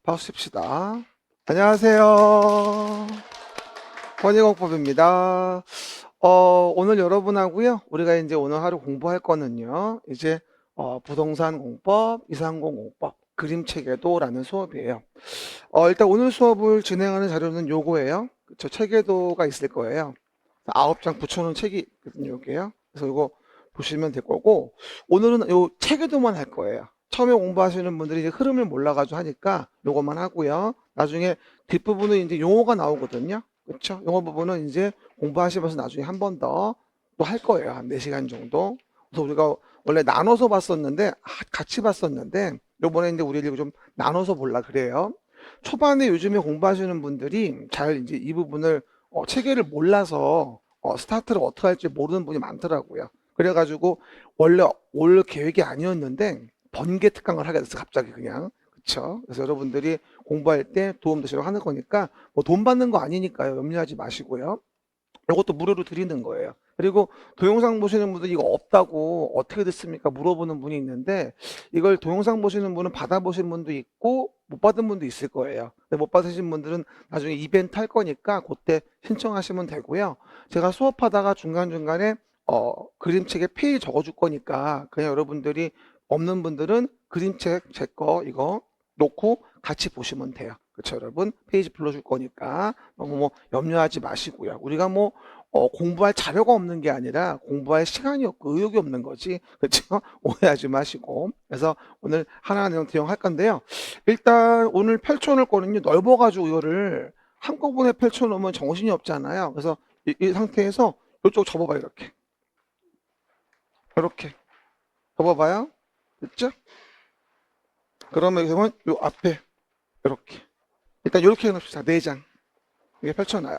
박수칩시다. 안녕하세요. 권익공법입니다. 오늘 여러분하고요. 우리가 이제 오늘 하루 공부할 거는요. 이제 부동산 공법, 이상공 공법, 그림체계도라는 수업이에요. 일단 오늘 수업을 진행하는 자료는 요거예요. 저 체계도가 있을 거예요. 9장 붙여놓은 책이 있거든요. 요게요. 그래서 이거 보시면 될 거고, 오늘은 요 체계도만 할 거예요. 처음에 공부하시는 분들이 이제 흐름을 몰라가지고 하니까 요것만 하고요. 나중에 뒷부분은 이제 용어가 나오거든요. 그렇죠? 용어 부분은 이제 공부하시면서 나중에 한 번 더 또 할 거예요. 한 4시간 정도. 그래서 우리가 원래 나눠서 봤었는데, 같이 봤었는데, 요번에 이제 우리를 좀 나눠서 볼라 그래요. 초반에 요즘에 공부하시는 분들이 잘 이제 이 부분을 체계를 몰라서 스타트를 어떻게 할지 모르는 분이 많더라고요. 그래가지고 원래 올 계획이 아니었는데 번개 특강을 하게 됐어 갑자기 그냥. 그쵸? 그래서 여러분들이 공부할 때 도움 되시라고 하는 거니까 뭐 돈 받는 거 아니니까요. 염려하지 마시고요. 이것도 무료로 드리는 거예요. 그리고 동영상 보시는 분들이 이거 없다고 어떻게 됐습니까? 물어보는 분이 있는데 이걸 동영상 보시는 분은 받아보신 분도 있고 못 받은 분도 있을 거예요. 근데 못 받으신 분들은 나중에 이벤트 할 거니까 그때 신청하시면 되고요. 제가 수업하다가 중간중간에 그림책에 페이지 적어줄 거니까 그냥 여러분들이 없는 분들은 그림책 제 거 이거 놓고 같이 보시면 돼요. 그렇죠, 여러분? 페이지 불러줄 거니까 너무 뭐 염려하지 마시고요. 우리가 뭐 공부할 자료가 없는 게 아니라 공부할 시간이 없고 의욕이 없는 거지. 그렇죠? 오해하지 마시고. 그래서 오늘 하나하나 내용 대용할 건데요. 일단 오늘 펼쳐놓을 거는요. 넓어가지고 이거를 한꺼번에 펼쳐놓으면 정신이 없잖아요. 그래서 이 상태에서 이쪽 접어봐요. 이렇게. 이렇게. 접어봐요. 됐죠? 그러면 요 앞에 이렇게. 일단 이렇게 해놓읍시다. 4장. 이게 펼쳐놔요.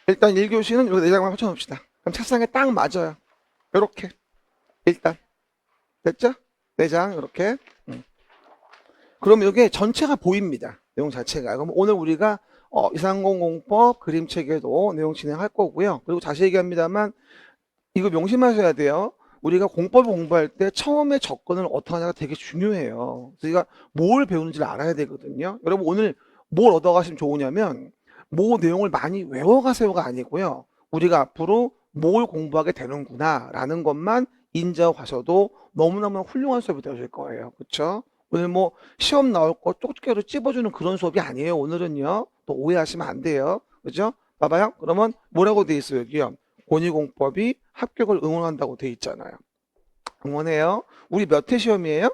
일단 1교시는 이렇게 4장만 펼쳐놓읍시다. 그럼 책상에 딱 맞아요. 이렇게. 일단. 됐죠? 4장, 이렇게. 그럼 이게 전체가 보입니다. 내용 자체가. 그럼 오늘 우리가 이상공공법, 그림체계도 내용 진행할 거고요. 그리고 다시 얘기합니다만, 이거 명심하셔야 돼요. 우리가 공법을 공부할 때 처음에 접근을 어떻게 하냐가 되게 중요해요. 그러니까 뭘 배우는지를 알아야 되거든요. 여러분 오늘 뭘 얻어가시면 좋으냐면 뭐 내용을 많이 외워가세요가 아니고요. 우리가 앞으로 뭘 공부하게 되는구나 라는 것만 인지하고 가셔도 너무너무 훌륭한 수업이 되실 거예요. 그렇죠? 오늘 뭐 시험 나올 거 쪽지게로 찝어주는 그런 수업이 아니에요. 오늘은요. 또 오해하시면 안 돼요. 그죠? 봐봐요. 그러면 뭐라고 돼 있어요, 여기요? 권익공법이 합격을 응원한다고 돼 있잖아요. 응원해요. 우리 몇 회 시험이에요?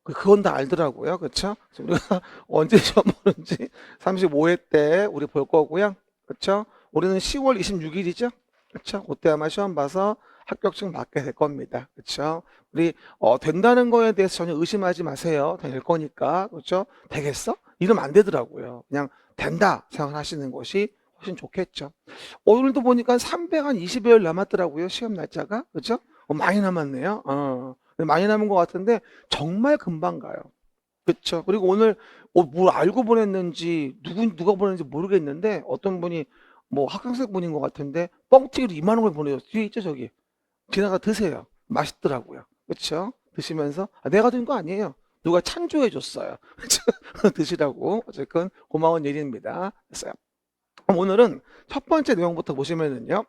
그건 다 알더라고요. 그렇죠? 우리가 언제 시험 보는지 35회 때 우리 볼 거고요. 그렇죠? 우리는 10월 26일이죠. 그렇죠? 그때 아마 시험 봐서 합격증 받게 될 겁니다. 그렇죠? 우리 된다는 거에 대해서 전혀 의심하지 마세요. 될 거니까. 그렇죠? 되겠어? 이러면 안 되더라고요. 그냥 된다 생각하시는 것이 훨씬 좋겠죠. 오늘도 보니까 320여일 남았더라고요. 시험 날짜가. 그렇죠? 많이 남았네요. 많이 남은 것 같은데 정말 금방 가요. 그렇죠. 그리고 오늘 뭘 알고 보냈는지 누가 보냈는지 모르겠는데 어떤 분이 뭐 학생생 분인 것 같은데 뻥튀기로 2만 원을 보내줬어요. 뒤에 있죠 저기. 지나가 드세요. 맛있더라고요. 그렇죠. 드시면서 내가 든 거 아니에요. 누가 창조해 줬어요. 드시라고. 어쨌든 고마운 일입니다. 됐어요. 그럼 오늘은 첫 번째 내용부터 보시면은요.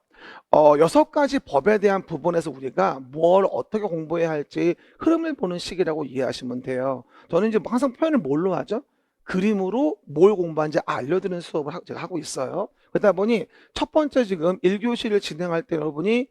6가지 법에 대한 부분에서 우리가 뭘 어떻게 공부해야 할지 흐름을 보는 시기라고 이해하시면 돼요. 저는 이제 항상 표현을 뭘로 하죠? 그림으로 뭘 공부하는지 알려드리는 수업을 제가 하고 있어요. 그러다 보니 첫 번째 지금 1교시를 진행할 때 여러분이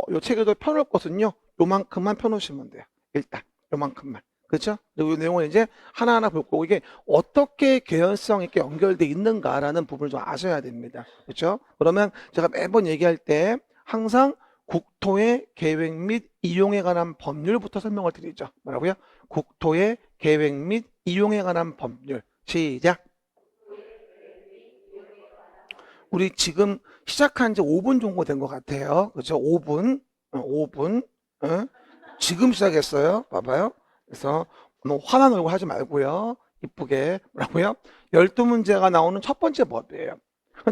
요 책에도 펴놓을 것은요. 요만큼만 펴놓으시면 돼요. 일단 요만큼만. 그렇죠? 그리고 이 내용을 이제 하나하나 볼 거고 이게 어떻게 개연성 있게 연결돼 있는가라는 부분을 좀 아셔야 됩니다. 그렇죠? 그러면 제가 매번 얘기할 때 항상 국토의 계획 및 이용에 관한 법률부터 설명을 드리죠. 뭐라고요? 국토의 계획 및 이용에 관한 법률. 시작. 우리 지금 시작한 지 5분 정도 된 것 같아요. 그렇죠? 5분. 5분. 지금 시작했어요. 봐봐요. 그래서 너무 화난 얼굴 하지 말고요. 이쁘게 뭐라고요? 12문제가 나오는 첫 번째 법이에요.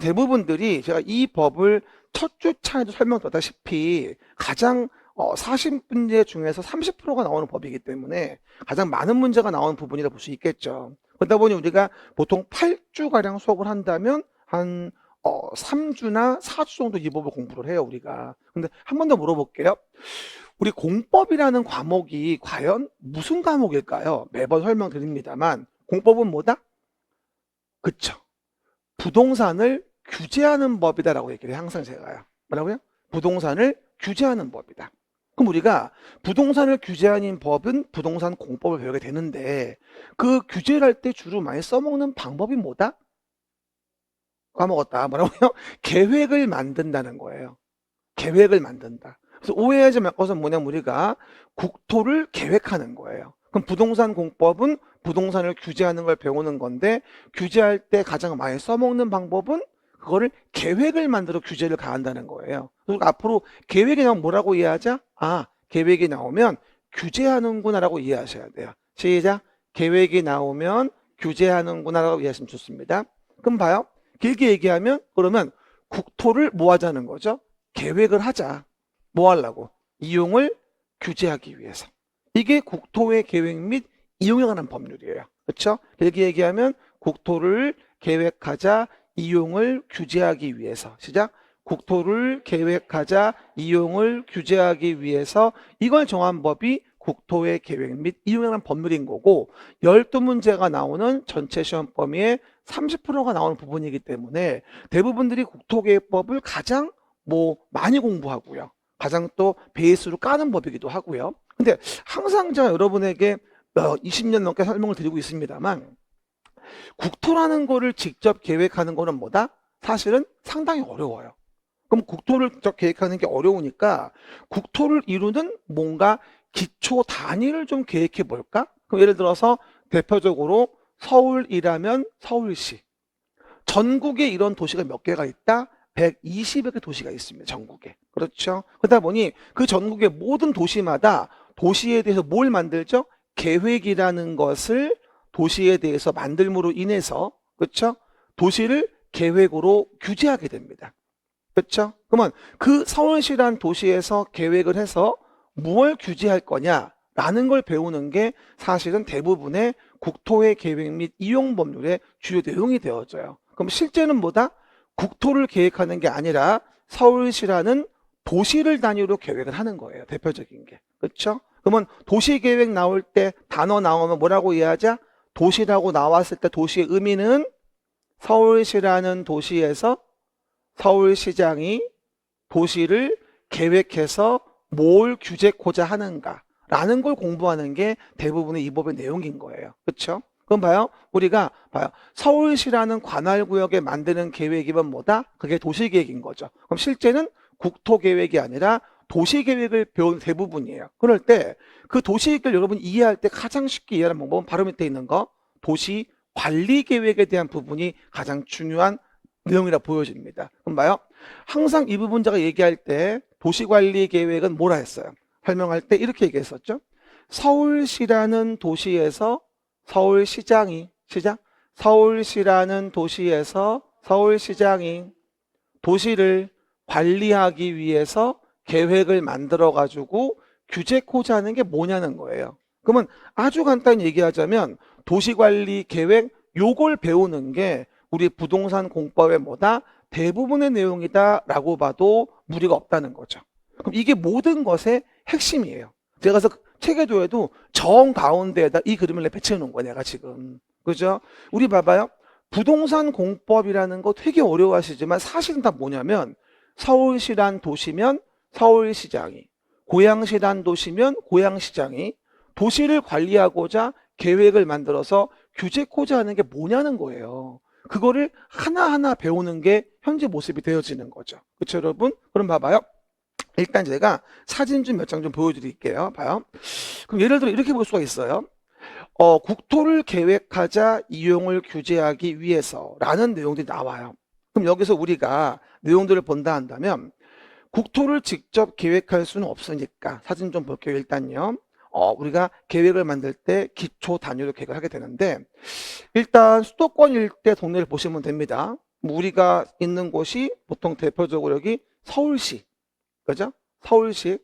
대부분들이 제가 이 법을 첫 주차에도 설명드렸다시피 가장 40문제 중에서 30%가 나오는 법이기 때문에 가장 많은 문제가 나오는 부분이라 볼 수 있겠죠. 그러다 보니 우리가 보통 8주가량 수업을 한다면 한 3주나 4주 정도 이 법을 공부를 해요, 우리가. 근데 한 번 더 물어볼게요. 우리 공법이라는 과목이 과연 무슨 과목일까요? 매번 설명드립니다만 공법은 뭐다? 그쵸. 부동산을 규제하는 법이다라고 얘기를 해요. 항상 제가요. 뭐라고요? 부동산을 규제하는 법이다. 그럼 우리가 부동산을 규제하는 법은 부동산 공법을 배우게 되는데 그 규제를 할 때 주로 많이 써먹는 방법이 뭐다? 까먹었다. 뭐라고요? 계획을 만든다는 거예요. 계획을 만든다. 그래서 오해하지 말 것은 뭐냐면 우리가 국토를 계획하는 거예요. 그럼 부동산 공법은 부동산을 규제하는 걸 배우는 건데 규제할 때 가장 많이 써먹는 방법은 그거를 계획을 만들어 규제를 가한다는 거예요. 그리고 앞으로 계획이 나오면 뭐라고 이해하자? 계획이 나오면 규제하는구나 라고 이해하셔야 돼요. 시작. 계획이 나오면 규제하는구나 라고 이해하시면 좋습니다. 그럼 봐요. 길게 얘기하면 그러면 국토를 뭐 하자는 거죠? 계획을 하자. 뭐 하려고? 이용을 규제하기 위해서. 이게 국토의 계획 및 이용에 관한 법률이에요. 그렇죠? 길게 얘기하면 국토를 계획하자, 이용을 규제하기 위해서. 시작. 국토를 계획하자, 이용을 규제하기 위해서 이걸 정한 법이 국토의 계획 및 이용에 관한 법률인 거고 12문제가 나오는 전체 시험 범위의 30%가 나오는 부분이기 때문에 대부분들이 국토계획법을 가장 많이 공부하고요. 가장 또 베이스로 까는 법이기도 하고요. 근데 항상 제가 여러분에게 20년 넘게 설명을 드리고 있습니다만 국토라는 거를 직접 계획하는 거는 뭐다? 사실은 상당히 어려워요. 그럼 국토를 직접 계획하는 게 어려우니까 국토를 이루는 뭔가 기초 단위를 좀 계획해 볼까? 그럼 예를 들어서 대표적으로 서울이라면 서울시. 전국에 이런 도시가 몇 개가 있다? 120여 개 도시가 있습니다. 전국에. 그렇죠? 그러다 보니 그 전국의 모든 도시마다 도시에 대해서 뭘 만들죠? 계획이라는 것을 도시에 대해서 만들므로 인해서 그렇죠? 도시를 계획으로 규제하게 됩니다. 그렇죠? 그러면 그 서울시란 도시에서 계획을 해서 무엇을 규제할 거냐라는 걸 배우는 게 사실은 대부분의 국토의 계획 및 이용 법률의 주요 내용이 되어져요. 그럼 실제는 뭐다? 국토를 계획하는 게 아니라 서울시라는 도시를 단위로 계획을 하는 거예요. 대표적인 게. 그렇죠? 그러면 도시계획 나올 때 단어 나오면 뭐라고 이해하자? 도시라고 나왔을 때 도시의 의미는 서울시라는 도시에서 서울시장이 도시를 계획해서 뭘 규제코자 하는가 라는 걸 공부하는 게 대부분의 이 법의 내용인 거예요. 그렇죠? 그럼 봐요. 우리가 봐요. 서울시라는 관할구역에 만드는 계획이면 뭐다? 그게 도시계획인 거죠. 그럼 실제는 국토계획이 아니라 도시계획을 배우는 대부분이에요. 그럴 때 그 도시계획을 여러분이 이해할 때 가장 쉽게 이해하는 방법은 바로 밑에 있는 거 도시관리계획에 대한 부분이 가장 중요한 내용이라 보여집니다. 그럼 봐요. 항상 이 부분 제가 얘기할 때 도시관리계획은 뭐라 했어요? 설명할 때 이렇게 얘기했었죠. 서울시라는 도시에서 서울시장이 서울시라는 도시에서 서울시장이 도시를 관리하기 위해서 계획을 만들어 가지고 규제코자 하는 게 뭐냐는 거예요. 그러면 아주 간단히 얘기하자면 도시관리 계획 요걸 배우는 게 우리 부동산 공법의 뭐다? 대부분의 내용이다 라고 봐도 무리가 없다는 거죠. 그럼 이게 모든 것의 핵심이에요. 제가 그래서 책에도 정 가운데에다 이 그림을 배치해 놓은 거야 내가 지금. 그죠? 우리 봐봐요. 부동산 공법이라는 거 되게 어려워하시지만 사실은 다 뭐냐면 서울시란 도시면 서울시장이, 고양시란 도시면 고양시장이 도시를 관리하고자 계획을 만들어서 규제코자 하는 게 뭐냐는 거예요. 그거를 하나하나 배우는 게 현재 모습이 되어지는 거죠. 그렇죠 여러분? 그럼 봐봐요. 일단 제가 사진 좀 몇 장 좀 보여드릴게요. 봐요. 그럼 예를 들어 이렇게 볼 수가 있어요. 국토를 계획하자 이용을 규제하기 위해서라는 내용들이 나와요. 그럼 여기서 우리가 내용들을 본다 한다면 국토를 직접 계획할 수는 없으니까 사진 좀 볼게요. 일단요. 우리가 계획을 만들 때 기초 단위로 계획을 하게 되는데 일단 수도권 일대 동네를 보시면 됩니다. 우리가 있는 곳이 보통 대표적으로 여기 서울시, 그죠? 서울시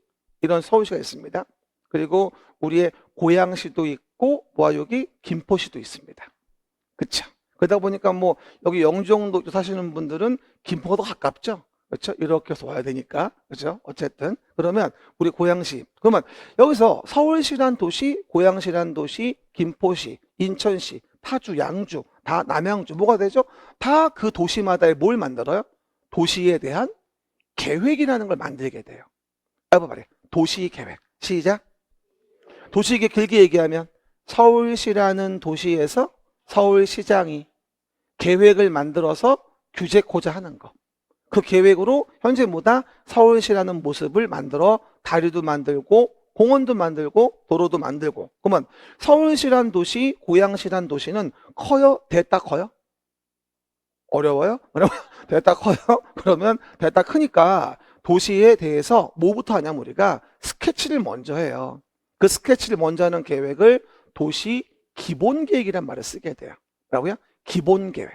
이런 서울시가 있습니다. 그리고 우리의 고양시도 있고 여기 김포시도 있습니다. 그쵸? 그러다 보니까 뭐 여기 영종도 사시는 분들은 김포가 더 가깝죠? 그렇죠? 이렇게 해서 와야 되니까. 그렇죠? 어쨌든 그러면 우리 고양시, 그러면 여기서 서울시란 도시, 고양시란 도시, 김포시, 인천시, 파주, 양주, 다 남양주 뭐가 되죠? 다 그 도시마다의 뭘 만들어요? 도시에 대한 계획이라는 걸 만들게 돼요. 해봐 말이에요. 도시계획. 시작. 도시계획 길게 얘기하면 서울시라는 도시에서 서울시장이 계획을 만들어서 규제코자 하는 거. 그 계획으로 현재 뭐다? 서울시라는 모습을 만들어 다리도 만들고 공원도 만들고 도로도 만들고. 그러면 서울시란 도시, 고양시란 도시는 커요? 됐다 커요? 어려워요? 됐다 커요? 그러면 됐다 크니까 도시에 대해서 뭐부터 하냐면 우리가 스케치를 먼저 해요. 그 스케치를 먼저 하는 계획을 도시 기본계획이란 말을 쓰게 돼요. 뭐라고요? 기본계획.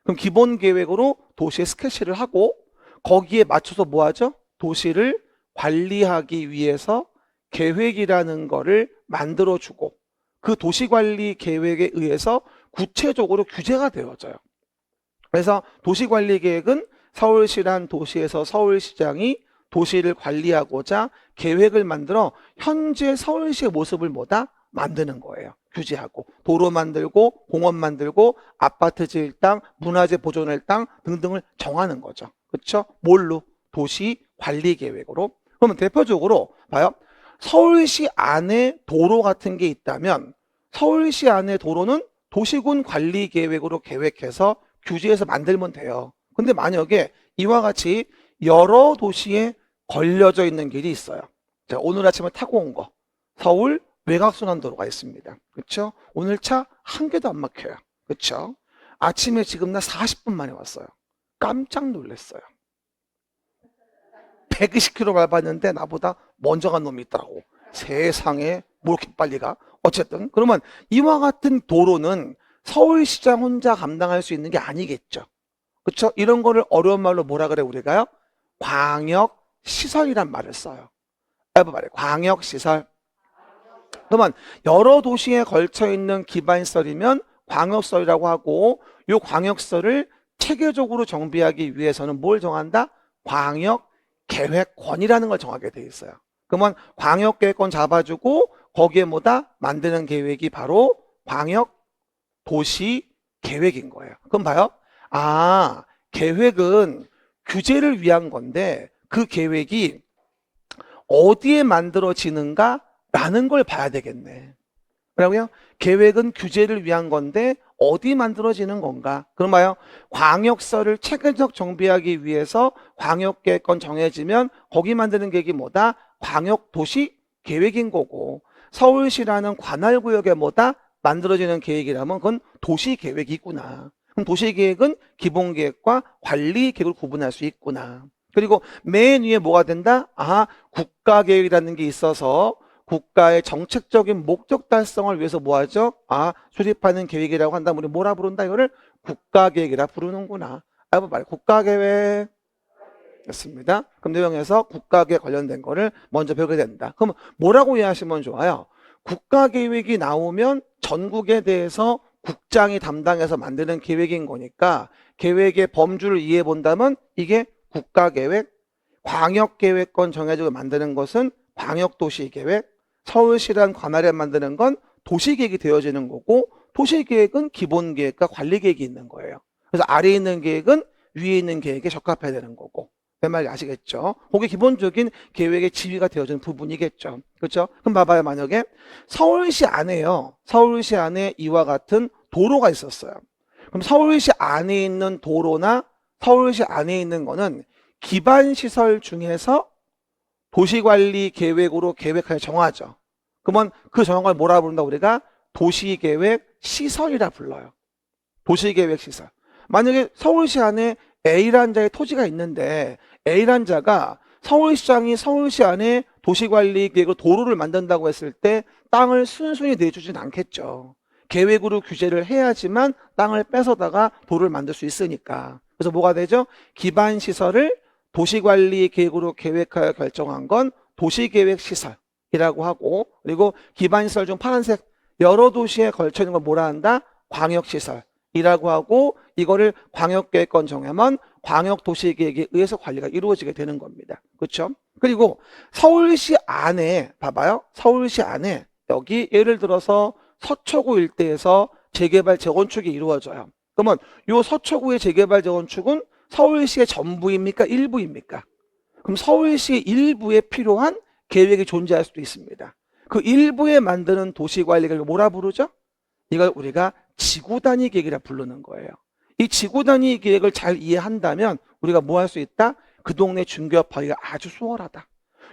그럼 기본계획으로 도시의 스케치를 하고 거기에 맞춰서 뭐 하죠? 도시를 관리하기 위해서 계획이라는 거를 만들어주고 그 도시관리 계획에 의해서 구체적으로 규제가 되어져요. 그래서 도시관리계획은 서울시란 도시에서 서울시장이 도시를 관리하고자 계획을 만들어 현재 서울시의 모습을 뭐다? 만드는 거예요. 규제하고 도로 만들고 공원 만들고 아파트 지을 땅, 문화재 보존할 땅 등등을 정하는 거죠. 그렇죠? 뭘로? 도시관리계획으로. 그러면 대표적으로 봐요. 서울시 안에 도로 같은 게 있다면 서울시 안에 도로는 도시군 관리계획으로 계획해서 규제해서 만들면 돼요. 근데 만약에 이와 같이 여러 도시에 걸려져 있는 길이 있어요. 자, 오늘 아침에 타고 온 거 서울 외곽순환도로가 있습니다. 그렇죠? 오늘 차 한 개도 안 막혀요. 그렇죠? 아침에 지금 나 40분 만에 왔어요. 깜짝 놀랐어요. 120km 밟았는데 나보다 먼저 간 놈이 있더라고. 세상에 뭐 이렇게 빨리 가? 어쨌든 그러면 이와 같은 도로는 서울시장 혼자 감당할 수 있는 게 아니겠죠. 그렇죠? 이런 거를 어려운 말로 뭐라 그래 우리가요? 광역시설이란 말을 써요. 말해 광역시설. 그러면 여러 도시에 걸쳐 있는 기반시설이면 광역시설이라고 하고 이 광역시설을 체계적으로 정비하기 위해서는 뭘 정한다? 광역계획권이라는 걸 정하게 돼 있어요. 그러면 광역계획권 잡아주고 거기에 뭐다? 만드는 계획이 바로 광역도시계획인 거예요. 그럼 봐요. 아, 계획은 규제를 위한 건데 그 계획이 어디에 만들어지는가? 라는 걸 봐야 되겠네. 뭐라고요? 계획은 규제를 위한 건데 어디 만들어지는 건가? 그럼 봐요. 광역시설을 체계적 정비하기 위해서 광역계획권 정해지면 거기 만드는 계획이 뭐다? 광역도시계획인 거고 서울시라는 관할구역에 뭐다? 만들어지는 계획이라면 그건 도시계획이구나. 그럼 도시계획은 기본계획과 관리계획을 구분할 수 있구나. 그리고 맨 위에 뭐가 된다? 아, 국가계획이라는 게 있어서 국가의 정책적인 목적 달성을 위해서 뭐 하죠? 아, 수립하는 계획이라고 한다면 우리 뭐라 부른다? 이거를 국가계획이라 부르는구나. 말 국가계획. 였습니다. 그럼 내용에서 국가계획 관련된 거를 먼저 배우게 된다. 그럼 뭐라고 이해하시면 좋아요? 국가계획이 나오면 전국에 대해서 국장이 담당해서 만드는 계획인 거니까 계획의 범주를 이해해 본다면 이게 국가계획, 광역계획권 정해지고 만드는 것은 광역도시계획, 서울시란 관할에 만드는 건 도시계획이 되어지는 거고 도시계획은 기본계획과 관리계획이 있는 거예요. 그래서 아래에 있는 계획은 위에 있는 계획에 적합해야 되는 거고. 내 말 아시겠죠? 그게 기본적인 계획의 지위가 되어지는 부분이겠죠. 그렇죠? 그럼 봐봐요. 만약에 서울시 안에요. 서울시 안에 이와 같은 도로가 있었어요. 그럼 서울시 안에 있는 도로나 서울시 안에 있는 거는 기반시설 중에서 도시관리 계획으로 계획하여 정하죠. 그러면 그 정한 걸 뭐라 부른다? 우리가 도시계획 시설이라 불러요. 도시계획 시설. 만약에 서울시 안에 A라는 자의 토지가 있는데 A라는 자가 서울시장이 서울시 안에 도시관리 계획으로 도로를 만든다고 했을 때 땅을 순순히 내주진 않겠죠. 계획으로 규제를 해야지만 땅을 뺏어다가 도로를 만들 수 있으니까. 그래서 뭐가 되죠? 기반시설을 도시관리 계획으로 계획하여 결정한 건 도시계획시설이라고 하고, 그리고 기반시설 중 파란색 여러 도시에 걸쳐 있는 걸 뭐라 한다? 광역시설이라고 하고, 이거를 광역계획권 정하면 광역도시계획에 의해서 관리가 이루어지게 되는 겁니다. 그렇죠? 그리고 서울시 안에 봐봐요. 서울시 안에 여기 예를 들어서 서초구 일대에서 재개발 재건축이 이루어져요. 그러면 이 서초구의 재개발 재건축은 서울시의 전부입니까? 일부입니까? 그럼 서울시 일부에 필요한 계획이 존재할 수도 있습니다. 그 일부에 만드는 도시관리계획을 뭐라 부르죠? 이걸 우리가 지구단위 계획이라 부르는 거예요. 이 지구단위 계획을 잘 이해한다면 우리가 뭐 할 수 있다? 그 동네 중개업하기가 아주 수월하다.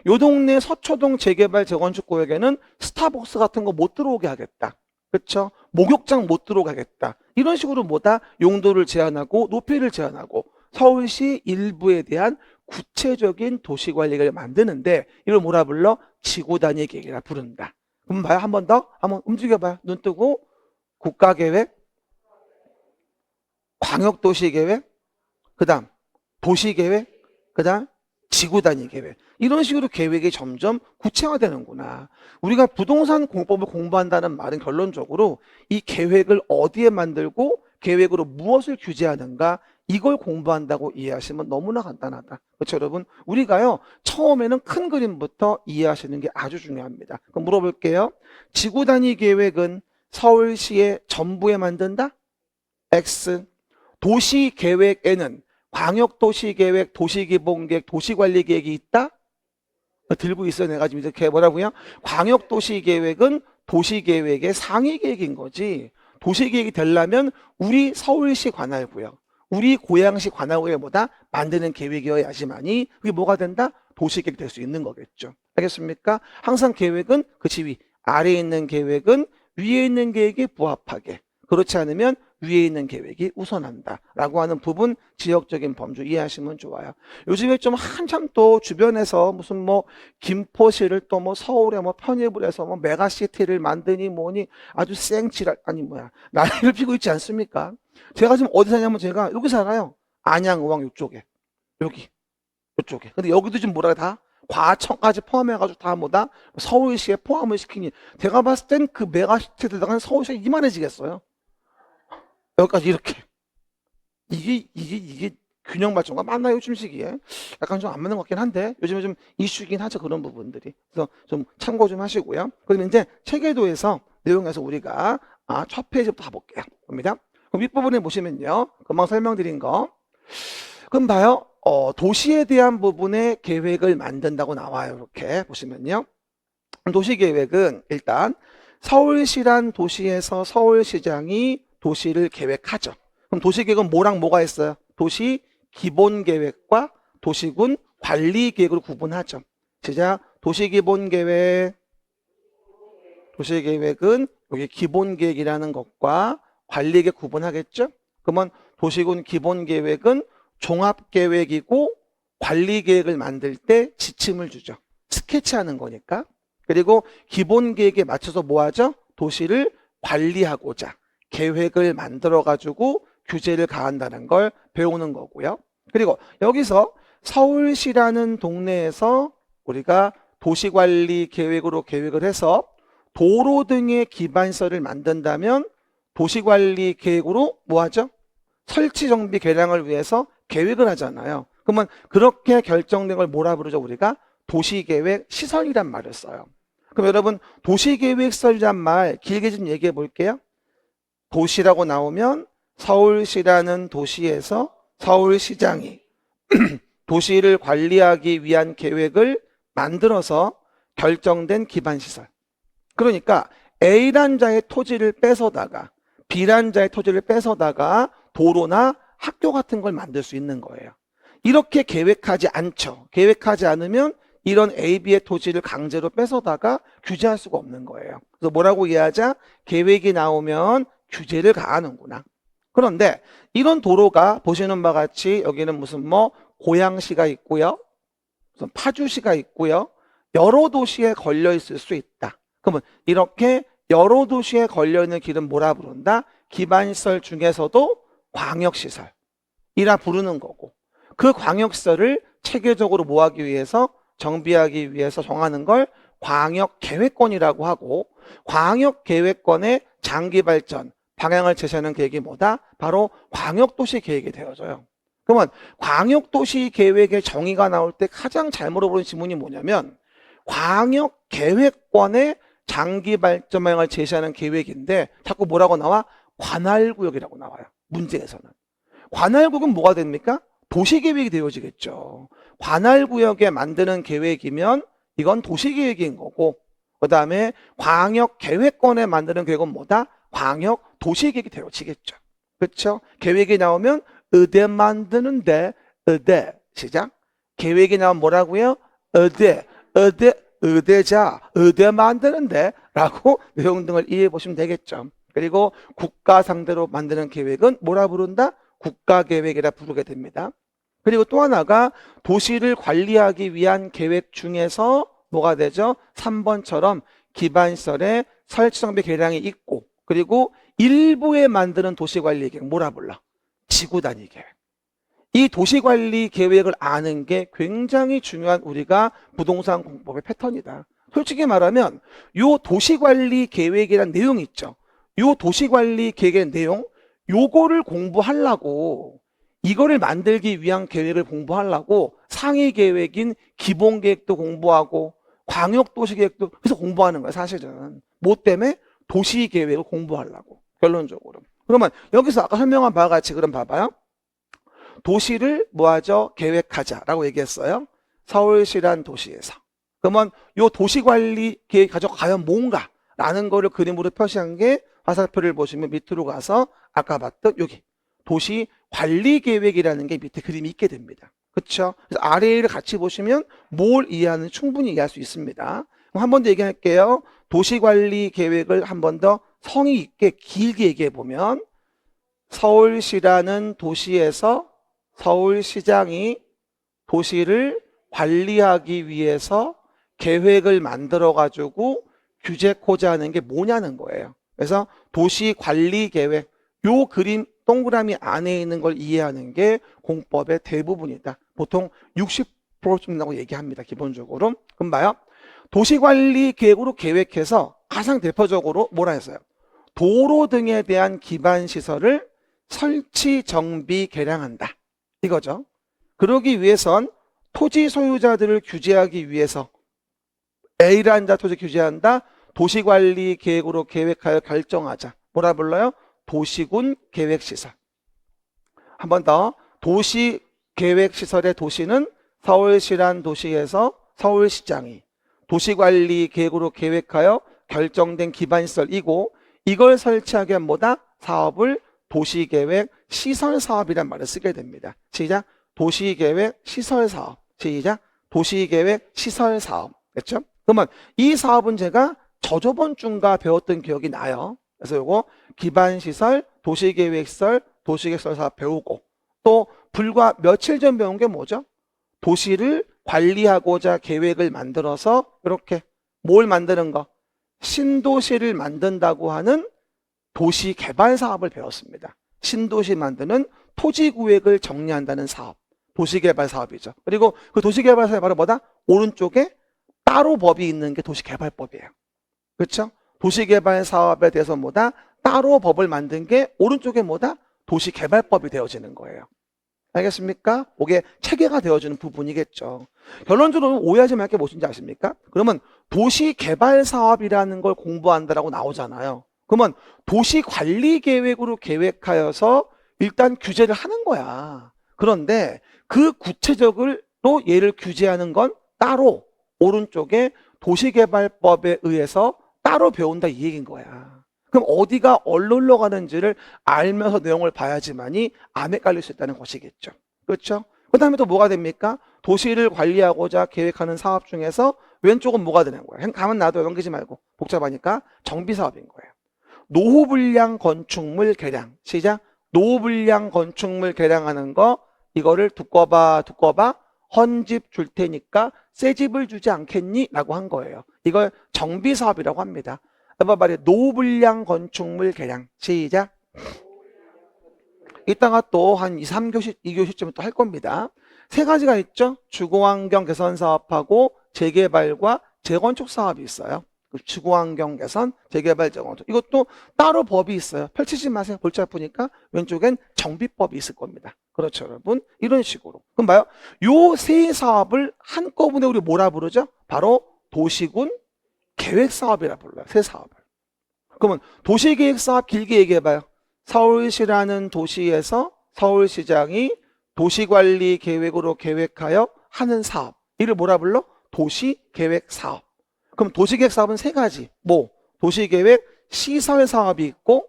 요 동네 서초동 재개발 재건축 구역에는 스타벅스 같은 거 못 들어오게 하겠다. 그렇죠? 목욕장 못 들어오게 하겠다. 이런 식으로 뭐다? 용도를 제한하고 높이를 제한하고 서울시 일부에 대한 구체적인 도시관리계획을 만드는데 이걸 뭐라 불러? 지구단위 계획이라 부른다. 그럼 봐요. 한 번 더. 한번 움직여봐요. 눈 뜨고. 국가계획, 광역도시계획, 그 다음 도시계획, 그 다음 지구단위계획. 이런 식으로 계획이 점점 구체화되는구나. 우리가 부동산 공법을 공부한다는 말은 결론적으로 이 계획을 어디에 만들고 계획으로 무엇을 규제하는가, 이걸 공부한다고 이해하시면 너무나 간단하다. 그렇죠, 여러분? 우리가요, 처음에는 큰 그림부터 이해하시는 게 아주 중요합니다. 그럼 물어볼게요. 지구단위 계획은 서울시의 전부에 만든다? X. 도시계획에는 광역도시계획, 도시기본계획, 도시관리계획이 있다? 들고 있어요. 내가 지금 이렇게 뭐라고요? 광역도시계획은 도시계획의 상위계획인 거지. 도시계획이 되려면 우리 서울시 관할구역, 우리 고양시 관할구역보다 만드는 계획이어야지만이 그게 뭐가 된다? 도시계획이 될 수 있는 거겠죠. 알겠습니까? 항상 계획은 그 지위, 아래에 있는 계획은 위에 있는 계획에 부합하게, 그렇지 않으면 위에 있는 계획이 우선한다 라고 하는 부분, 지역적인 범주 이해하시면 좋아요. 요즘에 좀 한참 또 주변에서 무슨 뭐 김포시를 또 뭐 서울에 뭐 편입을 해서 뭐 메가시티를 만드니 뭐니 아주 쌩치랄, 아니 뭐야, 난리를 피고 있지 않습니까? 제가 지금 어디 사냐면 제가 여기 살아요. 안양의왕 이쪽에, 여기 이쪽에. 근데 여기도 지금 뭐라 다 과천까지 포함해가지고 다 뭐다 서울시에 포함을 시키니, 제가 봤을 땐 그 메가시티 들어가는 서울시가 이만해지겠어요. 여기까지 이렇게. 이게 균형 맞춘가 맞나요? 요즘 시기에 약간 좀 안 맞는 것 같긴 한데 요즘에 좀 이슈긴 하죠, 그런 부분들이. 그래서 좀 참고 좀 하시고요. 그럼 이제 체계도에서 내용에서 우리가 첫 페이지부터 가볼게요. 봅니다. 그럼 윗부분에 보시면요, 금방 설명드린 거. 그럼 봐요. 도시에 대한 부분에 계획을 만든다고 나와요. 이렇게 보시면요. 도시계획은 일단 서울시란 도시에서 서울시장이 도시를 계획하죠. 그럼 도시계획은 뭐랑 뭐가 있어요? 도시 기본계획과 도시군 관리계획으로 구분하죠. 시작. 도시기본계획. 도시계획은 여기 기본계획이라는 것과 관리계획 구분하겠죠. 그러면 도시군 기본계획은 종합계획이고 관리계획을 만들 때 지침을 주죠. 스케치하는 거니까. 그리고 기본계획에 맞춰서 뭐 하죠? 도시를 관리하고자 계획을 만들어 가지고 규제를 가한다는 걸 배우는 거고요. 그리고 여기서 서울시라는 동네에서 우리가 도시관리 계획으로 계획을 해서 도로 등의 기반시설을 만든다면 도시관리 계획으로 뭐 하죠? 설치 정비 개량을 위해서 계획을 하잖아요. 그러면 그렇게 결정된 걸 뭐라 부르죠? 우리가 도시계획 시설이란 말을 써요. 그럼 여러분, 도시계획 시설이란 말 길게 좀 얘기해 볼게요. 도시라고 나오면 서울시라는 도시에서 서울시장이 도시를 관리하기 위한 계획을 만들어서 결정된 기반시설. 그러니까 A란 자의 토지를 뺏어다가 B란 자의 토지를 뺏어다가 도로나 학교 같은 걸 만들 수 있는 거예요. 이렇게 계획하지 않죠. 계획하지 않으면 이런 A, B의 토지를 강제로 뺏어다가 규제할 수가 없는 거예요. 그래서 뭐라고 이해하자? 계획이 나오면 규제를 가하는구나. 그런데 이런 도로가 보시는 바와 같이 여기는 무슨 뭐 고양시가 있고요, 무슨 파주시가 있고요, 여러 도시에 걸려 있을 수 있다. 그러면 이렇게 여러 도시에 걸려 있는 길은 뭐라 부른다? 기반시설 중에서도 광역시설이라 부르는 거고, 그 광역시설을 체계적으로 뭐 하기 위해서 정비하기 위해서 정하는 걸 광역계획권이라고 하고, 광역계획권의 장기발전, 방향을 제시하는 계획이 뭐다? 바로 광역도시계획이 되어져요. 그러면 광역도시계획의 정의가 나올 때 가장 잘 물어보는 질문이 뭐냐면, 광역계획권의 장기발전 방향을 제시하는 계획인데 자꾸 뭐라고 나와? 관할구역이라고 나와요. 문제에서는. 관할구역은 뭐가 됩니까? 도시계획이 되어지겠죠. 관할구역에 만드는 계획이면 이건 도시계획인 거고, 그 다음에 광역계획권에 만드는 계획은 뭐다? 광역도시계획이 되어지겠죠. 그렇죠? 계획이 나오면 의대 만드는데, 의대 시작. 계획이 나오면 뭐라고요? 의대자, 의대 만드는데 라고 내용 등을 이해해 보시면 되겠죠. 그리고 국가 상대로 만드는 계획은 뭐라 부른다? 국가계획이라 부르게 됩니다. 그리고 또 하나가 도시를 관리하기 위한 계획 중에서 뭐가 되죠? 3번처럼 기반시설의 설치 정비 계량이 있고, 그리고 일부에 만드는 도시관리 계획 뭐라 불러? 지구단위 계획. 이 도시관리 계획을 아는 게 굉장히 중요한 우리가 부동산 공법의 패턴이다. 솔직히 말하면 요 도시관리 계획이란 내용이 있죠. 요 도시관리 계획의 내용, 요거를 공부하려고, 이거를 만들기 위한 계획을 공부하려고 상위 계획인 기본 계획도 공부하고 광역도시 계획도 그래서 공부하는 거야 사실은. 뭐 때문에? 도시 계획을 공부하려고 결론적으로. 그러면 여기서 아까 설명한 바와 같이 그럼 봐봐요. 도시를 뭐하죠? 계획하자라고 얘기했어요. 서울시란 도시에서. 그러면 요 도시관리 계획 가지고 과연 뭔가 라는 거를 그림으로 표시한 게 화살표를 보시면 밑으로 가서 아까 봤던 여기 도시관리계획이라는 게 밑에 그림이 있게 됩니다. 그렇죠? 그래서 아래를 같이 보시면 뭘 이해하는 충분히 이해할 수 있습니다. 그럼 한 번 더 얘기할게요. 도시관리계획을 한 번 더 성의 있게 길게 얘기해 보면 서울시라는 도시에서 서울시장이 도시를 관리하기 위해서 계획을 만들어 가지고 규제코자 하는 게 뭐냐는 거예요. 그래서 도시관리계획, 요 그림 동그라미 안에 있는 걸 이해하는 게 공법의 대부분이다. 보통 60%쯤 된다고 얘기합니다. 기본적으로. 그럼 봐요. 도시관리계획으로 계획해서 가장 대표적으로 뭐라 했어요? 도로 등에 대한 기반시설을 설치, 정비, 개량한다. 이거죠. 그러기 위해선 토지 소유자들을 규제하기 위해서 A라는 자 토지 규제한다. 도시관리 계획으로 계획하여 결정하자. 뭐라 불러요? 도시군 계획시설. 한 번 더. 도시계획시설의 도시는 서울시란 도시에서 서울시장이 도시관리 계획으로 계획하여 결정된 기반시설이고, 이걸 설치하기 위한 뭐다? 사업을 도시계획 시설사업이란 말을 쓰게 됩니다. 시작. 도시계획 시설사업. 시작. 도시계획 시설사업. 됐죠? 그러면 이 사업은 제가 저저번 주인가 배웠던 기억이 나요. 그래서 요거 기반시설, 도시계획시설, 도시계획시설 사업 배우고, 또 불과 며칠 전 배운 게 뭐죠? 도시를 관리하고자 계획을 만들어서 이렇게 뭘 만드는 거? 신도시를 만든다고 하는 도시개발 사업을 배웠습니다. 신도시 만드는 토지구획을 정리한다는 사업, 도시개발 사업이죠. 그리고 그 도시개발 사업이 바로 뭐다? 오른쪽에 따로 법이 있는 게 도시개발법이에요. 그렇죠? 도시개발 사업에 대해서 뭐다? 따로 법을 만든 게 오른쪽에 뭐다? 도시개발법이 되어지는 거예요. 알겠습니까? 그게 체계가 되어지는 부분이겠죠. 결론적으로 오해하지 말 게 무엇인지 아십니까? 그러면 도시개발 사업이라는 걸 공부한다라고 나오잖아요. 그러면 도시관리계획으로 계획하여서 일단 규제를 하는 거야. 그런데 그 구체적으로 얘를 규제하는 건 따로 오른쪽에 도시개발법에 의해서 따로 배운다 이 얘기인 거야. 그럼 어디가 얼로 가는지를 알면서 내용을 봐야지만이 안 헷갈릴 수 있다는 것이겠죠. 그렇죠? 그 다음에 또 뭐가 됩니까? 도시를 관리하고자 계획하는 사업 중에서 왼쪽은 뭐가 되는 거야? 가만 놔둬. 넘기지 말고. 복잡하니까 정비사업인 거예요. 노후불량 건축물 개량. 시작. 노후불량 건축물 개량하는 거, 이거를 두꺼봐 헌집 줄 테니까 새 집을 주지 않겠니? 라고 한 거예요. 이걸 정비사업이라고 합니다. 해봐 말이에요. 노후불량 건축물 개량. 시작. 이따가 또 한 2, 3교시, 2교시쯤 또 할 겁니다. 세 가지가 있죠. 주거환경 개선 사업하고 재개발과 재건축 사업이 있어요. 주거환경 개선, 재개발, 재건축. 이것도 따로 법이 있어요. 펼치지 마세요. 골치 아프니까 왼쪽엔 정비법이 있을 겁니다. 그렇죠, 여러분? 이런 식으로. 그럼 봐요. 요 세 사업을 한꺼번에 우리 뭐라 부르죠? 바로 도시군 계획사업이라 불러요. 세 사업을. 그러면 도시계획사업 길게 얘기해봐요. 서울시라는 도시에서 서울시장이 도시관리 계획으로 계획하여 하는 사업. 이를 뭐라 불러? 도시계획사업. 그럼 도시계획사업은 세 가지. 뭐? 도시계획 시설 사업이 있고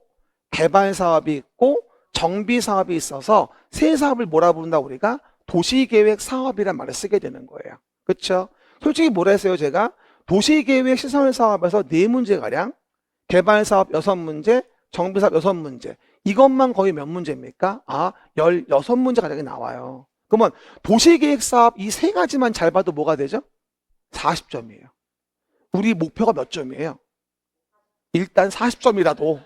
개발 사업이 있고 정비 사업이 있어서 세 사업을 뭐라 부른다 우리가? 도시계획 사업이란 말을 쓰게 되는 거예요. 그렇죠? 솔직히 뭐라 했어요 제가? 도시계획 시설 사업에서 4문제가량, 개발 사업 6문제, 정비 사업 6문제. 이것만 거의 몇 문제입니까? 16문제가량이 나와요. 그러면 도시계획 사업 이 세 가지만 잘 봐도 뭐가 되죠? 40점이에요. 우리 목표가 몇 점이에요? 일단 40점이라도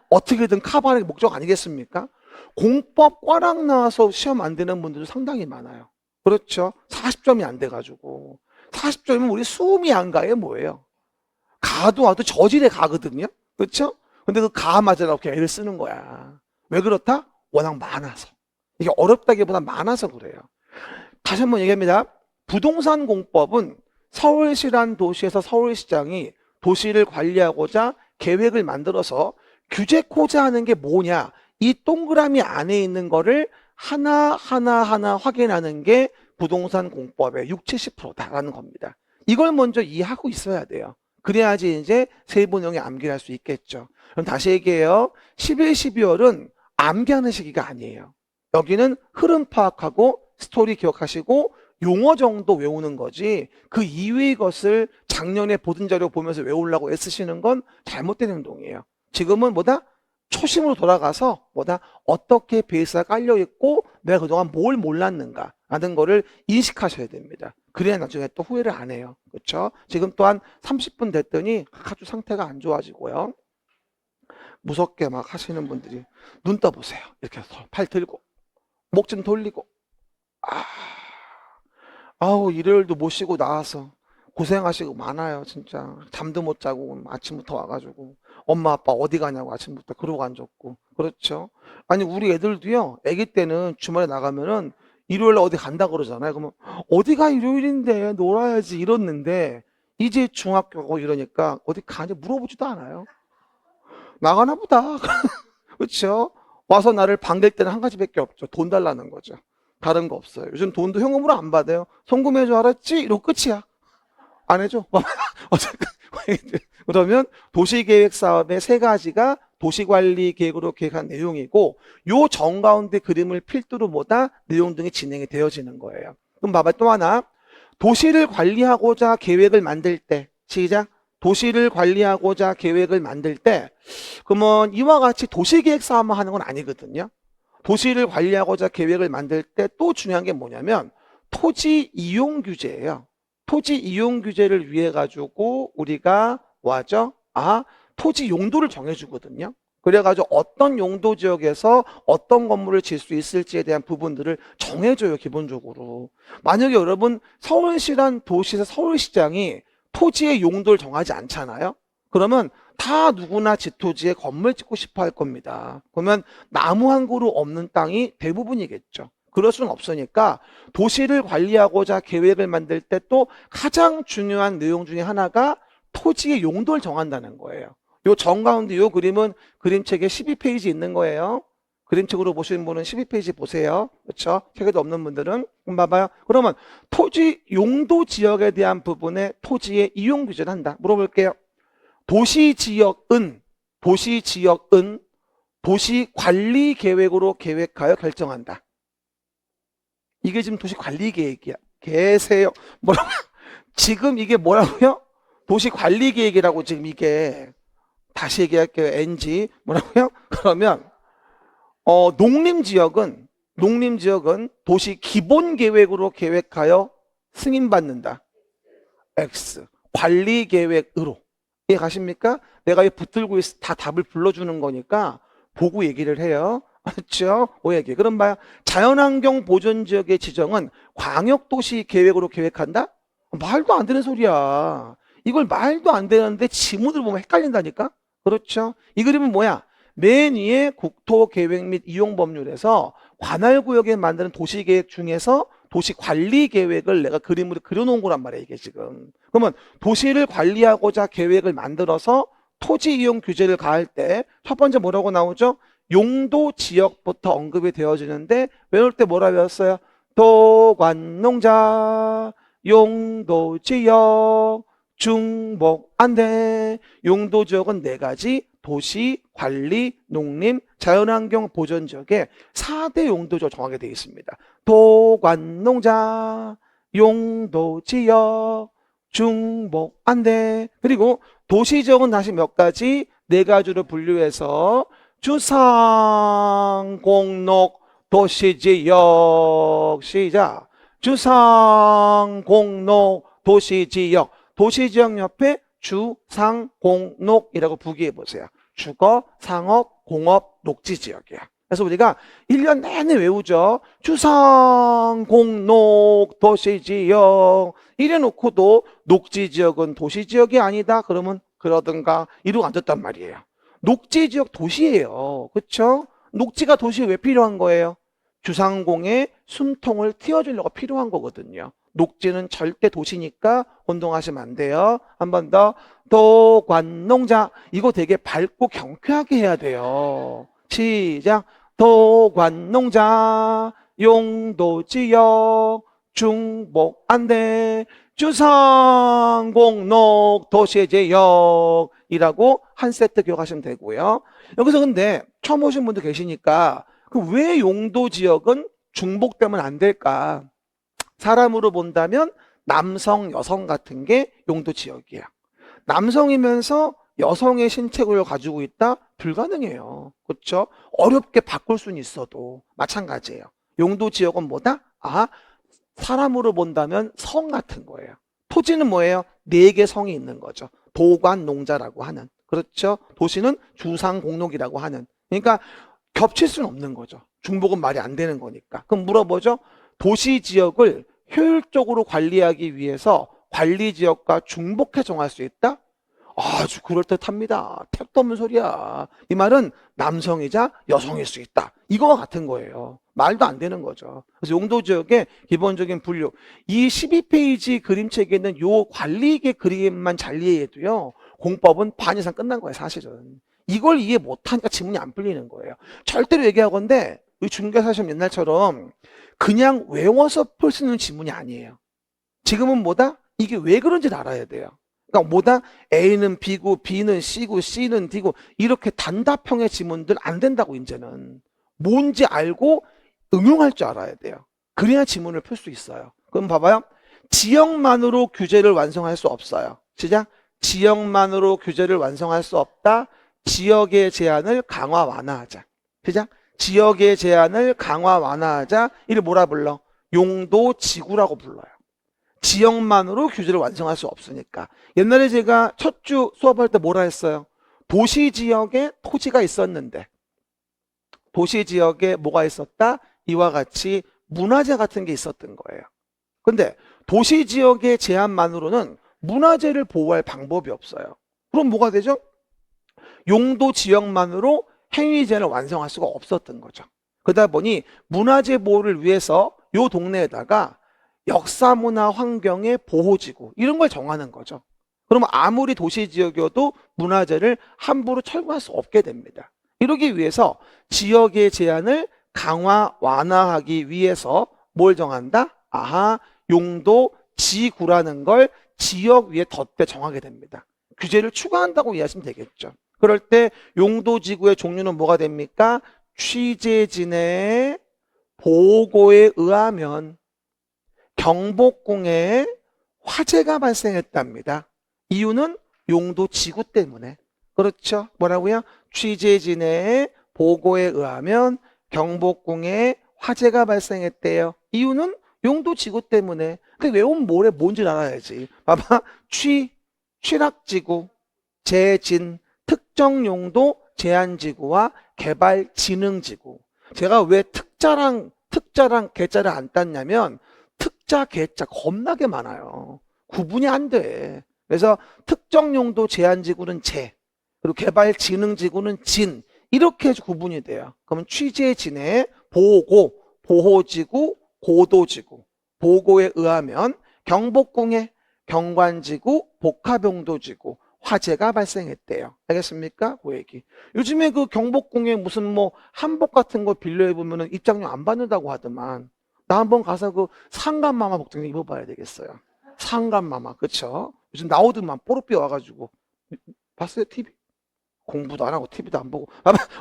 어떻게든 커버하는 게 목적 아니겠습니까? 공법 꽈락 나와서 시험 안 되는 분들도 상당히 많아요. 그렇죠? 40점이 안 돼가지고 40점이면 우리 수음이 안 가요 뭐예요? 가도 와도 저질에 가거든요. 그렇죠? 근데 그 가 맞으라고 이렇게 애를 쓰는 거야. 왜 그렇다? 워낙 많아서. 이게 어렵다기보다 많아서 그래요. 다시 한번 얘기합니다. 부동산 공법은 서울시란 도시에서 서울시장이 도시를 관리하고자 계획을 만들어서 규제코자 하는 게 뭐냐? 이 동그라미 안에 있는 거를 하나 확인하는 게 부동산 공법의 60, 70%다라는 겁니다. 이걸 먼저 이해하고 있어야 돼요. 그래야지 이제 세부능에 암기할 수 있겠죠. 그럼 다시 얘기해요. 11, 12월은 암기하는 시기가 아니에요. 여기는 흐름 파악하고 스토리 기억하시고 용어 정도 외우는 거지 그 이외의 것을 작년에 보던 자료 보면서 외우려고 애쓰시는 건 잘못된 행동이에요. 지금은 뭐다? 초심으로 돌아가서 뭐다? 어떻게 베이스가 깔려있고 내가 그동안 뭘 몰랐는가 라는 거를 인식하셔야 됩니다. 그래야 나중에 또 후회를 안 해요. 그렇죠? 지금 또한 30분 됐더니 아주 상태가 안 좋아지고요. 무섭게 막 하시는 분들이 눈 떠보세요. 이렇게 해서 팔 들고 목 좀 돌리고 아우 일요일도 못 쉬고 나와서 고생하시고 많아요 진짜. 잠도 못 자고 아침부터 와가지고 엄마 아빠 어디 가냐고 아침부터 그러고 앉았고. 그렇죠? 아니 우리 애들도요 애기 때는 주말에 나가면은 일요일에 어디 간다 그러잖아요. 그러면 어디가 일요일인데 놀아야지 이랬는데 이제 중학교고 이러니까 어디 가냐 물어보지도 않아요. 나가나 보다. 그렇죠? 와서 나를 반길 때는 한 가지밖에 없죠. 돈 달라는 거죠. 다른 거 없어요. 요즘 돈도 현금으로 안 받아요. 송금해 줄 알았지? 이러고 끝이야. 안 해줘. 어쨌든 그러면 도시계획 사업의 세 가지가 도시관리 계획으로 계획한 내용이고 요 정가운데 그림을 필두로 뭐다? 내용 등이 진행이 되어지는 거예요. 그럼 봐봐 또 하나. 도시를 관리하고자 계획을 만들 때 시작. 도시를 관리하고자 계획을 만들 때 그러면 이와 같이 도시계획 사업만 하는 건 아니거든요. 도시를 관리하고자 계획을 만들 때 또 중요한 게 뭐냐면 토지 이용 규제예요. 토지 이용 규제를 위해 가지고 우리가 뭐하죠? 토지 용도를 정해주거든요. 그래가지고 어떤 용도 지역에서 어떤 건물을 질 수 있을지에 대한 부분들을 정해줘요 기본적으로. 만약에 여러분 서울시란 도시에서 서울시장이 토지의 용도를 정하지 않잖아요. 그러면 다 누구나 지토지에 건물 짓고 싶어 할 겁니다. 그러면 나무 한 그루 없는 땅이 대부분이겠죠. 그럴 수는 없으니까 도시를 관리하고자 계획을 만들 때 또 가장 중요한 내용 중에 하나가 토지의 용도를 정한다는 거예요. 요 정가운데 요 그림은 그림책에 12페이지 있는 거예요. 그림책으로 보시는 분은 12페이지 보세요. 그렇죠? 책에도 없는 분들은 봐봐요. 그러면 토지 용도 지역에 대한 부분에 토지의 이용 규제를 한다. 물어볼게요. 도시지역은 도시관리계획으로 계획하여 결정한다. 이게 지금 도시관리계획이야. 계세요. 뭐라고? 지금 이게 뭐라고요? 도시관리계획이라고 지금 이게. 다시 얘기할게요. NG. 뭐라고요? 그러면 농림지역은 도시 기본계획으로 계획하여 승인받는다. X. 관리계획으로. 이해 가십니까? 내가 이 붙들고 다 답을 불러주는 거니까 보고 얘기를 해요. 그렇죠? 오해기. 그럼 봐요. 자연환경 보존지역의 지정은 광역도시 계획으로 계획한다? 말도 안 되는 소리야. 이걸 말도 안 되는데 지문을 보면 헷갈린다니까? 그렇죠? 이 그림은 뭐야? 맨 위에 국토계획 및 이용법률에서 관할구역에 만드는 도시계획 중에서 도시관리계획을 내가 그림으로 그려놓은 거란 말이야, 이게 지금. 그러면 도시를 관리하고자 계획을 만들어서 토지 이용 규제를 가할 때 첫 번째 뭐라고 나오죠? 용도 지역부터 언급이 되어지는데 외울 때 뭐라 배웠어요? 도관농자, 용도 지역, 중복 안돼. 용도 지역은 네 가지 도시, 관리, 농림, 자연환경 보전 지역에 4대 용도 지역 정하게 되어 있습니다. 도관농자, 용도 지역, 중복 안돼. 그리고 도시 지역은 다시 몇 가지? 네 가지로 분류해서 주상, 공록, 도시지역. 시작. 주상, 공록, 도시지역. 도시지역 옆에 주상, 공록이라고 부기해 보세요. 주거, 상업, 공업, 녹지지역이야. 그래서 우리가 1년 내내 외우죠. 주상, 공록, 도시지역. 이래 놓고도 녹지지역은 도시지역이 아니다. 그러면 그러든가 이러고 앉았단 말이에요. 녹지지역 도시예요. 그렇죠? 녹지가 도시에 왜 필요한 거예요? 주상공에 숨통을 틔워주려고 필요한 거거든요. 녹지는 절대 도시니까 혼동하시면 안 돼요. 한 번 더. 도관농자. 이거 되게 밝고 경쾌하게 해야 돼요. 시작. 도관농자, 용도지역, 중복안대, 주상공록, 도시지역이라고 한 세트 기억하시면 되고요. 여기서 근데 처음 오신 분도 계시니까 왜 용도지역은 중복되면 안 될까? 사람으로 본다면 남성, 여성 같은 게 용도지역이에요. 남성이면서 여성의 신체구조를 가지고 있다? 불가능해요. 그렇죠? 어렵게 바꿀 수는 있어도 마찬가지예요. 용도지역은 뭐다? 아, 사람으로 본다면 성 같은 거예요. 토지는 뭐예요? 네 개 성이 있는 거죠. 도관농자라고 하는. 그렇죠? 도시는 주상공록이라고 하는. 그러니까 겹칠 수는 없는 거죠. 중복은 말이 안 되는 거니까. 그럼 물어보죠. 도시지역을 효율적으로 관리하기 위해서 관리지역과 중복해 정할 수 있다? 아주 그럴듯합니다. 택도 없는 소리야. 이 말은 남성이자 여성일 수 있다. 이거와 같은 거예요. 말도 안 되는 거죠. 그래서 용도지역의 기본적인 분류. 이 12페이지 그림책에 있는 요 관리계 그림만 잘 이해해도요. 공법은 반 이상 끝난 거예요, 사실은. 이걸 이해 못하니까 지문이 안 풀리는 거예요. 절대로 얘기하건데 이 중개사 시험 옛날처럼 그냥 외워서 풀 수 있는 지문이 아니에요. 지금은 뭐다? 이게 왜 그런지를 알아야 돼요. 그러니까 뭐다? A는 B고 B는 C고 C는 D고 이렇게 단답형의 지문들 안 된다고 이제는. 뭔지 알고 응용할 줄 알아야 돼요. 그래야 지문을 풀 수 있어요. 그럼 봐봐요. 지역만으로 규제를 완성할 수 없어요. 시작. 지역만으로 규제를 완성할 수 없다. 지역의 제한을 강화 완화하자. 시작. 지역의 제한을 강화 완화하자. 이를 뭐라 불러? 용도 지구라고 불러요. 지역만으로 규제를 완성할 수 없으니까. 옛날에 제가 첫 주 수업할 때 뭐라 했어요? 도시지역에 토지가 있었는데 도시지역에 뭐가 있었다? 이와 같이 문화재 같은 게 있었던 거예요. 근데 도시지역의 제한만으로는 문화재를 보호할 방법이 없어요. 그럼 뭐가 되죠? 용도 지역만으로 행위제한을 완성할 수가 없었던 거죠. 그러다 보니 문화재 보호를 위해서 요 동네에다가 역사문화 환경의 보호지구 이런 걸 정하는 거죠. 그러면 아무리 도시지역이어도 문화재를 함부로 철거할 수 없게 됩니다. 이러기 위해서 지역의 제한을 강화 완화하기 위해서 뭘 정한다? 아하, 용도 지구라는 걸 지역 위에 덧대 정하게 됩니다. 규제를 추가한다고 이해하시면 되겠죠. 그럴 때 용도지구의 종류는 뭐가 됩니까? 취재진의 보고에 의하면 경복궁에 화재가 발생했답니다. 이유는 용도지구 때문에. 그렇죠? 뭐라고요? 취재진의 보고에 의하면 경복궁에 화재가 발생했대요. 이유는 용도지구 때문에. 근데 외우면 뭐래? 뭔지 알아야지. 봐봐. 취락지구, 재진, 특정용도 제한지구와 개발진흥지구. 제가 왜 특자랑 개자를 안 땄냐면 특자, 개자 겁나게 많아요. 구분이 안 돼. 그래서 특정용도 제한지구는 제, 그리고 개발진흥지구는 진, 이렇게 해서 구분이 돼요. 그러면 취재진의 보고, 보호지구, 고도지구, 보고에 의하면 경복궁에 경관지구, 복합용도지구, 화재가 발생했대요. 알겠습니까? 그 얘기. 요즘에 그 경복궁에 무슨 뭐 한복 같은 거 빌려 입으면 입장료 안 받는다고 하더만. 나 한번 가서 그 상감마마 복장 입어봐야 되겠어요. 상감마마, 그쵸? 요즘 나오더만 뽀로삐 와가지고. 봤어요? TV? 공부도 안 하고 TV도 안 보고.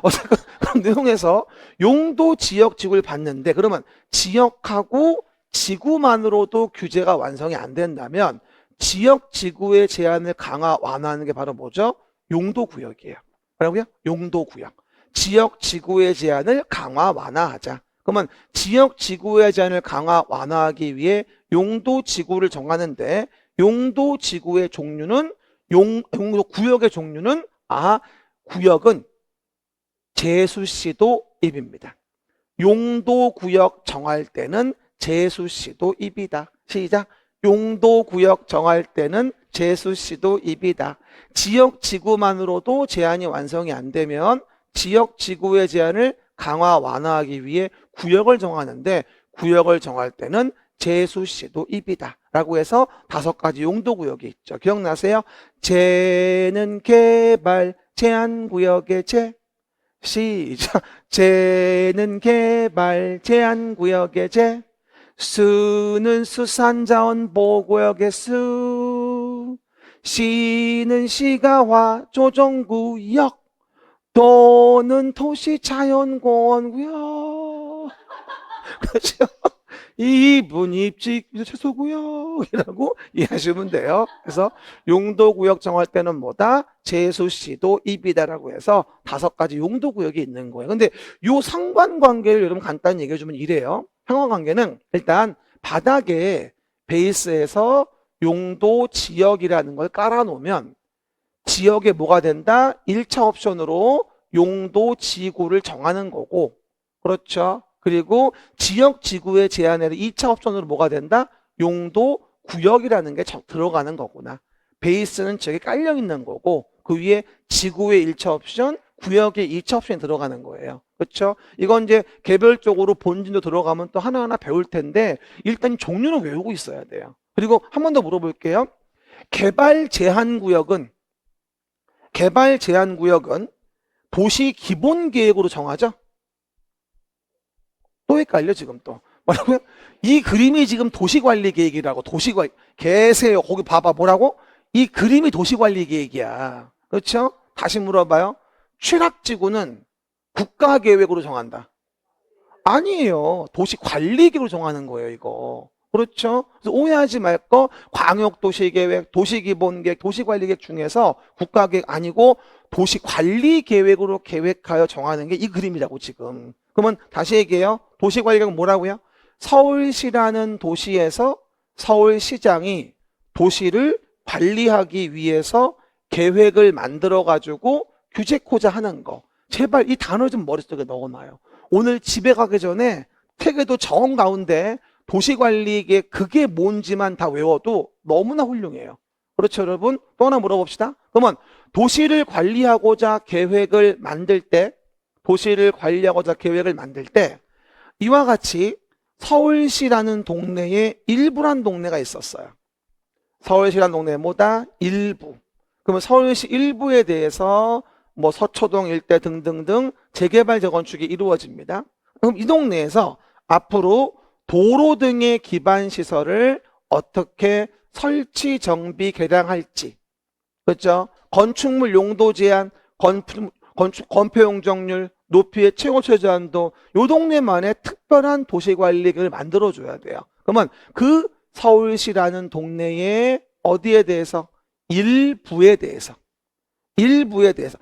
어쨌든 그런 내용에서 용도 지역 지구를 봤는데, 그러면 지역하고 지구만으로도 규제가 완성이 안 된다면 지역 지구의 제한을 강화 완화하는 게 바로 뭐죠? 용도구역이에요. 뭐라고요? 용도구역. 지역 지구의 제한을 강화 완화하자. 그러면 지역 지구의 제한을 강화 완화하기 위해 용도 지구를 정하는데, 용도 지구의 종류는 용도 구역의 종류는 구역은 제수시도 입입니다. 용도구역 정할 때는 제수시도 입이다. 시작. 용도구역 정할 때는 제수시도 입이다. 지역지구만으로도 제한이 완성이 안 되면 지역지구의 제한을 강화 완화하기 위해 구역을 정하는데, 구역을 정할 때는 제수시도 입이다 라고 해서 5가지 용도구역이 있죠. 기억나세요? 제는 개발 제한구역의 제. 시작. 제는 개발 제한구역의 제. 수는 수산자원보호구역의 수. 시는 시가화 조정구역. 도는 도시자연공원구역. 그렇죠? 이분 입지 최소구역이라고 이해하시면 돼요. 그래서 용도구역 정할 때는 뭐다? 제수시도 입이다라고 해서 5가지 용도구역이 있는 거예요. 근데 요 상관관계를 여러분 간단히 얘기해 주면 이래요. 상관관계는 일단 바닥에 베이스에서 용도 지역이라는 걸 깔아놓으면 지역에 뭐가 된다? 1차 옵션으로 용도 지구를 정하는 거고, 그렇죠? 그리고 지역 지구의 제한에 2차 옵션으로 뭐가 된다? 용도 구역이라는 게 들어가는 거구나. 베이스는 저기 깔려 있는 거고, 그 위에 지구의 1차 옵션, 구역의 2차 옵션이 들어가는 거예요. 그렇죠? 이건 이제 개별적으로 본진도 들어가면 또 하나하나 배울 텐데, 일단 종류는 외우고 있어야 돼요. 그리고 한 번 더 물어볼게요. 개발 제한 구역은 도시 기본 계획으로 정하죠? 또 헷갈려 지금 또. 뭐라고요? 이 그림이 지금 도시관리 계획이라고. 도시관리 계세요. 거기 봐봐. 뭐라고? 이 그림이 도시관리 계획이야. 그렇죠? 다시 물어봐요. 취락지구는 국가계획으로 정한다. 아니에요. 도시관리계획으로 정하는 거예요, 이거. 그렇죠? 그래서 오해하지 말 거, 광역도시계획, 도시기본계획, 도시관리계획 중에서 국가계획 아니고 도시관리계획으로 계획하여 정하는 게 이 그림이라고 지금. 그러면 다시 얘기해요. 도시관리계획은 뭐라고요? 서울시라는 도시에서 서울시장이 도시를 관리하기 위해서 계획을 만들어가지고 규제코자 하는 거. 제발 이 단어 좀 머릿속에 넣어놔요. 오늘 집에 가기 전에 책에도 정 가운데 도시관리계획 그게 뭔지만 다 외워도 너무나 훌륭해요. 그렇죠, 여러분? 또 하나 물어봅시다. 그러면 도시를 관리하고자 계획을 만들 때 이와 같이 서울시라는 동네에 일부란 동네가 있었어요. 서울시라는 동네에 뭐다? 일부. 그러면 서울시 일부에 대해서 뭐 서초동 일대 등등등 재개발 재건축이 이루어집니다. 그럼 이 동네에서 앞으로 도로 등의 기반 시설을 어떻게 설치, 정비, 개량할지, 그렇죠? 건축물 용도 제한, 건폐 용적률, 높이의 최고 최저한도, 요 동네만의 특별한 도시관리를 만들어줘야 돼요. 그러면 그 서울시라는 동네의 어디에 대해서? 일부에 대해서,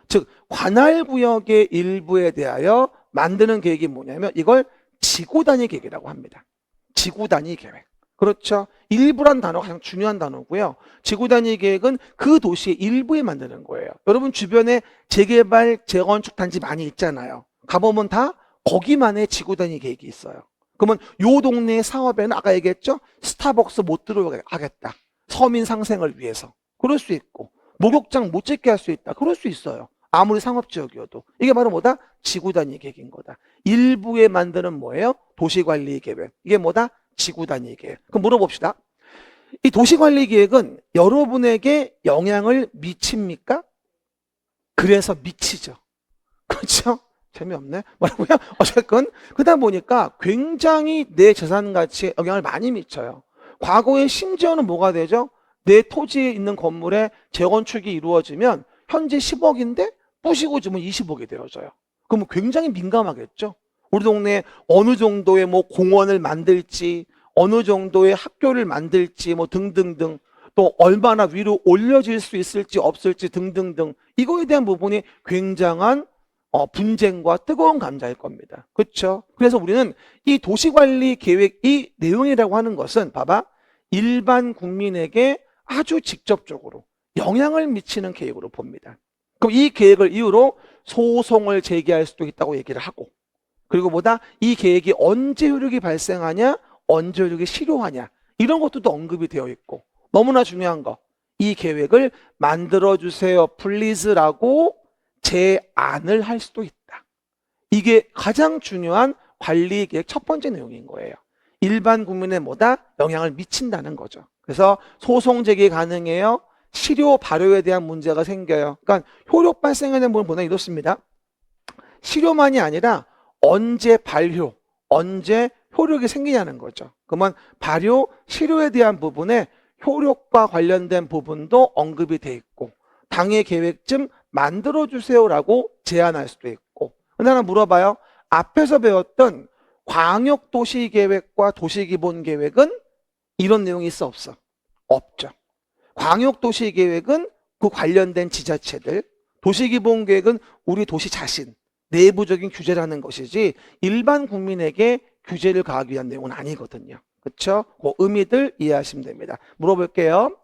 즉 관할구역의 일부에 대하여 만드는 계획이 뭐냐면 이걸 지구단위 계획이라고 합니다. 지구단위 계획. 그렇죠? 일부란 단어가 가장 중요한 단어고요. 지구단위 계획은 그 도시의 일부에 만드는 거예요. 여러분 주변에 재개발, 재건축 단지 많이 있잖아요. 가보면 다 거기만의 지구 단위 계획이 있어요. 그러면 요 동네 사업에는 아까 얘기했죠? 스타벅스 못 들어오게 하겠다. 서민 상생을 위해서. 그럴 수 있고 목욕장 못 짓게 할 수 있다. 그럴 수 있어요. 아무리 상업지역이어도. 이게 바로 뭐다? 지구 단위 계획인 거다. 일부에 만드는 뭐예요? 도시관리 계획. 이게 뭐다? 지구 단위 계획. 그럼 물어봅시다. 이 도시관리 계획은 여러분에게 영향을 미칩니까? 그래서 미치죠. 그렇죠? 재미없네. 뭐라고요? 어쨌건 그러다 보니까 굉장히 내 재산 가치에 영향을 많이 미쳐요. 과거에 심지어는 뭐가 되죠? 내 토지에 있는 건물에 재건축이 이루어지면 현재 10억인데 부시고 주면 20억이 되어져요. 그러면 굉장히 민감하겠죠? 우리 동네에 어느 정도의 뭐 공원을 만들지, 어느 정도의 학교를 만들지, 뭐 등등등, 또 얼마나 위로 올려질 수 있을지 없을지 등등등, 이거에 대한 부분이 굉장한 분쟁과 뜨거운 감자일 겁니다. 그렇죠? 그래서 우리는 이 도시관리 계획 이 내용이라고 하는 것은 봐봐, 일반 국민에게 아주 직접적으로 영향을 미치는 계획으로 봅니다. 그럼 이 계획을 이유로 소송을 제기할 수도 있다고 얘기를 하고, 그리고 뭐다? 이 계획이 언제 효력이 발생하냐, 언제 효력이 실효하냐, 이런 것도 언급이 되어 있고, 너무나 중요한 거, 이 계획을 만들어주세요 플리즈라고 제안을 할 수도 있다. 이게 가장 중요한 관리 계획 첫 번째 내용인 거예요. 일반 국민에 뭐다? 영향을 미친다는 거죠. 그래서 소송 제기 가능해요. 실효 발효에 대한 문제가 생겨요. 그러니까 효력 발생에 대한 부분은 보면 이렇습니다. 실효만이 아니라 언제 발효, 언제 효력이 생기냐는 거죠. 그러면 발효, 실효에 대한 부분에 효력과 관련된 부분도 언급이 돼 있고, 당의 계획 좀 만들어주세요라고 제안할 수도 있고. 근데 하나 물어봐요. 앞에서 배웠던 광역도시계획과 도시기본계획은 이런 내용이 있어 없어? 없죠. 광역도시계획은 그 관련된 지자체들, 도시기본계획은 우리 도시 자신, 내부적인 규제라는 것이지 일반 국민에게 규제를 가하기 위한 내용은 아니거든요. 그렇죠? 그 의미들 이해하시면 됩니다. 물어볼게요.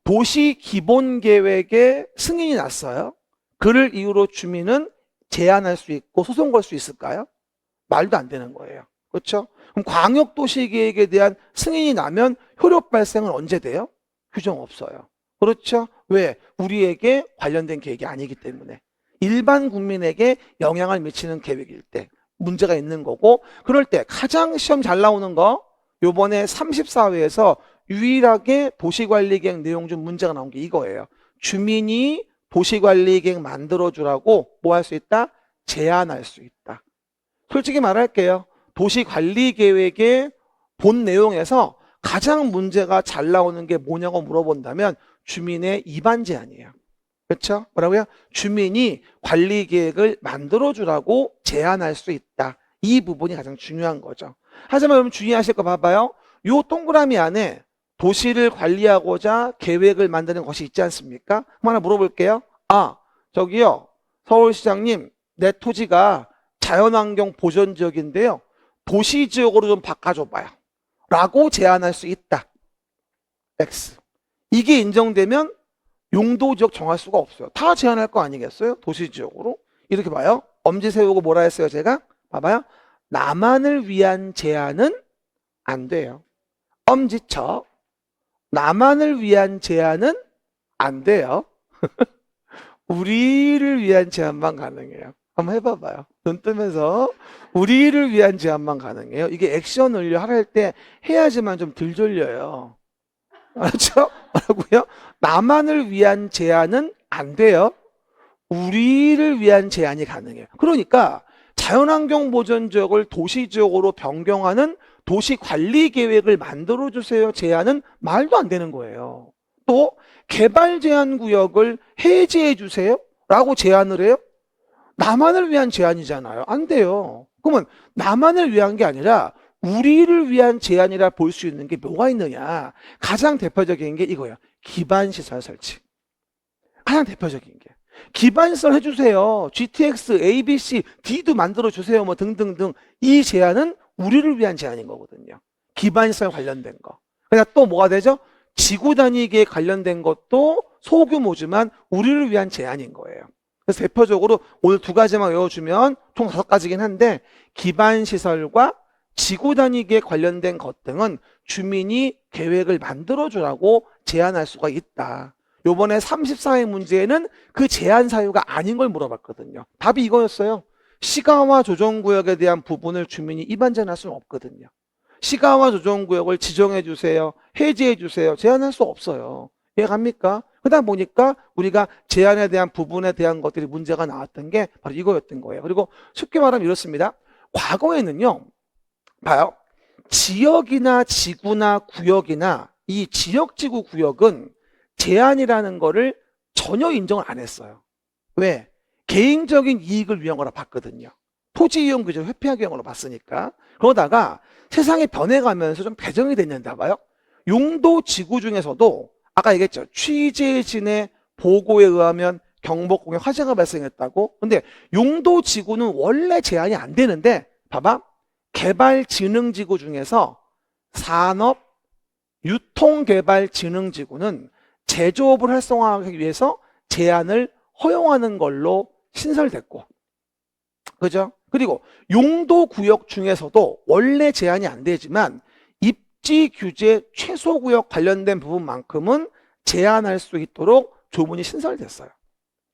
도시기본계획에 승인이 났어요. 그를 이유로 주민은 제한할 수 있고 소송 걸 수 있을까요? 말도 안 되는 거예요. 그렇죠? 그럼 광역도시계획에 대한 승인이 나면 효력 발생은 언제 돼요? 규정 없어요. 그렇죠? 왜? 우리에게 관련된 계획이 아니기 때문에. 일반 국민에게 영향을 미치는 계획일 때 문제가 있는 거고, 그럴 때 가장 시험 잘 나오는 거, 요번에 34회에서 유일하게 도시관리계획 내용 중 문제가 나온 게 이거예요. 주민이 도시관리계획 만들어주라고 뭐 할 수 있다? 제안할 수 있다. 솔직히 말할게요. 도시관리계획의 본 내용에서 가장 문제가 잘 나오는 게 뭐냐고 물어본다면 주민의 입안 제안이에요. 그렇죠? 뭐라고요? 주민이 관리계획을 만들어주라고 제안할 수 있다. 이 부분이 가장 중요한 거죠. 하지만 여러분 주의하실 거 봐봐요. 요 동그라미 안에 도시를 관리하고자 계획을 만드는 것이 있지 않습니까? 하나 물어볼게요. 아, 저기요. 서울시장님, 내 토지가 자연환경 보전지역인데요. 도시지역으로 좀 바꿔줘봐요. 라고 제안할 수 있다. X. 이게 인정되면 용도지역 정할 수가 없어요. 다 제한할 거 아니겠어요? 도시지역으로. 이렇게 봐요. 엄지 세우고 뭐라 했어요, 제가? 봐봐요. 나만을 위한 제한은 안 돼요. 엄지쳐. 나만을 위한 제한은 안 돼요. 우리를 위한 제한만 가능해요. 한번 해봐봐요. 눈 뜨면서 우리를 위한 제한만 가능해요. 이게 액션 완료 할 때 해야지만 좀 덜 졸려요. 알았죠? 뭐라고요? 나만을 위한 제한은 안 돼요. 우리를 위한 제한이 가능해요. 그러니까 자연환경 보전지역을 도시지역으로 변경하는 도시관리계획을 만들어주세요 제한은 말도 안 되는 거예요. 또 개발제한구역을 해제해주세요 라고 제안을 해요? 나만을 위한 제한이잖아요. 안 돼요. 그러면 나만을 위한 게 아니라 우리를 위한 제한이라 볼 수 있는 게 뭐가 있느냐. 가장 대표적인 게 이거예요. 기반시설 설치. 가장 대표적인 게. 기반시설 해주세요. GTX, ABC, D도 만들어주세요. 뭐 등등등. 이 제한은 우리를 위한 제한인 거거든요. 기반시설 관련된 거. 그러니까 또 뭐가 되죠? 지구 단위계에 관련된 것도 소규모지만 우리를 위한 제한인 거예요. 그래서 대표적으로 오늘 두 가지만 외워주면 총 5가지긴 한데 기반시설과 지구 단위계에 관련된 것 등은 주민이 계획을 만들어주라고 제안할 수가 있다. 요번에 34회 문제에는 그 제한 사유가 아닌 걸 물어봤거든요. 답이 이거였어요. 시가와 조정구역에 대한 부분을 주민이 이반 제한할 수는 없거든요. 시가와 조정구역을 지정해 주세요. 해제해 주세요. 제한할 수 없어요. 이해갑니까? 그러다 보니까 우리가 제한에 대한 부분에 대한 것들이 문제가 나왔던 게 바로 이거였던 거예요. 그리고 쉽게 말하면 이렇습니다. 과거에는요. 봐요. 지역이나 지구나 구역이나 이 지역지구 구역은 제한이라는 거를 전혀 인정을 안 했어요. 왜? 개인적인 이익을 위한 거라 봤거든요. 토지 이용 규제를 회피하기 위한 거로 봤으니까. 그러다가 세상이 변해가면서 좀 배정이 됐는데 봐요. 용도 지구 중에서도 아까 얘기했죠. 취재진의 보고에 의하면 경복궁에 화재가 발생했다고. 근데 용도 지구는 원래 제한이 안 되는데 봐봐. 개발진흥지구 중에서 산업 유통개발진흥지구는 제조업을 활성화하기 위해서 제한을 허용하는 걸로 신설됐고, 그죠? 그리고 용도구역 중에서도 원래 제한이 안 되지만 입지규제 최소구역 관련된 부분만큼은 제한할 수 있도록 조문이 신설됐어요.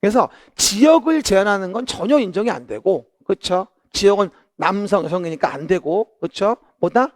그래서 지역을 제한하는 건 전혀 인정이 안 되고, 그렇죠? 지역은 남성, 여성이니까 안 되고, 그렇죠? 뭐다?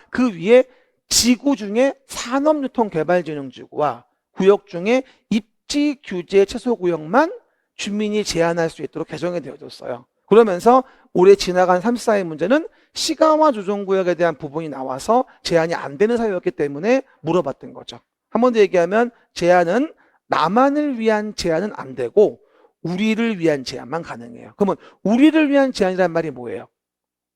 그 위에 지구 중에 산업유통개발진흥지구와 구역 중에 입지규제 최소구역만 주민이 제한할 수 있도록 개정이 되어졌어요. 그러면서 올해 지나간 34회 문제는 시가와 조정구역에 대한 부분이 나와서 제한이 안 되는 사유였기 때문에 물어봤던 거죠. 한 번 더 얘기하면 제한은 나만을 위한 제한은 안 되고 우리를 위한 제한만 가능해요. 그러면 우리를 위한 제한이란 말이 뭐예요?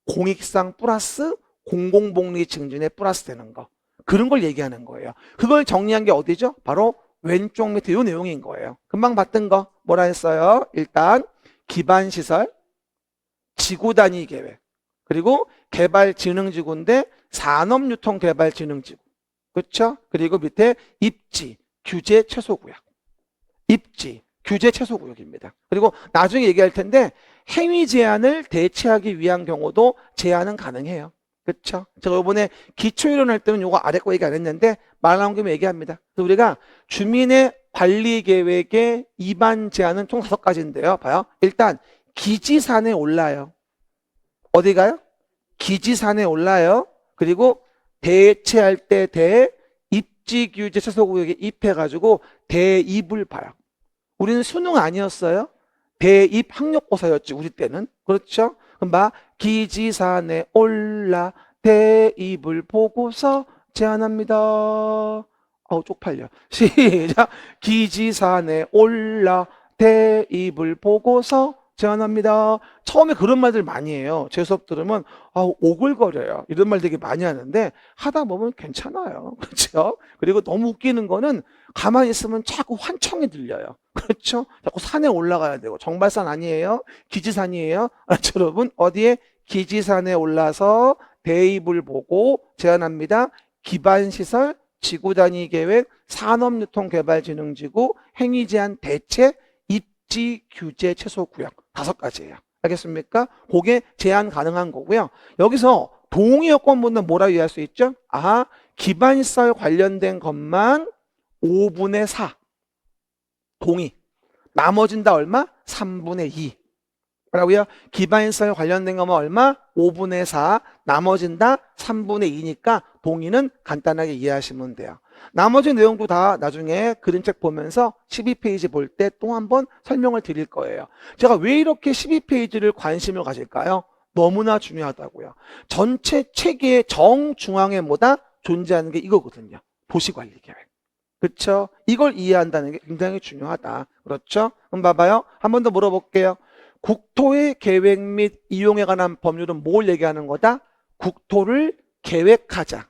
공익상 플러스 공공복리 증진에 플러스 되는 거. 그런 걸 얘기하는 거예요. 그걸 정리한 게 어디죠? 바로 왼쪽 밑에 이 내용인 거예요. 금방 봤던 거 뭐라 했어요? 일단 기반시설, 지구단위 계획, 그리고 개발진흥지구인데 산업유통개발진흥지구. 그렇죠? 그리고 밑에 입지, 규제 최소구역. 입지, 규제 최소구역입니다. 그리고 나중에 얘기할 텐데 행위 제한을 대체하기 위한 경우도 제한은 가능해요. 그렇죠? 제가 이번에 기초이론 할 때는 이거 아래 거 얘기 안 했는데 말 나온 김에 얘기합니다. 그래서 우리가 주민의 관리 계획의 위반 제한은 총 5가지인데요. 봐요. 일단 기지산에 올라요. 어디 가요? 기지산에 올라요. 그리고 대체할 때 입지규제 최소구역에 입해가지고 대입을 봐요. 우리는 수능 아니었어요? 대입 학력고사였지 우리 때는. 그렇죠? 그럼 봐. 기지산에 올라 대입을 보고서 제안합니다. 쪽팔려. 시작. 기지산에 올라 대입을 보고서 제안합니다. 처음에 그런 말들 많이 해요. 제 수업 들으면 오글거려요. 이런 말 되게 많이 하는데 하다 보면 괜찮아요. 그렇죠? 그리고 너무 웃기는 거는 가만히 있으면 자꾸 환청이 들려요. 그렇죠? 자꾸 산에 올라가야 되고 정발산 아니에요. 기지산이에요. 알았죠, 여러분? 어디에? 기지산에 올라서 대입을 보고 제안합니다. 기반시설, 지구단위 계획, 산업유통개발진흥지구, 행위제한 대체, 입지 규제 최소구역 5가지예요. 알겠습니까? 그게 제한 가능한 거고요. 여기서 동의 여건부는 뭐라 이해할 수 있죠? 기반시설 관련된 것만 5분의 4 동의. 나머진 다 얼마? 3분의 2. 뭐라고요? 기반시설 관련된 것만 얼마? 5분의 4. 나머진 다 3분의 2니까 동의는 간단하게 이해하시면 돼요. 나머지 내용도 다 나중에 그림책 보면서 12페이지 볼 때 또 한번 설명을 드릴 거예요. 제가 왜 이렇게 12페이지를 관심을 가질까요? 너무나 중요하다고요. 전체 체계의 정중앙에 뭐다? 존재하는 게 이거거든요. 도시관리계획. 그렇죠? 이걸 이해한다는 게 굉장히 중요하다. 그렇죠? 그럼 봐봐요. 한 번 더 물어볼게요. 국토의 계획 및 이용에 관한 법률은 뭘 얘기하는 거다? 국토를 계획하자.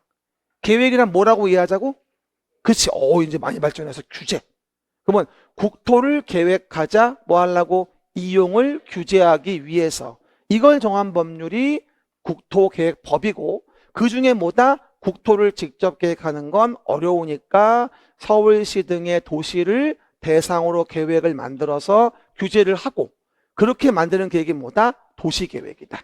계획이란 뭐라고 이해하자고? 그렇지. 이제 많이 발전해서 규제. 그러면 국토를 계획하자 뭐 하려고? 이용을 규제하기 위해서. 이걸 정한 법률이 국토계획법이고 그 중에 뭐다? 국토를 직접 계획하는 건 어려우니까 서울시 등의 도시를 대상으로 계획을 만들어서 규제를 하고 그렇게 만드는 계획이 뭐다? 도시계획이다.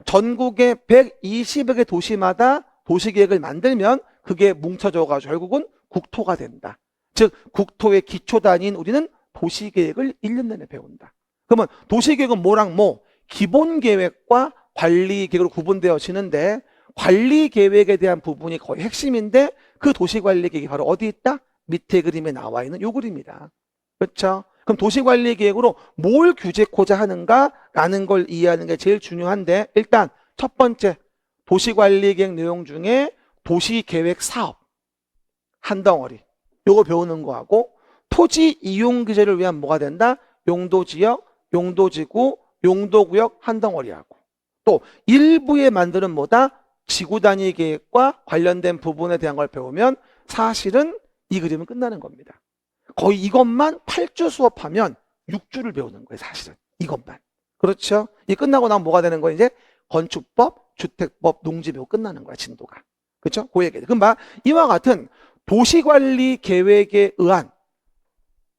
전국의 120여 개 도시마다 도시계획을 만들면 그게 뭉쳐져가지고 결국은 국토가 된다. 즉 국토의 기초 단위인 우리는 도시계획을 1년 내내 배운다. 그러면 도시계획은 뭐랑 뭐? 기본계획과 관리계획으로 구분되어지는데 관리계획에 대한 부분이 거의 핵심인데 그 도시관리계획이 바로 어디 있다? 밑에 그림에 나와 있는 요 그림이다. 그렇죠? 그럼 도시관리계획으로 뭘 규제코자 하는가라는 걸 이해하는 게 제일 중요한데 일단 첫 번째 도시관리계획 내용 중에 도시계획사업 한 덩어리 요거 배우는 거하고 토지 이용 규제를 위한 뭐가 된다? 용도지역, 용도지구, 용도구역 한 덩어리하고 또 일부에 만드는 뭐다? 지구 단위 계획과 관련된 부분에 대한 걸 배우면 사실은 이 그림은 끝나는 겁니다. 거의 이것만 8주 수업하면 6주를 배우는 거예요. 사실은 이것만. 그렇죠? 이 끝나고 나면 뭐가 되는 거예요? 이제 건축법, 주택법, 농지 배우고 끝나는 거야. 진도가. 그렇죠? 그 얘기. 그럼 이와 같은 도시관리 계획에 의한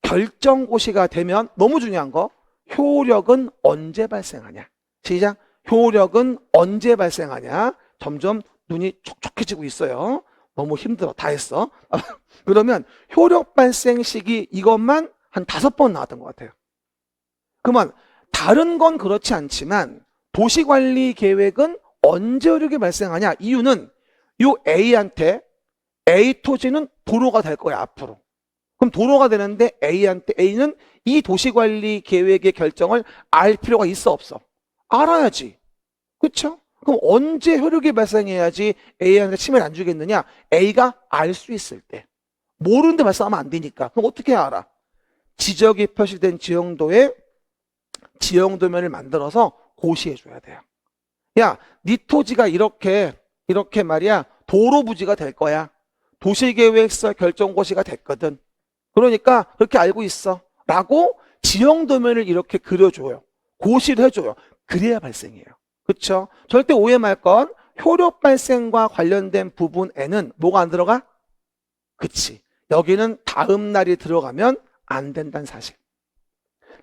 결정고시가 되면 너무 중요한 거 효력은 언제 발생하냐. 시작. 효력은 언제 발생하냐. 점점 눈이 촉촉해지고 있어요. 너무 힘들어. 다 했어. 그러면 효력 발생 시기 이것만 한 5번 나왔던 것 같아요. 그러면 다른 건 그렇지 않지만 도시관리 계획은 언제 효력이 발생하냐. 이유는 요 A한테 A 토지는 도로가 될 거야 앞으로. 그럼 도로가 되는데 A는 이 도시관리 계획의 결정을 알 필요가 있어 없어? 알아야지. 그렇죠? 그럼 언제 효력이 발생해야지 A한테 침해를 안 주겠느냐? A가 알 수 있을 때. 모르는데 발생하면 안 되니까. 그럼 어떻게 알아? 지적이 표시된 지형도에 지형도면을 만들어서 고시해 줘야 돼요. 야, 네 토지가 이렇게 말이야 도로 부지가 될 거야. 도시계획서 결정고시가 됐거든. 그러니까 그렇게 알고 있어. 라고 지형도면을 이렇게 그려줘요. 고시를 해줘요. 그래야 발생해요. 그렇죠? 절대 오해 말 건 효력 발생과 관련된 부분에는 뭐가 안 들어가? 그치. 여기는 다음 날이 들어가면 안 된다는 사실.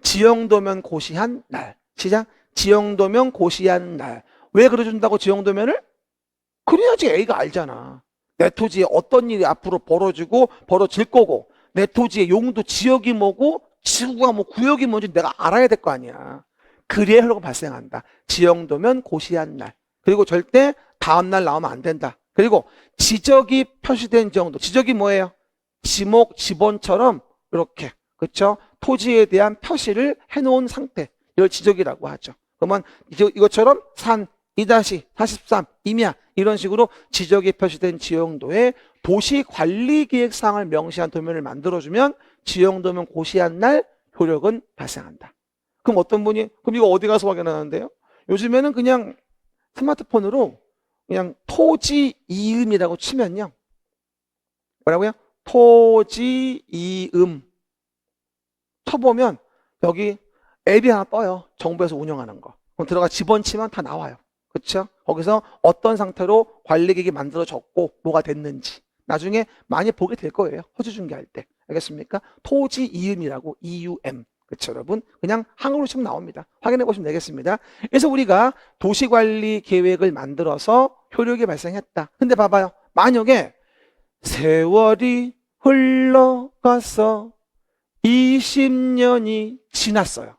지형도면 고시한 날. 시작. 지형도면 고시한 날. 왜 그려준다고 지형도면을? 그래야지 A가 알잖아. 내 토지에 어떤 일이 앞으로 벌어질 거고 내 토지의 용도 지역이 뭐고 지구가 뭐 구역이 뭔지 내가 알아야 될 거 아니야. 그래야 효력이 발생한다. 지형도면 고시한 날. 그리고 절대 다음 날 나오면 안 된다. 그리고 지적이 표시된 지형도. 지적이 뭐예요? 지목, 지번처럼 이렇게 그렇죠? 토지에 대한 표시를 해놓은 상태. 이걸 지적이라고 하죠. 그러면 이것처럼 산 2-43 임야 이런 식으로 지적이 표시된 지형도에 도시관리계획사항을 명시한 도면을 만들어주면 지형도면 고시한 날 효력은 발생한다. 그럼 어떤 분이 그럼 이거 어디 가서 확인하는데요? 요즘에는 그냥 스마트폰으로 그냥 토지 이음이라고 치면요. 뭐라고요? 토지 이음 쳐보면 여기 앱이 하나 떠요. 정부에서 운영하는 거. 그럼 들어가 집어치면 다 나와요. 그렇죠? 거기서 어떤 상태로 관리계획이 만들어졌고 뭐가 됐는지 나중에 많이 보게 될 거예요. 허지 중개할 때. 알겠습니까? 토지 이음이라고 EUM. 그렇죠, 여러분? 그냥 한글로 치면 나옵니다. 확인해 보시면 되겠습니다. 그래서 우리가 도시관리 계획을 만들어서 효력이 발생했다. 근데 봐봐요. 만약에 세월이 흘러가서 20년이 지났어요.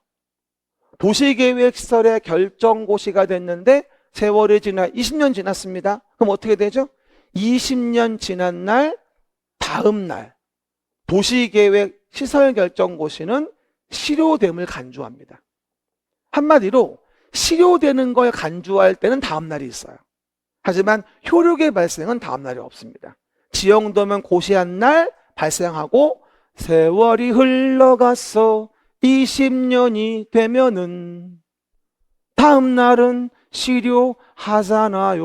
도시계획설의 결정고시가 됐는데 세월이 지나 20년 지났습니다. 그럼 어떻게 되죠? 20년 지난 날 다음 날 도시계획 시설결정고시는 실효됨을 간주합니다. 한마디로 실효되는 걸 간주할 때는 다음 날이 있어요. 하지만 효력의 발생은 다음 날이 없습니다. 지형도면 고시한 날 발생하고 세월이 흘러가서 20년이 되면은 다음 날은 실효하잖아요.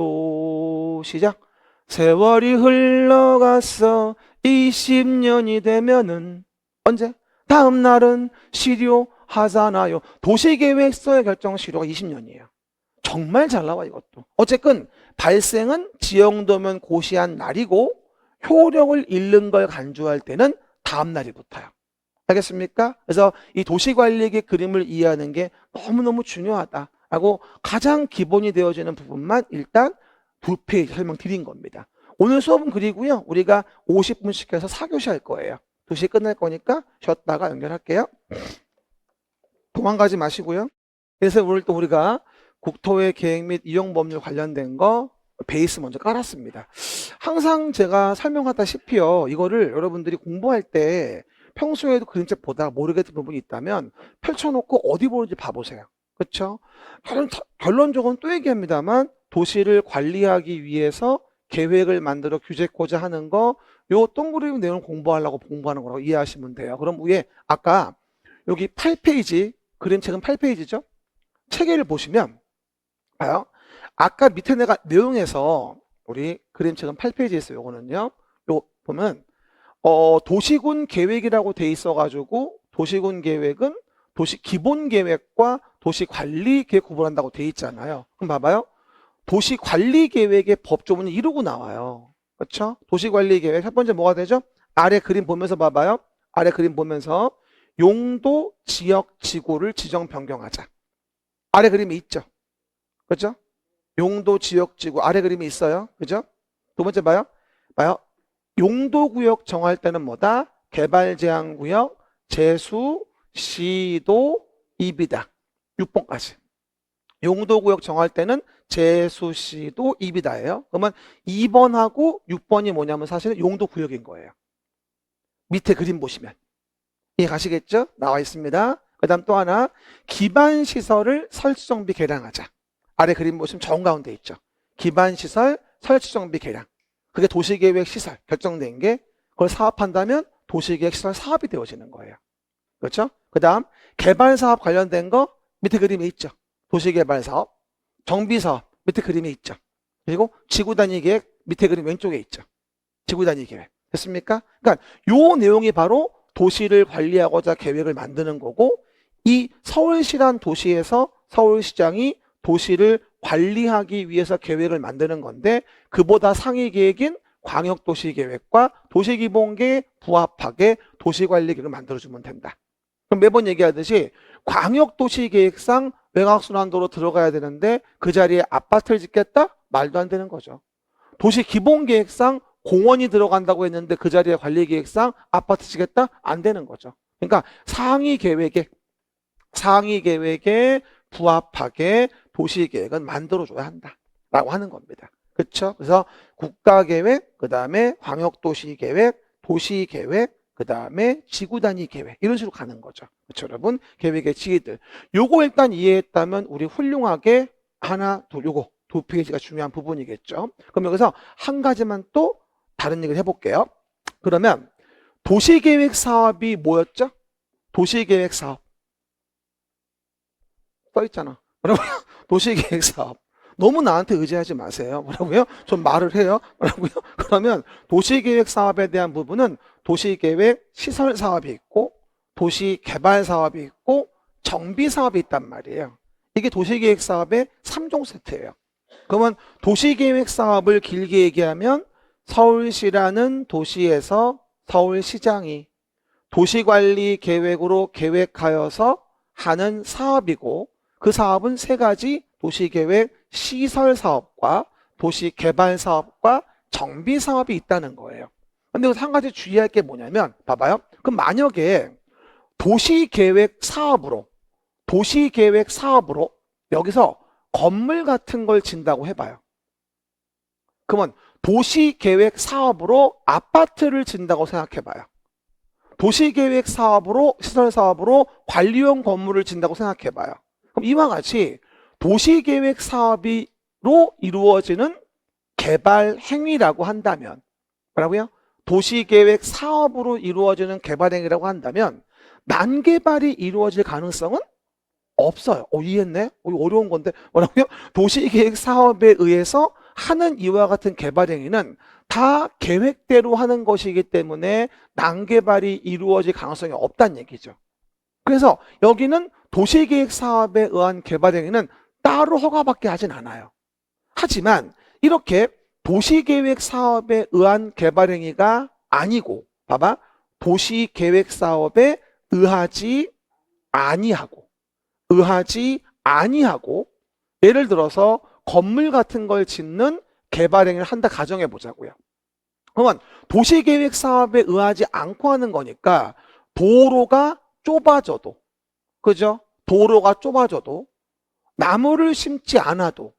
시작. 세월이 흘러가서 20년이 되면은 언제? 다음 날은 실효하잖아요. 도시계획서의 결정 실효가 20년이에요. 정말 잘 나와 이것도. 어쨌든 발생은 지형도면 고시한 날이고 효력을 잃는 걸 간주할 때는 다음 날이 붙어요. 알겠습니까? 그래서 이 도시관리계획 그림을 이해하는 게 너무너무 중요하다라고 가장 기본이 되어지는 부분만 일단 2페이지 설명드린 겁니다. 오늘 수업은 그리고요. 우리가 50분씩 해서 4교시 할 거예요. 2시에 끝날 거니까 쉬었다가 연결할게요. 도망가지 마시고요. 그래서 오늘 또 우리가 국토의 계획 및 이용법률 관련된 거 베이스 먼저 깔았습니다. 항상 제가 설명하다시피요. 이거를 여러분들이 공부할 때 평소에도 그림책 보다 모르겠던 부분이 있다면 펼쳐놓고 어디 보는지 봐보세요. 그렇죠? 결론적으로는 또 얘기합니다만 도시를 관리하기 위해서 계획을 만들어 규제코자 하는 거, 요 동그라미 내용을 공부하려고 공부하는 거라고 이해하시면 돼요. 그럼 위에 아까 여기 8페이지, 그림책은 8페이지죠? 체계를 보시면 봐요. 아까 밑에 내가 내용에서 우리 그림책은 8페이지에 있어요. 요거는요. 요 보면 도시군 계획이라고 돼 있어가지고 도시군 계획은 도시 기본 계획과 도시 관리 계획 구분한다고 돼 있잖아요. 그럼 봐봐요. 도시 관리 계획의 법조문이 이러고 나와요. 그렇죠? 도시 관리 계획 첫 번째 뭐가 되죠? 아래 그림 보면서 봐봐요. 아래 그림 보면서 용도, 지역, 지구를 지정 변경하자. 아래 그림이 있죠. 그렇죠? 용도, 지역, 지구 아래 그림이 있어요. 그죠? 두 번째 봐요. 용도구역 정할 때는 뭐다? 개발제한구역, 제수, 시도, 입이다. 6번까지. 용도구역 정할 때는 제수, 시도, 입이다예요. 그러면 2번하고 6번이 뭐냐면 사실은 용도구역인 거예요. 밑에 그림 보시면. 이해 가시겠죠? 나와 있습니다. 그 다음 또 하나, 기반시설을 설치정비 개량하자. 아래 그림 보시면 정가운데 있죠. 기반시설 설치정비 개량. 그게 도시계획 시설 결정된 게 그걸 사업한다면 도시계획 시설 사업이 되어지는 거예요. 그렇죠? 그 다음 개발사업 관련된 거 밑에 그림에 있죠. 도시개발사업, 정비사업 밑에 그림에 있죠. 그리고 지구단위계획 밑에 그림 왼쪽에 있죠. 지구단위계획. 됐습니까? 그러니까 요 내용이 바로 도시를 관리하고자 계획을 만드는 거고, 이 서울시란 도시에서 서울시장이 도시를 관리하기 위해서 계획을 만드는 건데, 그보다 상위 계획인 광역도시계획과 도시기본계획에 부합하게 도시관리계획을 만들어주면 된다. 그럼 매번 얘기하듯이 광역도시계획상 외곽순환도로 들어가야 되는데 그 자리에 아파트를 짓겠다? 말도 안 되는 거죠. 도시기본계획상 공원이 들어간다고 했는데 그 자리에 관리계획상 아파트 짓겠다? 안 되는 거죠. 그러니까 상위 계획에 부합하게 도시계획은 만들어줘야 한다라고 하는 겁니다. 그렇죠? 그래서 국가계획, 그 다음에 광역도시계획, 도시계획, 그 다음에 지구단위계획 이런 식으로 가는 거죠. 그렇죠, 여러분? 계획의 지위들. 요거 일단 이해했다면 우리 훌륭하게 하나, 둘, 요거 2페이지가 중요한 부분이겠죠. 그럼 여기서 한 가지만 또 다른 얘기를 해볼게요. 그러면 도시계획 사업이 뭐였죠? 도시계획 사업. 써있잖아. 뭐라고요? 도시계획 사업. 너무 나한테 의지하지 마세요. 뭐라고요? 좀 말을 해요. 뭐라고요? 그러면 도시계획 사업에 대한 부분은 도시계획 시설 사업이 있고 도시개발 사업이 있고 정비 사업이 있단 말이에요. 이게 도시계획 사업의 3종 세트예요. 그러면 도시계획 사업을 길게 얘기하면 서울시라는 도시에서 서울시장이 도시관리 계획으로 계획하여서 하는 사업이고, 그 사업은 3가지 도시계획 시설사업과 도시개발사업과 정비사업이 있다는 거예요. 근데 여기서 한 가지 주의할 게 뭐냐면, 봐봐요. 그럼 만약에 도시계획 사업으로 여기서 건물 같은 걸 진다고 해봐요. 그러면 도시계획 사업으로 아파트를 진다고 생각해봐요. 도시계획 사업으로, 시설 사업으로 관리용 건물을 진다고 생각해봐요. 그럼 이와 같이 도시계획 사업으로 이루어지는 개발 행위라고 한다면, 뭐라고요? 도시계획 사업으로 이루어지는 개발 행위라고 한다면 난개발이 이루어질 가능성은 없어요. 이해했네? 어려운 건데. 뭐라고요? 도시계획 사업에 의해서 하는 이와 같은 개발 행위는 다 계획대로 하는 것이기 때문에 난개발이 이루어질 가능성이 없다는 얘기죠. 그래서 여기는 도시계획 사업에 의한 개발 행위는 따로 허가받게 하진 않아요. 하지만 이렇게 도시계획 사업에 의한 개발 행위가 아니고, 봐봐, 도시계획 사업에 의하지 아니하고, 의하지 아니하고, 예를 들어서 건물 같은 걸 짓는 개발 행위를 한다 가정해 보자고요. 그러면 도시계획 사업에 의하지 않고 하는 거니까 도로가 좁아져도, 그죠? 도로가 좁아져도 나무를 심지 않아도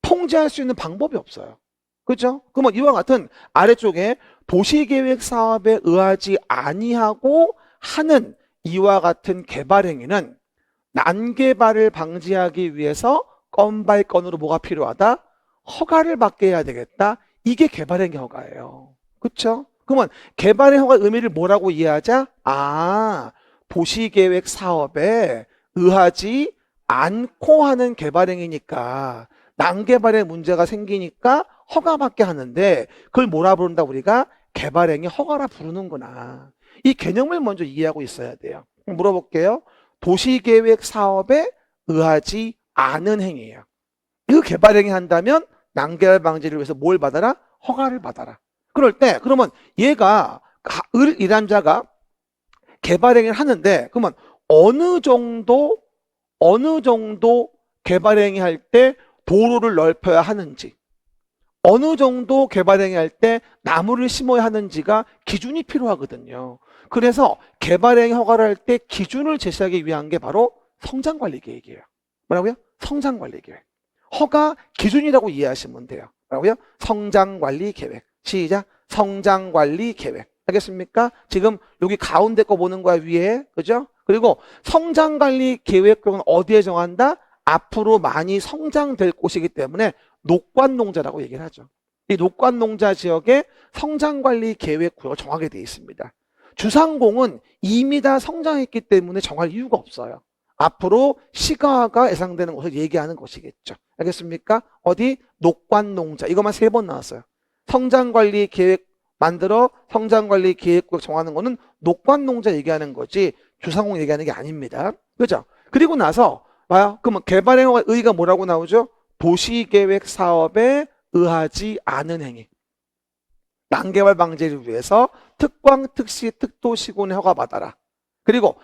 통제할 수 있는 방법이 없어요. 그죠? 그러면 이와 같은 아래쪽에 도시계획 사업에 의하지 아니하고 하는 이와 같은 개발 행위는 난개발을 방지하기 위해서 건 바이 건으로 뭐가 필요하다? 허가를 받게 해야 되겠다. 이게 개발행위 허가예요. 그쵸? 그러면 개발의 허가 의미를 뭐라고 이해하자? 아, 도시계획 사업에 의하지 않고 하는 개발행위니까 난개발의 문제가 생기니까 허가받게 하는데 그걸 뭐라 부른다 우리가? 개발행위 허가라 부르는구나. 이 개념을 먼저 이해하고 있어야 돼요. 물어볼게요. 도시계획 사업에 의하지 않은 행위예요. 이 개발행위 한다면 난개발 방지를 위해서 뭘 받아라? 허가를 받아라. 그럴 때 그러면 얘가 을 일한 자가 개발행위를 하는데 그러면 어느 정도 개발행위 할 때 도로를 넓혀야 하는지, 어느 정도 개발행위 할 때 나무를 심어야 하는지가 기준이 필요하거든요. 그래서 개발행위 허가를 할 때 기준을 제시하기 위한 게 바로 성장관리계획이에요. 뭐라고요? 성장관리계획. 허가 기준이라고 이해하시면 돼요. 뭐라고요? 성장관리계획. 시작. 성장관리계획. 알겠습니까? 지금 여기 가운데 거 보는 거야, 위에. 그죠? 그리고 성장관리계획은 어디에 정한다? 앞으로 많이 성장될 곳이기 때문에 녹관농자라고 얘기를 하죠. 이 녹관농자 지역에 성장관리계획구역을 정하게 되어 있습니다. 주상공은 이미 다 성장했기 때문에 정할 이유가 없어요. 앞으로 시가가 예상되는 것을 얘기하는 것이겠죠. 알겠습니까? 어디? 녹관농자. 이것만 3번 나왔어요. 성장관리계획 만들어 성장관리계획구역 정하는 거는 녹관농자 얘기하는 거지 주상공 얘기하는 게 아닙니다. 그죠? 그리고 나서 봐요. 그러면 개발행위가 의의가 뭐라고 나오죠? 도시계획 사업에 의하지 않은 행위. 난개발 방지를 위해서 특광, 특시, 특도시군의 허가받아라. 그리고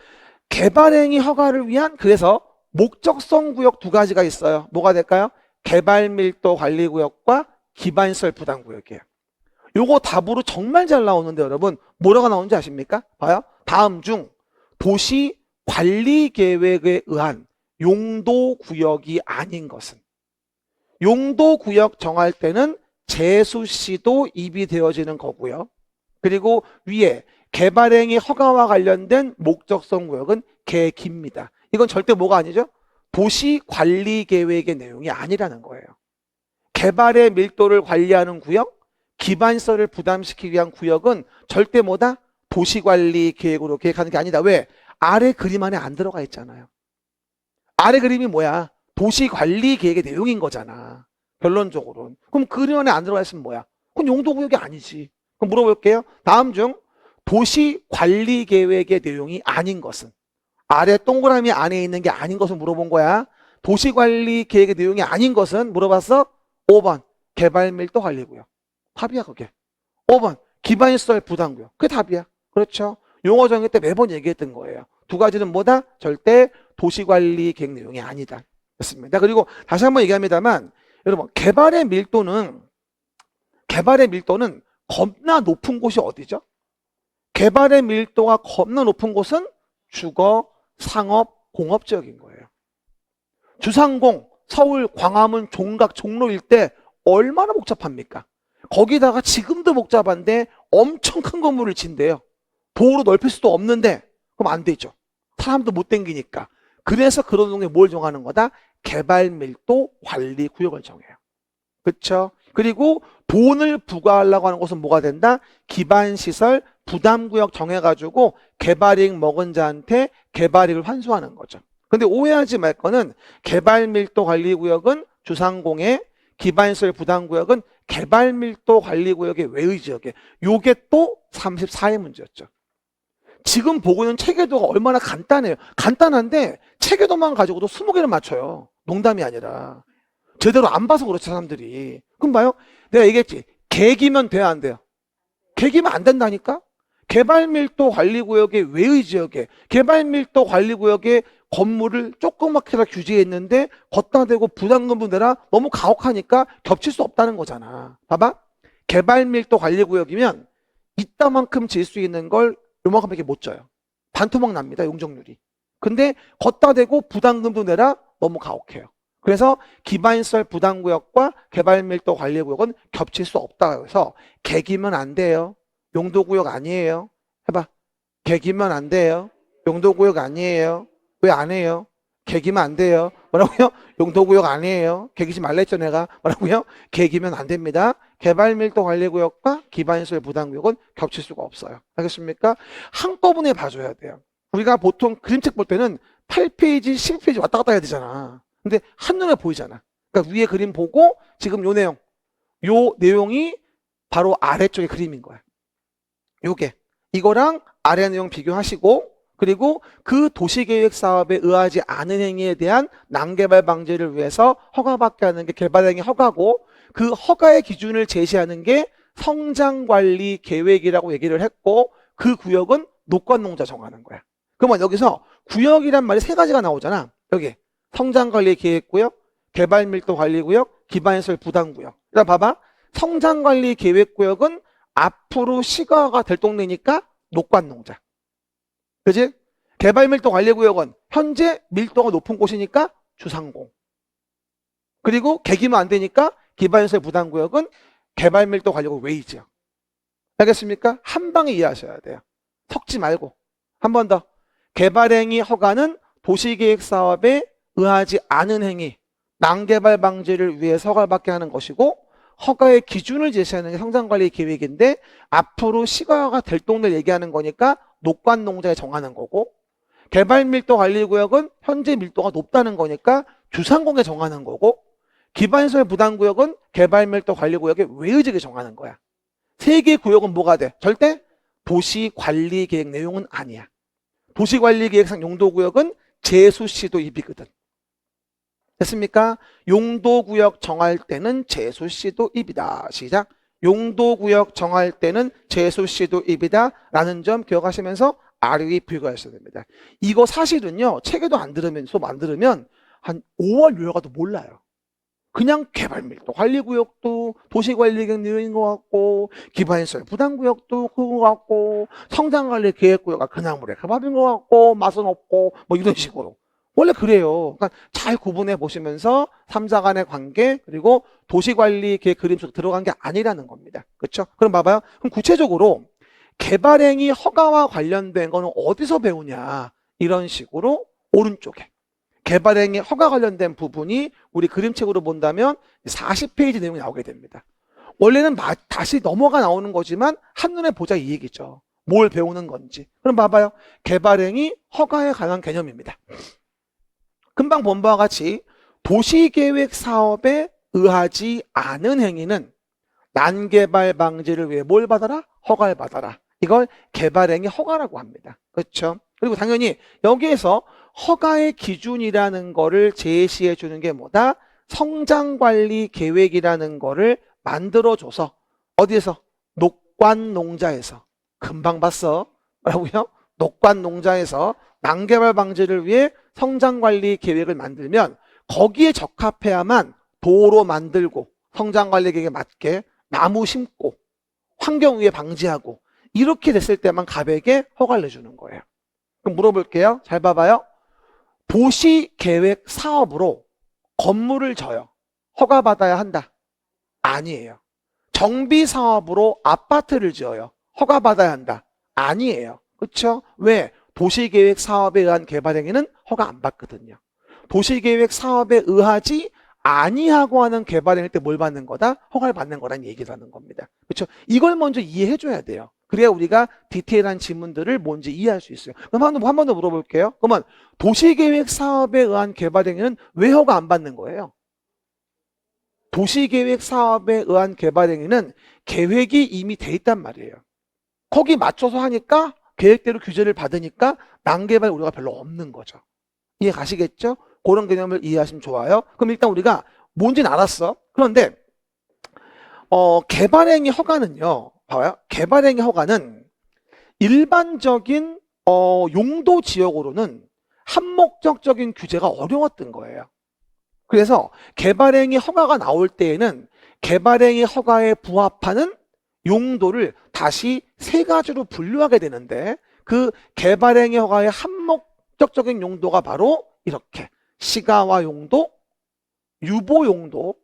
개발행위 허가를 위한 그래서 목적성 구역 2가지가 있어요. 뭐가 될까요? 개발밀도 관리구역과 기반시설 부담구역이에요. 요거 답으로 정말 잘 나오는데 여러분 뭐라고 나오는지 아십니까? 봐요. 다음 중 도시 관리계획에 의한 용도구역이 아닌 것은, 용도구역 정할 때는 제수시도 입이 되어지는 거고요. 그리고 위에 개발행위 허가와 관련된 목적성 구역은 개깁니다. 이건 절대 뭐가 아니죠? 도시관리계획의 내용이 아니라는 거예요. 개발의 밀도를 관리하는 구역, 기반시설을 부담시키기 위한 구역은 절대 뭐다? 도시관리계획으로 계획하는 게 아니다. 왜? 아래 그림 안에 안 들어가 있잖아요. 아래 그림이 뭐야? 도시관리계획의 내용인 거잖아. 결론적으로는. 그럼 그림 안에 안 들어가 있으면 뭐야? 그건 용도구역이 아니지. 그럼 물어볼게요. 다음 중 도시관리계획의 내용이 아닌 것은, 아래 동그라미 안에 있는 게 아닌 것을 물어본 거야. 도시관리계획의 내용이 아닌 것은 물어봤어? 5번 개발밀도 관리구역. 답이야 그게. 5번 기반시설 부담구역. 그게 답이야. 그렇죠? 용어 정의 때 매번 얘기했던 거예요. 2가지는 뭐다? 절대 도시관리계획 내용이 아니다. 그렇습니다. 그리고 다시 한번 얘기합니다만 여러분 개발의 밀도는 겁나 높은 곳이 어디죠? 개발의 밀도가 겁나 높은 곳은 주거, 상업, 공업 지역인 거예요. 주상공, 서울, 광화문, 종각, 종로 일대 얼마나 복잡합니까? 거기다가 지금도 복잡한데 엄청 큰 건물을 짓는데요. 도로 넓힐 수도 없는데 그럼 안 되죠. 사람도 못 댕기니까. 그래서 그런 동네에 뭘 정하는 거다? 개발밀도 관리구역을 정해요. 그렇죠? 그리고 돈을 부과하려고 하는 곳은 뭐가 된다? 기반시설 부담구역 정해가지고 개발이익 먹은 자한테 개발이익을 환수하는 거죠. 근데 오해하지 말 거는 개발밀도 관리구역은 주상공의, 기반시설 부담구역은 개발밀도 관리구역의 외의 지역에, 요게 또 34의 문제였죠. 지금 보고 있는 체계도가 얼마나 간단해요. 간단한데 체계도만 가지고도 20개를 맞춰요. 농담이 아니라. 제대로 안 봐서 그렇죠 사람들이. 그럼 봐요. 내가 얘기했지. 개기면 돼야 안 돼요? 개기면 안 된다니까? 개발밀도 관리구역의 외의 지역에 개발밀도 관리구역의 건물을 조그맣게 규제했는데 걷다 대고 부담금도 내라 너무 가혹하니까 겹칠 수 없다는 거잖아. 봐봐. 개발밀도 관리구역이면 이따만큼 질 수 있는 걸 요만큼밖에 못 져요. 반토막 납니다. 용적률이. 근데 걷다 대고 부담금도 내라 너무 가혹해요. 그래서 기반시설 부담구역과 개발밀도 관리구역은 겹칠 수 없다. 그래서 개기면 안 돼요. 용도구역 아니에요. 해봐. 개기면 안 돼요. 용도구역 아니에요. 왜 안 해요? 개기면 안 돼요. 뭐라고요? 용도구역 아니에요. 개기지 말라 했죠 내가. 뭐라고요? 개기면 안 됩니다. 개발밀도 관리구역과 기반시설 부담구역은 겹칠 수가 없어요. 알겠습니까? 한꺼번에 봐줘야 돼요. 우리가 보통 그림책 볼 때는 8페이지, 10페이지 왔다 갔다 해야 되잖아. 근데 한눈에 보이잖아. 그러니까 위에 그림 보고 지금 요 내용이 바로 아래쪽의 그림인 거야. 요게. 이거랑 아래 내용 비교하시고 그리고 그 도시계획 사업에 의하지 않은 행위에 대한 난개발 방지를 위해서 허가받게 하는 게 개발행위 허가고 그 허가의 기준을 제시하는 게 성장관리 계획이라고 얘기를 했고 그 구역은 녹관농자 정하는 거야. 그러면 여기서 구역이란 말이 세 가지가 나오잖아. 여기 성장관리 계획구역, 개발밀도관리구역, 기반시설 부담구역. 일단 봐봐. 성장관리 계획구역은 앞으로 시가가 될 동네니까 녹관농자. 그지? 개발밀도관리구역은 현재 밀도가 높은 곳이니까 주상공. 그리고 개기면 안 되니까 기반시설 부담구역은 개발밀도관리구역 외이지역. 알겠습니까? 한 방에 이해하셔야 돼요. 섞지 말고. 한 번 더. 개발행위 허가는 도시계획 사업에 의하지 않은 행위, 난개발 방지를 위해서 허가를 받게 하는 것이고 허가의 기준을 제시하는 게 성장관리 계획인데 앞으로 시가가 될 동네를 얘기하는 거니까 녹관농자에 정하는 거고 개발밀도관리구역은 현재 밀도가 높다는 거니까 주상공에 정하는 거고 기반시설 부담구역은 개발밀도관리구역의 외의지역에 정하는 거야. 세 개의 구역은 뭐가 돼? 절대 도시관리계획 내용은 아니야. 도시관리계획상 용도구역은 제수시도 입이거든. 됐습니까? 용도구역 정할 때는 제수시도 입이다. 시작. 용도구역 정할 때는 제수시도 입이다. 라는 점 기억하시면서 아래위 비교하셔야 됩니다. 이거 사실은요. 책에도 안 들으면 수업 안 들으면 한 5월 6월 가도 몰라요. 그냥 개발밀도 관리구역도 도시관리계획 내용인 것 같고 기반시설 부담구역도 그거 같고 성장관리 계획구역가 그냥 모래가밥인 것 같고 맛은 없고 뭐 이런 식으로 원래 그래요. 그러니까 잘 구분해 보시면서 3자 간의 관계 그리고 도시관리 계획 그림 속 들어간 게 아니라는 겁니다. 그렇죠? 그럼 봐봐요. 그럼 구체적으로 개발행위 허가와 관련된 거는 어디서 배우냐 이런 식으로 오른쪽에 개발행위 허가 관련된 부분이 우리 그림책으로 본다면 40페이지 내용이 나오게 됩니다. 원래는 다시 넘어가 나오는 거지만 한눈에 보자 이 얘기죠. 뭘 배우는 건지. 그럼 봐봐요. 개발행위 허가에 관한 개념입니다. 금방 본 바와 같이 도시계획 사업에 의하지 않은 행위는 난개발 방지를 위해 뭘 받아라? 허가를 받아라. 이걸 개발행위 허가라고 합니다. 그렇죠? 그리고 당연히 여기에서 허가의 기준이라는 거를 제시해 주는 게 뭐다? 성장관리 계획이라는 거를 만들어줘서 어디에서? 녹관농자에서. 금방 봤어. 뭐라고요? 녹관농자에서 난개발 방지를 위해 성장관리 계획을 만들면 거기에 적합해야만 도로 만들고 성장관리 계획에 맞게 나무 심고 환경위해 방지하고 이렇게 됐을 때만 가백에 허가를 내주는 거예요. 그럼 물어볼게요. 잘 봐봐요. 도시계획 사업으로 건물을 져요. 허가받아야 한다? 아니에요. 정비사업으로 아파트를 지어요. 허가받아야 한다? 아니에요. 그렇죠? 왜? 도시계획 사업에 의한 개발행위는 허가 안 받거든요. 도시계획 사업에 의하지 아니하고 하는 개발행위 때 뭘 받는 거다? 허가를 받는 거란 얘기를 하는 겁니다. 그렇죠? 이걸 먼저 이해해 줘야 돼요. 그래야 우리가 디테일한 지문들을 뭔지 이해할 수 있어요. 그럼 한 번 더 물어볼게요. 그러면 도시계획 사업에 의한 개발행위는 왜 허가 안 받는 거예요? 도시계획 사업에 의한 개발행위는 계획이 이미 돼 있단 말이에요. 거기 맞춰서 하니까 계획대로 규제를 받으니까 난개발 우려가 별로 없는 거죠. 이해 가시겠죠? 그런 개념을 이해하시면 좋아요. 그럼 일단 우리가 뭔지는 알았어. 그런데 개발행위 허가는요. 봐봐요. 개발행위 허가는 일반적인 용도 지역으로는 한목적적인 규제가 어려웠던 거예요. 그래서 개발행위 허가가 나올 때에는 개발행위 허가에 부합하는 용도를 다시 세 가지로 분류하게 되는데, 그 개발행위 허가의 한목적적인 용도가 바로 이렇게 시가화 용도, 유보 용도,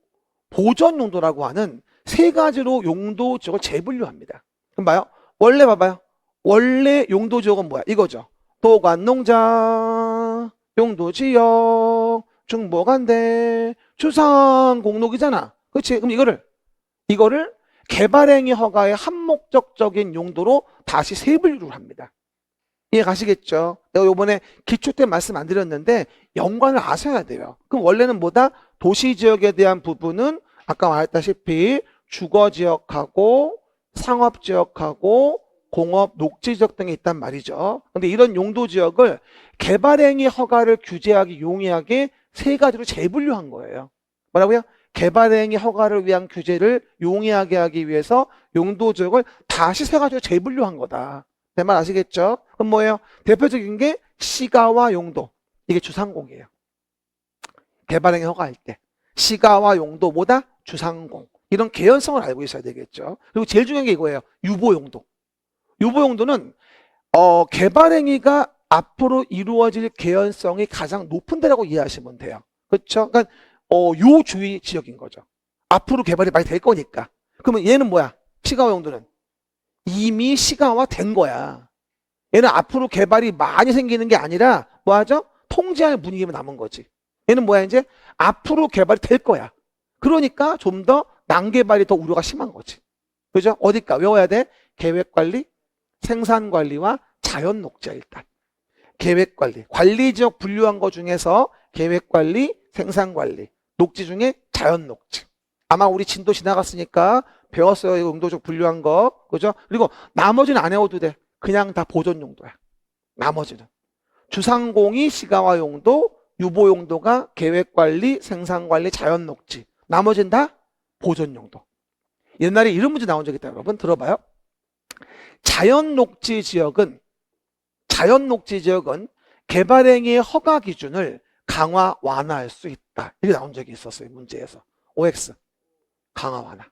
보전 용도라고 하는 세 가지로 용도 지역을 재분류합니다. 그럼 봐요. 원래 봐봐요. 원래 용도 지역은 뭐야? 이거죠. 도관농장, 용도지역, 중보간대, 주상공록이잖아. 그렇지? 그럼 이거를 개발행위 허가의 한목적적인 용도로 다시 세 분류를 합니다. 이해 가시겠죠? 내가 요번에 기초 때 말씀 안 드렸는데 연관을 아셔야 돼요. 그럼 원래는 뭐다? 도시지역에 대한 부분은 아까 말했다시피 주거지역하고 상업지역하고 공업, 녹지지역 등이 있단 말이죠. 근데 이런 용도지역을 개발행위 허가를 규제하기 용이하게 세 가지로 재분류한 거예요. 뭐라고요? 개발행위 허가를 위한 규제를 용이하게 하기 위해서 용도지역을 다시 세 가지로 재분류한 거다. 내 말 아시겠죠? 그럼 뭐예요? 대표적인 게 시가와 용도. 이게 주상공이에요. 개발행위 허가할 때. 시가와 용도 뭐다? 주상공. 이런 개연성을 알고 있어야 되겠죠. 그리고 제일 중요한 게 이거예요. 유보용도. 유보용도는 개발행위가 앞으로 이루어질 개연성이 가장 높은 데라고 이해하시면 돼요. 그렇죠? 그러니까 요 주위 지역인 거죠. 앞으로 개발이 많이 될 거니까. 그러면 얘는 뭐야? 시가와 용도는 이미 시가화 된 거야. 얘는 앞으로 개발이 많이 생기는 게 아니라 뭐 하죠? 통제할 분위기만 남은 거지. 얘는 뭐야? 이제 앞으로 개발이 될 거야. 그러니까 좀 더 난개발이 더 우려가 심한 거지. 그죠? 어딜까? 외워야 돼? 계획관리, 생산관리와 자연녹지야. 일단 계획관리, 관리지역 분류한 거 중에서 계획관리, 생산관리, 녹지 중에 자연녹지. 아마 우리 진도 지나갔으니까 배웠어요. 이거 용도적 분류한 거. 그죠? 그리고 나머지는 안 외워도 돼. 그냥 다 보존 용도야. 나머지는. 주상공이 시가화 용도, 유보 용도가 계획관리, 생산관리, 자연녹지. 나머지는 다 보존 용도. 옛날에 이런 문제 나온 적 있다. 여러분 들어봐요. 자연녹지 지역은 개발행위의 허가 기준을 강화 완화할 수 있다. 이렇게 나온 적이 있었어요. 문제에서. OX. 강화 완화.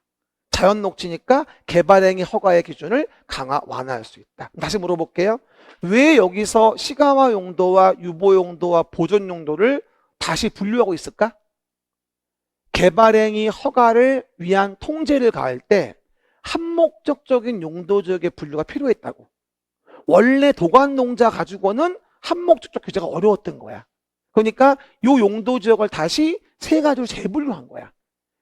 자연녹지니까 개발행위 허가의 기준을 강화 완화할 수 있다. 다시 물어볼게요. 왜 여기서 시가화 용도와 유보 용도와 보존 용도를 다시 분류하고 있을까? 개발행위 허가를 위한 통제를 가할 때 한목적적인 용도 지역의 분류가 필요했다고. 원래 도관농자 가지고는 한목적적 규제가 어려웠던 거야. 그러니까 요 용도 지역을 다시 세 가지로 재분류한 거야.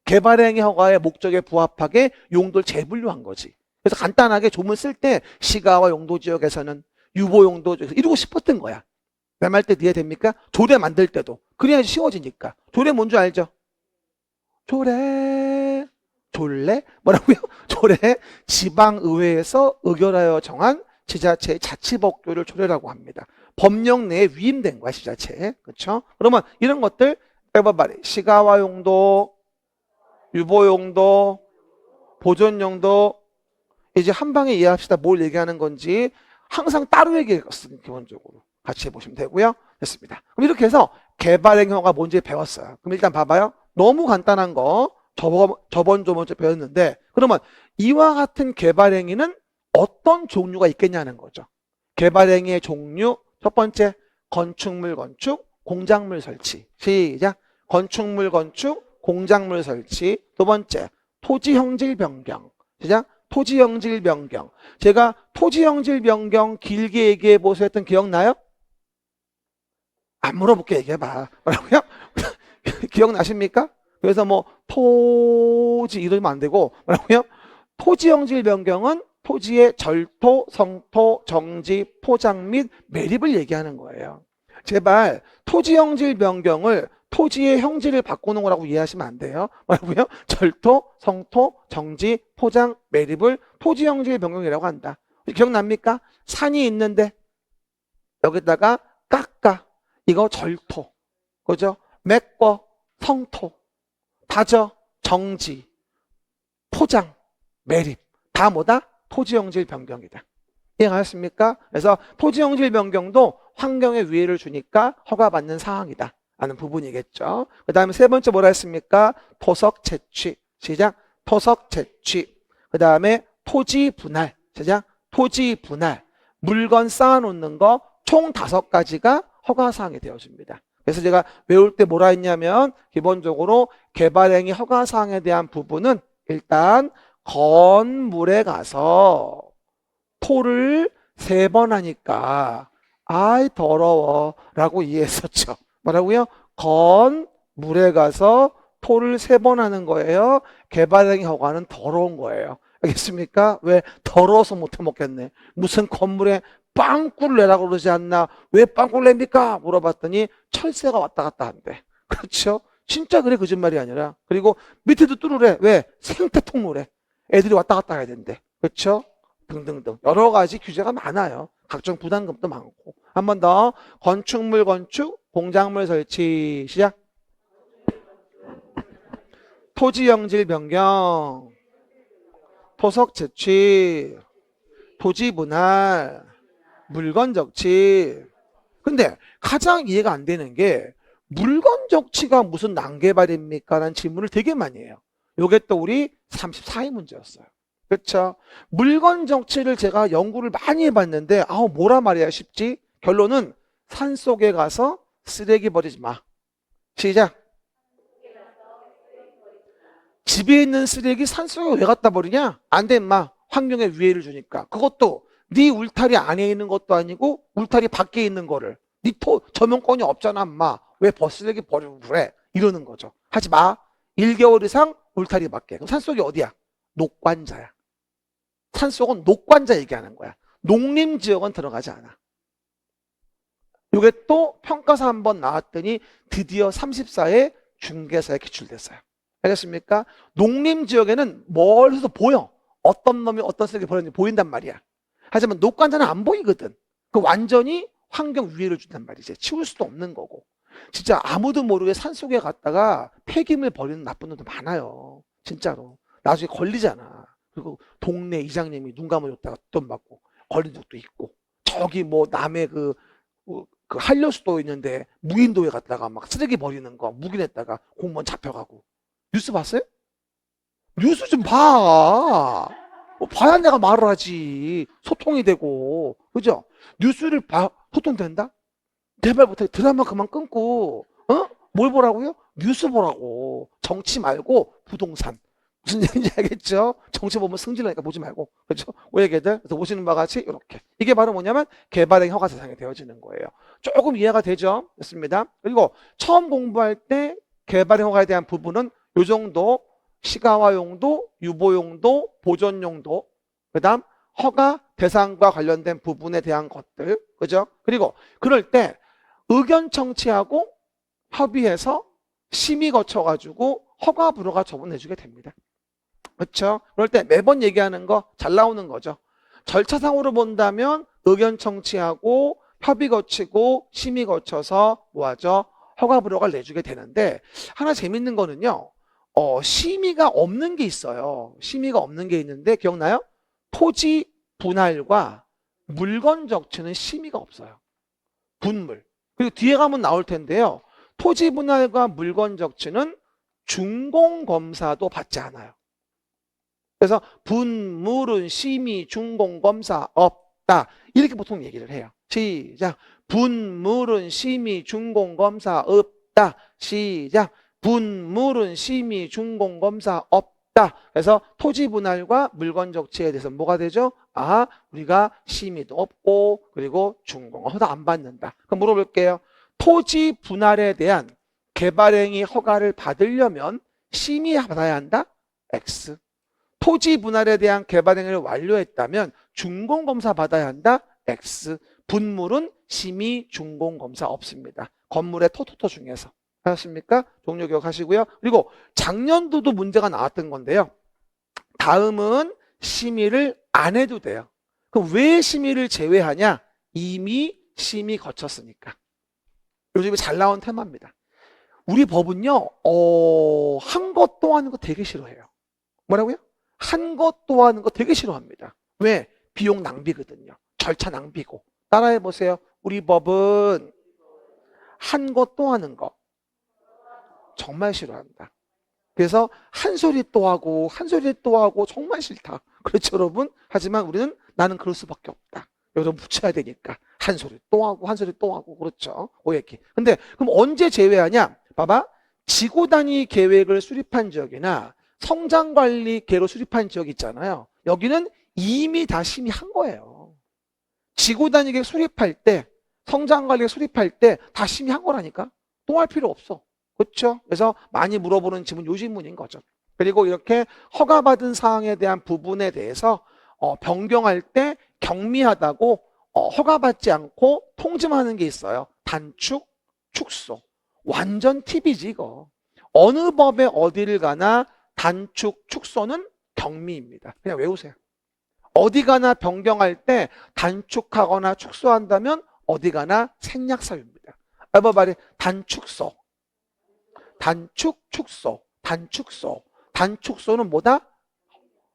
개발행위 허가의 목적에 부합하게 용도를 재분류한 거지. 그래서 간단하게 조문 쓸 때 시가와 용도 지역에서는 유보 용도 지역에서 이러고 싶었던 거야. 내 말 때 이해됩니까? 조례 만들 때도. 그래야지 쉬워지니까. 조례 뭔 줄 알죠? 졸래? 뭐라고요? 조례 지방의회에서 의결하여 정한 지자체의 자치법규를 조례라고 합니다. 법령 내에 위임된 거야, 지자체에. 그렇죠? 그러면 이런 것들 빼봐봐. 시가화 용도, 유보 용도, 보존 용도. 이제 한 방에 이해합시다. 뭘 얘기하는 건지. 항상 따로 얘기했습니다. 기본적으로. 같이 해보시면 되고요. 됐습니다. 그럼 이렇게 해서 개발행위 허가가 뭔지 배웠어요. 그럼 일단 봐봐요. 너무 간단한 거 저번 조문에 배웠는데, 그러면 이와 같은 개발행위는 어떤 종류가 있겠냐는 거죠. 개발행위의 종류. 첫 번째, 건축물 건축, 공작물 설치. 시작. 건축물 건축, 공작물 설치. 두 번째, 토지 형질 변경. 시작. 토지 형질 변경. 제가 토지 형질 변경 길게 얘기해 보세요 했던 기억나요? 안 물어볼게. 얘기해봐. 뭐라고요? 기억나십니까? 그래서 뭐 토지 이러면 안 되고, 뭐라고요? 토지 형질 변경은 토지의 절토, 성토, 정지, 포장 및 매립을 얘기하는 거예요. 제발 토지 형질 변경을 토지의 형질을 바꾸는 거라고 이해하시면 안 돼요. 뭐라고요? 절토, 성토, 정지, 포장, 매립을 토지 형질 변경이라고 한다. 기억납니까? 산이 있는데 여기다가 깎아. 이거 절토. 그죠? 메꿔, 성토. 다져, 정지, 포장, 매립. 다 뭐다? 토지 형질 변경이다. 이해가셨습니까? 그래서 토지용질 변경도 환경에 위해를 주니까 허가받는 사항이다 라는 부분이겠죠. 그 다음에 세 번째 뭐라 했습니까? 토석 채취. 시작. 토석 채취. 그 다음에 토지 분할. 시작. 토지 분할. 물건 쌓아놓는 거 총 5가지가 허가사항이 되어집니다. 그래서 제가 외울 때 뭐라 했냐면 기본적으로 개발행위 허가사항에 대한 부분은 일단 건물에 가서 토를 3번 하니까 아이 더러워 라고 이해했었죠. 뭐라고요? 건물에 가서 토를 3번 하는 거예요. 개발행위 허가는 더러운 거예요. 알겠습니까? 왜? 더러워서 못 해먹겠네. 무슨 건물에 빵꾸를 내라고 그러지 않나? 왜 빵꾸를 냅니까? 물어봤더니 철새가 왔다 갔다 한대. 그렇죠? 진짜 그래 거짓말이 아니라. 그리고 밑에도 뚫으래. 왜? 생태통로래. 애들이 왔다 갔다 해야 된대. 그렇죠? 등등등 여러 가지 규제가 많아요. 각종 부담금도 많고. 한 번 더. 건축물 건축, 공작물 설치. 시작. 토지용질 변경, 토석 채취, 토지 분할, 물건 적치. 근데 가장 이해가 안 되는 게 물건 적치가 무슨 난개발입니까? 라는 질문을 되게 많이 해요. 요게 또 우리 34회 문제였어요. 그렇죠? 물건 적치를 제가 연구를 많이 해봤는데 뭐라 말해야 쉽지? 결론은 산속에 가서 쓰레기 버리지 마. 시작. 집에 있는 쓰레기 산속에 왜 갖다 버리냐? 안 돼 임마. 환경에 위해를 주니까. 그것도 네 울타리 안에 있는 것도 아니고 울타리 밖에 있는 거를 네 저명권이 없잖아 임마. 왜 버스레기 버리고 그래? 이러는 거죠. 하지 마. 1개월 이상 울타리 밖에. 그럼 산속이 어디야? 녹관자야. 산속은 녹관자 얘기하는 거야. 농림지역은 들어가지 않아. 이게 또 평가서 한번 나왔더니 드디어 34회 중개사에 기출됐어요. 알겠습니까? 농림지역에는 멀리서 보여. 어떤 놈이 어떤 쓰레기 버렸는지 보인단 말이야. 하지만 녹관자는 안 보이거든. 그 완전히 환경 위해를 준단 말이지. 치울 수도 없는 거고. 진짜 아무도 모르게 산속에 갔다가 폐기물 버리는 나쁜 놈도 많아요. 진짜로. 나중에 걸리잖아. 그리고 동네 이장님이 눈 감아줬다가 돈 받고 걸린 적도 있고. 저기 뭐 남의 그 한려수도 있는데 무인도에 갔다가 막 쓰레기 버리는 거 묵인했다가 공무원 잡혀가고. 뉴스 봤어요? 뉴스 좀 봐. 봐야 내가 말을 하지. 소통이 되고. 그죠? 뉴스를 소통된다? 제발 부탁해. 드라마 그만 끊고, 뭘 보라고요? 뉴스 보라고. 정치 말고 부동산. 무슨 얘기인지 알겠죠? 정치 보면 승질나니까 보지 말고. 그렇죠? 오해개들. 그래서 보시는 바와 같이 이렇게. 이게 바로 뭐냐면 개발행 허가 대상이 되어지는 거예요. 조금 이해가 되죠? 됐습니다. 그리고 처음 공부할 때 개발행 허가에 대한 부분은 요 정도 시가화 용도, 유보 용도, 보존 용도, 그 다음 허가 대상과 관련된 부분에 대한 것들, 그죠? 그리고 그럴 때 의견 청취하고 협의해서 심의 거쳐가지고 허가 불허가 처분해주게 됩니다. 그렇죠? 그럴 때 매번 얘기하는 거 잘 나오는 거죠. 절차상으로 본다면 의견 청취하고 협의 거치고 심의 거쳐서 뭐하죠? 허가 불허가를 내주게 되는데 하나 재밌는 거는요. 심의가 없는 게 있어요. 심의가 없는 게 있는데 기억나요? 토지 분할과 물건 적치는 심의가 없어요. 분물. 그리고 뒤에 가면 나올 텐데요. 토지 분할과 물건 적치는 준공검사도 받지 않아요. 그래서 분물은 심의, 준공검사 없다. 이렇게 보통 얘기를 해요. 시작. 분물은 심의, 준공검사 없다. 시작. 분물은 심의, 준공검사 없다. 그래서 토지 분할과 물건 적치에 대해서 뭐가 되죠? 우리가 심의도 없고 그리고 준공 허가 안 받는다. 그럼 물어볼게요. 토지 분할에 대한 개발행위 허가를 받으려면 심의 받아야 한다? X. 토지 분할에 대한 개발행위를 완료했다면 준공검사 받아야 한다? X. 분물은 심의, 준공검사 없습니다. 건물의 토토토 중에서. 하셨습니까? 종료 기억하시고요. 그리고 작년도도 문제가 나왔던 건데요. 다음은 심의를 안 해도 돼요. 그럼 왜 심의를 제외하냐? 이미 심의 거쳤으니까. 요즘에 잘 나온 테마입니다. 우리 법은요, 한 것 또 하는 거 되게 싫어해요. 뭐라고요? 한 것 또 하는 거 되게 싫어합니다. 왜? 비용 낭비거든요. 절차 낭비고. 따라해 보세요. 우리 법은 한 것 또 하는 거 정말 싫어한다. 그래서 한 소리 또 하고 한 소리 또 하고 정말 싫다. 그렇죠, 여러분? 하지만 우리는 나는 그럴 수밖에 없다. 여러분 붙여야 되니까 한 소리 또 하고 한 소리 또 하고. 그렇죠, 오해기. 근데 그럼 언제 제외하냐? 봐봐. 지구 단위 계획을 수립한 지역이나 성장 관리 계획을 수립한 지역 있잖아요. 여기는 이미 다 심의한 거예요. 지구 단위 계획 수립할 때, 성장 관리 계획 수립할 때 다 심의한 거라니까. 또 할 필요 없어. 그렇죠? 그래서 많이 물어보는 질문, 요 질문인 거죠. 그리고 이렇게 허가받은 사항에 대한 부분에 대해서 변경할 때 경미하다고 허가받지 않고 통지하는 게 있어요. 단축, 축소. 완전 팁이지 이거. 어느 법에 어디를 가나 단축, 축소는 경미입니다. 그냥 외우세요. 어디 가나 변경할 때 단축하거나 축소한다면 어디 가나 생략사유입니다. 뭐 말해? 단축소. 단축, 축소, 단축소. 단축소는 뭐다?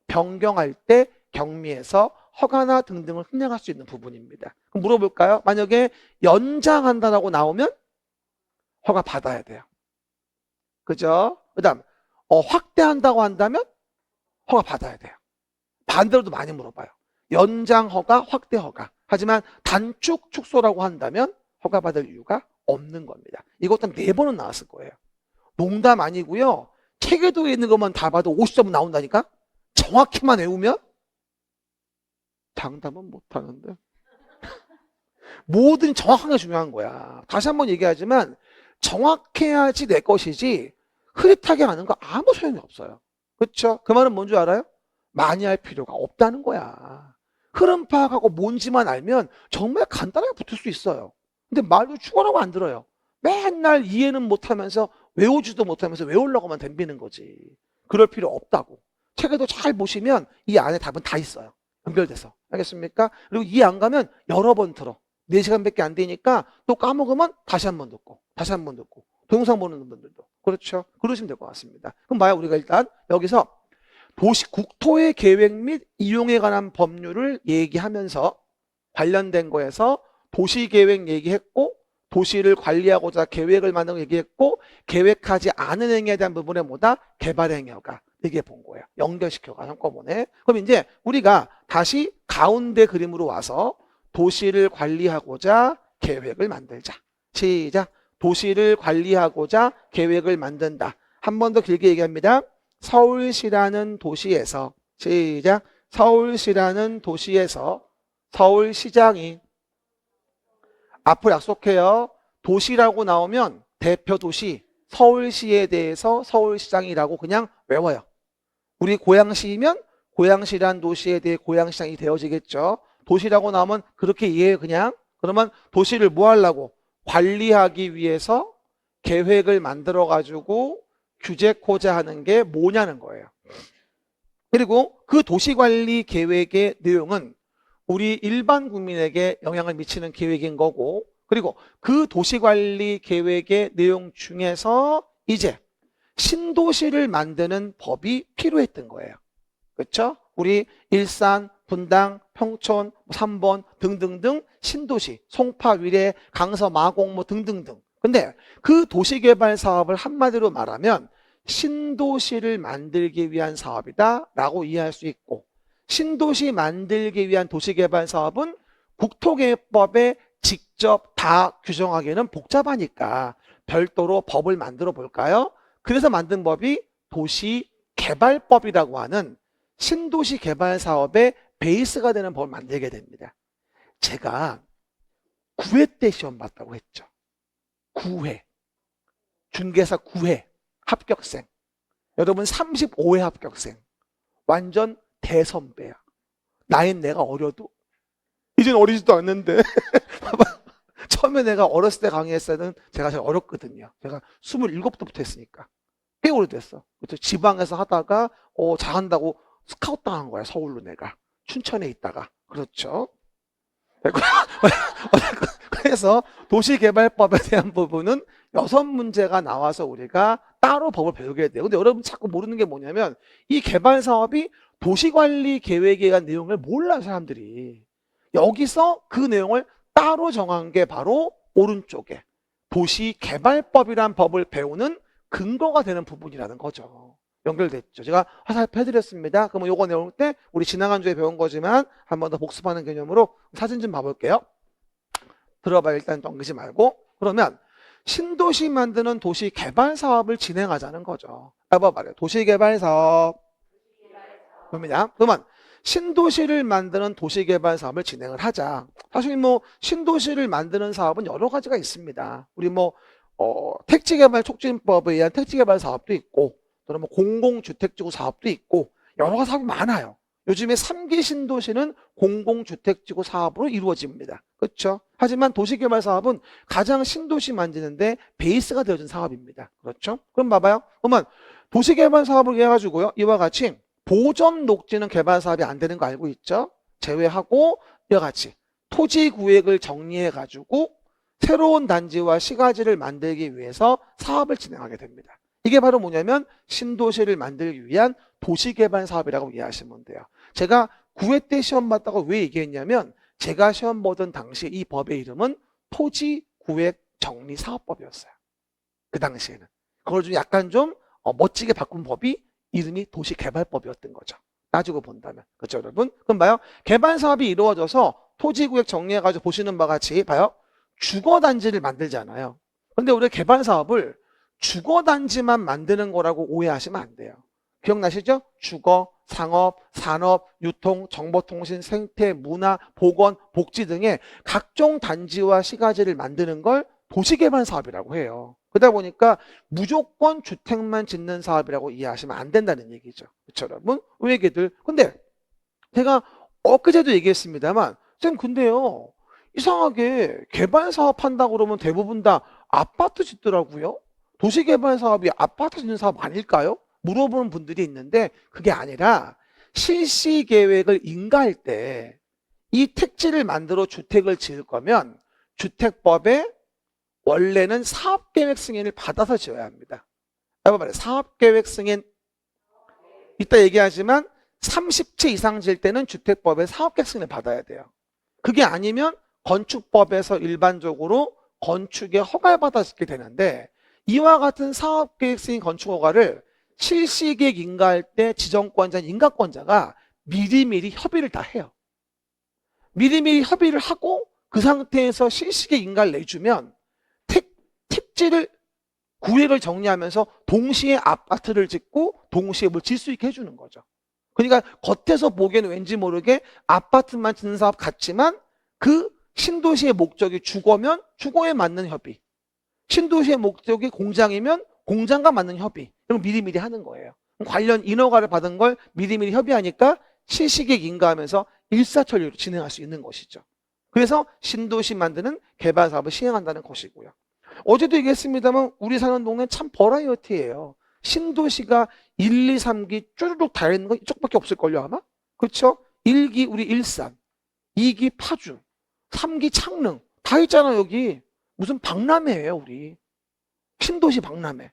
변경할 때 경미해서 허가나 등등을 생략할 수 있는 부분입니다. 그럼 물어볼까요? 만약에 연장한다라고 나오면 허가 받아야 돼요. 그죠? 그 다음 확대한다고 한다면 허가 받아야 돼요. 반대로도 많이 물어봐요. 연장 허가, 확대 허가. 하지만 단축, 축소라고 한다면 허가 받을 이유가 없는 겁니다. 이것도 4번은 나왔을 거예요. 농담 아니고요. 책에도 있는 것만 다 봐도 50점은 나온다니까? 정확히만 외우면? 장담은 못하는데. 뭐든 정확한 게 중요한 거야. 다시 한번 얘기하지만 정확해야지 내 것이지 흐릿하게 하는 거 아무 소용이 없어요. 그렇죠? 그 말은 뭔 줄 알아요? 많이 할 필요가 없다는 거야. 흐름 파악하고 뭔지만 알면 정말 간단하게 붙을 수 있어요. 근데 말도 죽어라고 안 들어요. 맨날 이해는 못하면서 외우지도 못하면서 외우려고만 덤비는 거지. 그럴 필요 없다고. 책에도 잘 보시면 이 안에 답은 다 있어요. 연결돼서. 알겠습니까? 그리고 이해 안 가면 여러 번 들어. 4시간밖에 안 되니까 또 까먹으면 다시 한 번 듣고 다시 한 번 듣고. 동영상 보는 분들도. 그렇죠? 그러시면 될 것 같습니다. 그럼 봐요. 우리가 일단 여기서 도시 국토의 계획 및 이용에 관한 법률을 얘기하면서 관련된 거에서 도시계획 얘기했고 도시를 관리하고자 계획을 만드는 거 얘기했고 계획하지 않은 행위에 대한 부분에 뭐다? 개발행위가 얘기해 본 거예요. 연결시켜가 한꺼번에. 그럼 이제 우리가 다시 가운데 그림으로 와서 도시를 관리하고자 계획을 만들자. 시작. 도시를 관리하고자 계획을 만든다. 한 번 더 길게 얘기합니다. 서울시라는 도시에서 시작. 서울시라는 도시에서 서울시장이 앞으로 약속해요. 도시라고 나오면 대표 도시 서울시에 대해서 서울시장이라고 그냥 외워요. 우리 고양시면 고양시란 도시에 대해 고양시장이 되어지겠죠. 도시라고 나오면 그렇게 이해해요. 그냥. 그러면 도시를 뭐 하려고? 관리하기 위해서 계획을 만들어 가지고 규제코자 하는 게 뭐냐는 거예요. 그리고 그 도시관리 계획의 내용은 우리 일반 국민에게 영향을 미치는 계획인 거고, 그리고 그 도시관리 계획의 내용 중에서 이제 신도시를 만드는 법이 필요했던 거예요. 그렇죠? 우리 일산, 분당, 평촌, 3번 등등등 신도시, 송파, 위례, 강서, 마곡 뭐 등등등. 근데 그 도시개발 사업을 한마디로 말하면 신도시를 만들기 위한 사업이다 라고 이해할 수 있고, 신도시 만들기 위한 도시개발 사업은 국토계획법에 직접 다 규정하기는 복잡하니까 별도로 법을 만들어 볼까요? 그래서 만든 법이 도시개발법이라고 하는 신도시 개발 사업의 베이스가 되는 법을 만들게 됩니다. 제가 9회 때 시험 봤다고 했죠. 9회. 준계사 9회 합격생. 여러분 35회 합격생. 완전 대선배야. 나이는 내가 어려도 이젠 어리지도 않는데 처음에 내가 어렸을 때 강의했을 때는 제가 제일 어렸거든요. 제가 27부터 했으니까 꽤 오래됐어. 지방에서 하다가 잘한다고 스카우트 당한 거야. 서울로 내가. 춘천에 있다가. 그렇죠. 그래서 도시개발법에 대한 부분은 6문제가 나와서 우리가 따로 법을 배우게 돼요. 근데 여러분 자꾸 모르는 게 뭐냐면 이 개발 사업이 도시관리 계획에 대한 내용을 몰라요, 사람들이. 여기서 그 내용을 따로 정한 게 바로 오른쪽에 도시개발법이란 법을 배우는 근거가 되는 부분이라는 거죠. 연결됐죠. 제가 화살표 해드렸습니다. 그러면 요거 내용 때 우리 지나간 주에 배운 거지만 한 번 더 복습하는 개념으로 사진 좀 봐볼게요. 들어봐요. 일단 넘기지 말고. 그러면 신도시 만드는 도시개발 사업을 진행하자는 거죠. 봐봐요. 도시개발 사업. 그러면 신도시를 만드는 도시개발 사업을 진행을 하자. 사실 뭐 신도시를 만드는 사업은 여러 가지가 있습니다. 우리 뭐 택지개발 촉진법에 의한 택지개발 사업도 있고, 또는 뭐 공공주택지구 사업도 있고, 여러 가지 사업이 많아요. 요즘에 3기 신도시는 공공주택지구 사업으로 이루어집니다. 그렇죠? 하지만 도시개발 사업은 가장 신도시 만드는데 베이스가 되어준 사업입니다. 그렇죠? 그럼 봐봐요. 그러면 도시개발 사업을 해가지고요, 이와 같이 보전 녹지는 개발 사업이 안 되는 거 알고 있죠? 제외하고 이와 같이 토지 구획을 정리해 가지고 새로운 단지와 시가지를 만들기 위해서 사업을 진행하게 됩니다. 이게 바로 뭐냐면 신도시를 만들기 위한 도시개발 사업이라고 이해하시면 돼요. 제가 9회 때 시험 봤다고 왜 얘기했냐면 제가 시험 보던 당시 이 법의 이름은 토지구획정리사업법이었어요. 그 당시에는. 그걸 좀 약간 좀 멋지게 바꾼 법이 이름이 도시개발법이었던 거죠. 따지고 본다면. 그렇죠, 여러분? 그럼 봐요. 개발 사업이 이루어져서 토지구획 정리해가지고 보시는 바와 같이 봐요. 주거단지를 만들잖아요. 근데 우리 개발 사업을 주거단지만 만드는 거라고 오해하시면 안 돼요. 기억나시죠? 주거, 상업, 산업, 유통, 정보통신, 생태, 문화, 보건, 복지 등의 각종 단지와 시가지를 만드는 걸 도시개발 사업이라고 해요. 그러다 보니까 무조건 주택만 짓는 사업이라고 이해하시면 안 된다는 얘기죠. 그렇죠, 여러분? 그 얘기들. 근데 제가 엊그제도 얘기했습니다만 쌤 근데요, 이상하게 개발 사업 한다고 그러면 대부분 다 아파트 짓더라고요. 도시개발 사업이 아파트 짓는 사업 아닐까요? 물어보는 분들이 있는데 그게 아니라 실시 계획을 인가할 때 이 택지를 만들어 주택을 지을 거면 주택법에 원래는 사업계획 승인을 받아서 지어야 합니다. 사업계획 승인 이따 얘기하지만 30채 이상 질 때는 주택법에 사업계획 승인을 받아야 돼요. 그게 아니면 건축법에서 일반적으로 건축에 허가를 받아 짓게 되는데 이와 같은 사업계획 승인 건축허가를 실시계획 인가할 때 지정권자, 인가권자가 미리미리 협의를 다 해요. 미리미리 협의를 하고 그 상태에서 실시계획 인가를 내주면 택지를 구획을 정리하면서 동시에 아파트를 짓고 동시에 뭘 질 수 있게 해주는 거죠. 그러니까 겉에서 보기에는 왠지 모르게 아파트만 짓는 사업 같지만 그 신도시의 목적이 주거면 주거에 맞는 협의, 신도시의 목적이 공장이면 공장과 맞는 협의, 이런 미리미리 하는 거예요. 관련 인허가를 받은 걸 미리미리 협의하니까 실시계획 인가하면서 일사천리로 진행할 수 있는 것이죠. 그래서 신도시 만드는 개발 사업을 시행한다는 것이고요. 어제도 얘기했습니다만 우리 사는 동네 참 버라이어티예요. 신도시가 1, 2, 3기 쭈르륵 다 있는 거 이쪽밖에 없을걸요 아마? 그렇죠? 1기 우리 일산, 2기 파주, 3기 창릉 다 있잖아 여기. 무슨 박람회예요 우리. 신도시 박람회.